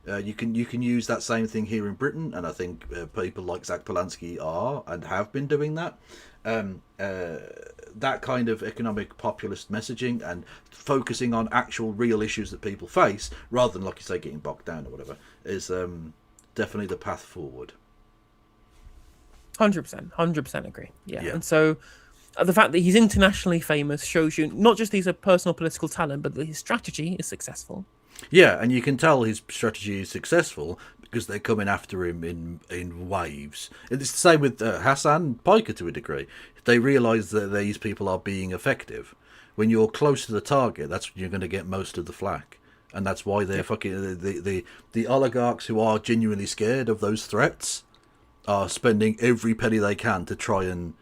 You can use that same thing here in Britain, and I think people like Zach Polanski are and have been doing that. That kind of economic populist messaging and focusing on actual real issues that people face, rather than, like you say, getting bogged down or whatever, is definitely the path forward. 100% agree. Yeah. And so the fact that he's internationally famous shows you not just he's a personal political talent, but that his strategy is successful. Yeah, and you can tell his strategy is successful because they're coming after him in waves. It's the same with Hassan Piker to a degree. They realise that these people are being effective. When you're close to the target, that's when you're going to get most of the flack. And that's why they're fucking... The oligarchs who are genuinely scared of those threats are spending every penny they can to try and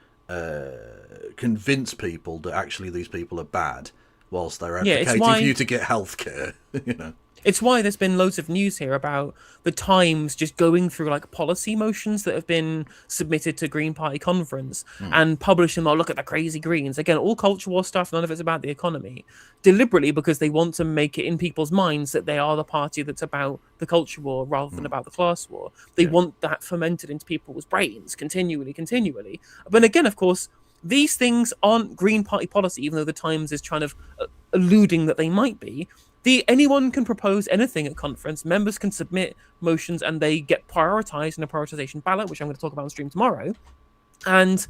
convince people that actually these people are bad, whilst they're advocating for you to get healthcare. You know. It's why there's been loads of news here about the Times just going through like policy motions that have been submitted to Green Party conference and publishing, oh, look at the crazy Greens. Again, all culture war stuff, none of it's about the economy. Deliberately because they want to make it in people's minds that they are the party that's about the culture war rather than about the class war. They want that fermented into people's brains continually. But again, of course, these things aren't Green Party policy, even though the Times is trying of alluding that they might be. Anyone can propose anything at conference. Members can submit motions and they get prioritized in a prioritization ballot, which I'm going to talk about on stream tomorrow. And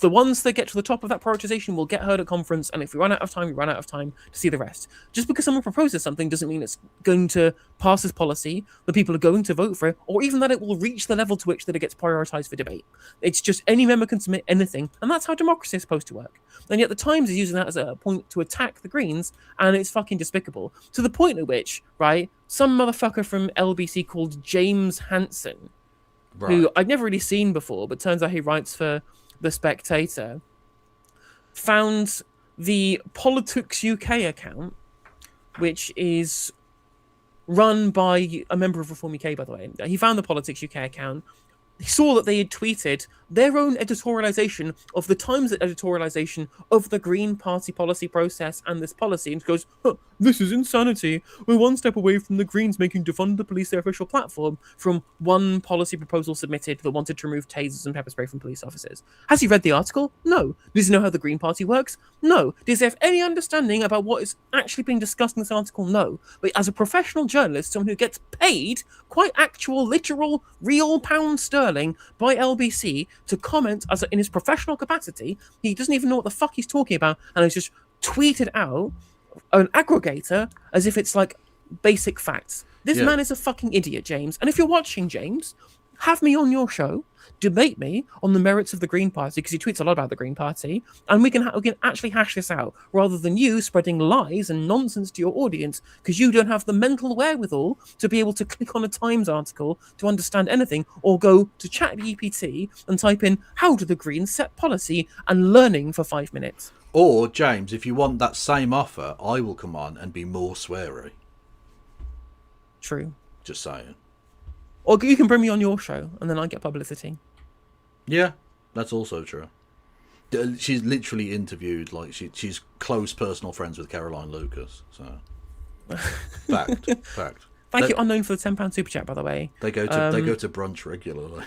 the ones that get to the top of that prioritization will get heard at conference. And if we run out of time, we run out of time to see the rest. Just because someone proposes something doesn't mean it's going to pass as policy, that people are going to vote for it, or even that it will reach the level to which that it gets prioritized for debate. It's just any member can submit anything. And that's how democracy is supposed to work. And yet the Times is using that as a point to attack the Greens, and it's fucking despicable. To the point at which, right, some motherfucker from LBC called James Hansen, who I'd never really seen before, but turns out he writes for The Spectator, found the Politics UK account, which is run by a member of Reform UK, by the way. He found the Politics UK account. He saw that they had tweeted their own editorialization of the Times' editorialization of the Green Party policy process and this policy, and goes, this is insanity. We're one step away from the Greens making defund the police their official platform from one policy proposal submitted that wanted to remove tasers and pepper spray from police officers. Has he read the article? No. Does he know how the Green Party works? No. Does he have any understanding about what is actually being discussed in this article? No. But as a professional journalist, someone who gets paid quite actual, literal, real pound sterling by LBC to comment in his professional capacity, he doesn't even know what the fuck he's talking about, and he's just tweeted out an aggregator as if it's like basic facts. This man is a fucking idiot, James. And if you're watching, James, have me on your show, debate me on the merits of the Green Party, because he tweets a lot about the Green Party, and we can actually hash this out, rather than you spreading lies and nonsense to your audience, because you don't have the mental wherewithal to be able to click on a Times article to understand anything, or go to ChatGPT and type in, how do the Greens set policy, and learning for 5 minutes. Or, James, if you want that same offer, I will come on and be more sweary. True. Just saying. Or you can bring me on your show, and then I get publicity. Yeah, that's also true. She's literally interviewed, like, she's close personal friends with Caroline Lucas, so... Fact. Thank you, Unknown, for the £10 super chat, by the way. They go to brunch regularly.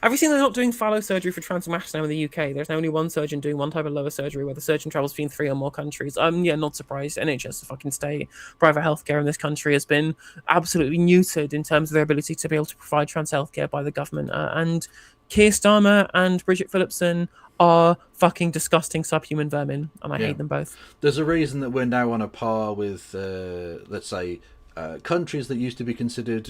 Have you seen they're not doing fallow surgery for trans mass now in the UK? There's now only one surgeon doing one type of lower surgery where the surgeon travels between 3 or more countries. Yeah, not surprised. NHS, the fucking state, private healthcare in this country has been absolutely neutered in terms of their ability to be able to provide trans healthcare by the government. And Keir Starmer and Bridget Phillipson are fucking disgusting subhuman vermin, and I hate them both. There's a reason that we're now on a par with, let's say, countries that used to be considered,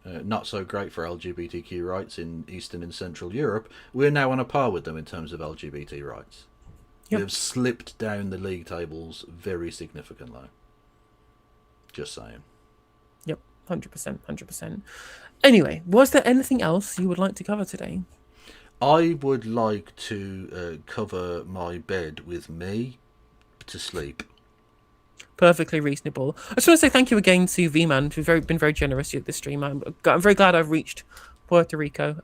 not so great for LGBTQ rights in Eastern and Central Europe. We're now on a par with them in terms of LGBT rights. Yep. They've slipped down the league tables very significantly. Just saying. Yep, 100%. Anyway, was there anything else you would like to cover today? I would like to cover my bed with me to sleep. Perfectly reasonable. I just want to say thank you again to V-Man, who's been very generous at this stream. I'm very glad I've reached Puerto Rico.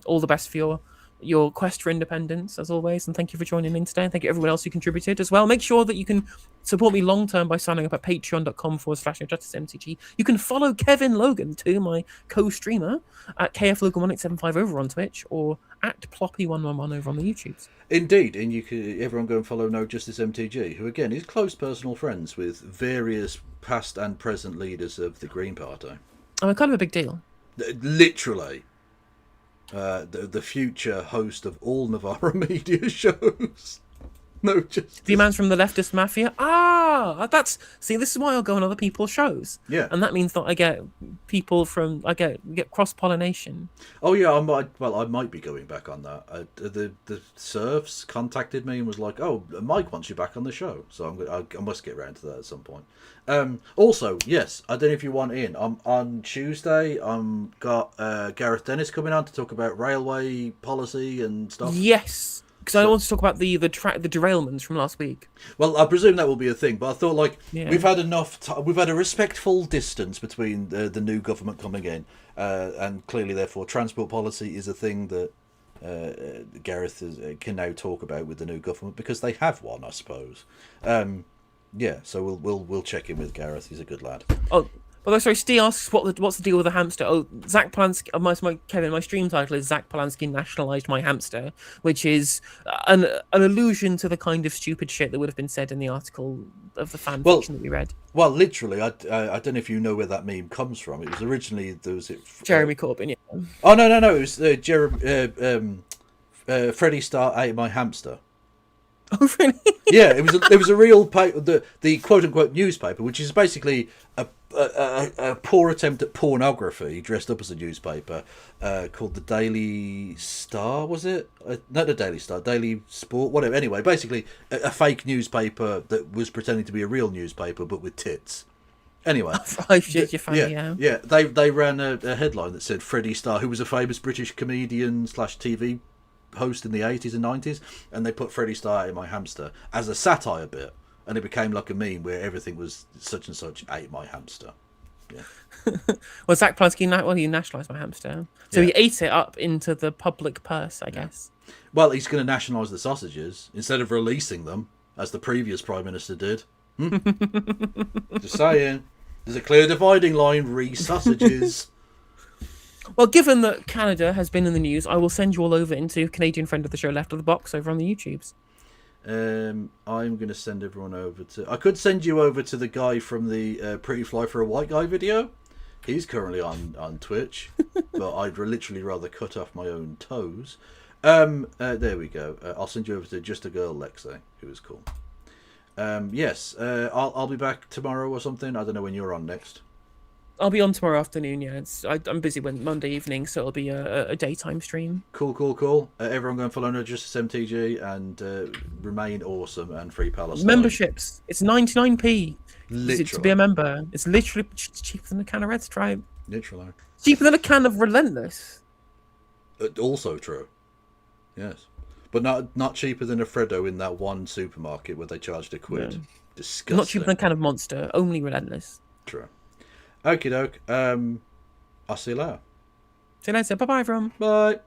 All the best for your quest for independence, as always, and thank you for joining in today, and thank you everyone else who contributed as well. Make sure that you can support me long term by signing up at patreon.com/NoJusticeMTG. You can follow Kevin Logan too, my co-streamer, at KFLogan1875 over on Twitch, or at Ploppy111 over on the YouTubes. Indeed, and everyone go and follow No Justice MTG, who again is close personal friends with various past and present leaders of the Green Party. I'm kind of a big deal. Literally. The future host of all Navarra media shows. No Justice. The man's from the leftist mafia. This is why I'll go on other people's shows. Yeah. And that means that I get people from, get cross-pollination. Oh yeah, I might be going back on that. The Serfs contacted me and was like, "Oh, Mike wants you back on the show," so I must get around to that at some point. Also, yes, I don't know if you want in. On Tuesday, got Gareth Dennis coming on to talk about railway policy and stuff. Yes. Because I want to talk about the derailments from last week. Well, I presume that will be a thing, but I thought we've had we've had a respectful distance between the new government coming in, and clearly, therefore, transport policy is a thing that Gareth can now talk about with the new government because they have one, I suppose. So we'll check in with Gareth. He's a good lad. Oh. Well, sorry, Steve asks what's the deal with the hamster. Oh, Zach Polanski. Kevin, my stream title is Zach Polanski nationalised my hamster, which is an allusion to the kind of stupid shit that would have been said in the article of the fan fiction that we read. Well, literally, I don't know if you know where that meme comes from. It was originally Jeremy Corbyn. Yeah. Oh no! It was Freddie Starr ate my hamster. Oh really? Yeah, it was a real paper, the quote unquote newspaper, which is basically a poor attempt at pornography dressed up as a newspaper, called the Daily Star, was it? Not the Daily Star, Daily Sport, whatever. Anyway, basically a fake newspaper that was pretending to be a real newspaper but with tits. Anyway, they ran a headline that said Freddie Starr, who was a famous British comedian / TV host in the 80s and 90s, and they put Freddie Starr in my hamster as a satire bit, and it became like a meme where everything was such and such ate my hamster. Yeah. Well, Zach Polanski, he nationalised my hamster, so he ate it up into the public purse, I guess. Well, he's going to nationalise the sausages instead of releasing them as the previous Prime Minister did. Just saying, there's a clear dividing line. Sausages. Well, given that Canada has been in the news, I will send you all over into Canadian friend of the show Left of the Box over on the YouTubes. I'm going to send everyone over to... I could send you over to the guy from the Pretty Fly for a White Guy video. He's currently on Twitch, but I'd literally rather cut off my own toes. There we go. I'll send you over to Just a Girl Lexi, who is cool. Yes, I'll be back tomorrow or something. I don't know when you're on next. I'll be on tomorrow afternoon, yeah. I'm busy Monday evening, so it'll be a daytime stream. Cool. Everyone go and follow Justice MTG and remain awesome and free Palestine. Memberships. It's 99p. Literally. To be a member. It's literally cheaper than a can of Red Stripe. Literally. Cheaper than a can of Relentless. Also true. Yes. But not cheaper than a Freddo in that one supermarket where they charged £1. No. Disgusting. Not cheaper than a can of Monster. Only Relentless. True. Okie doke. I'll see you later. See you later. Bye-bye, everyone. Bye.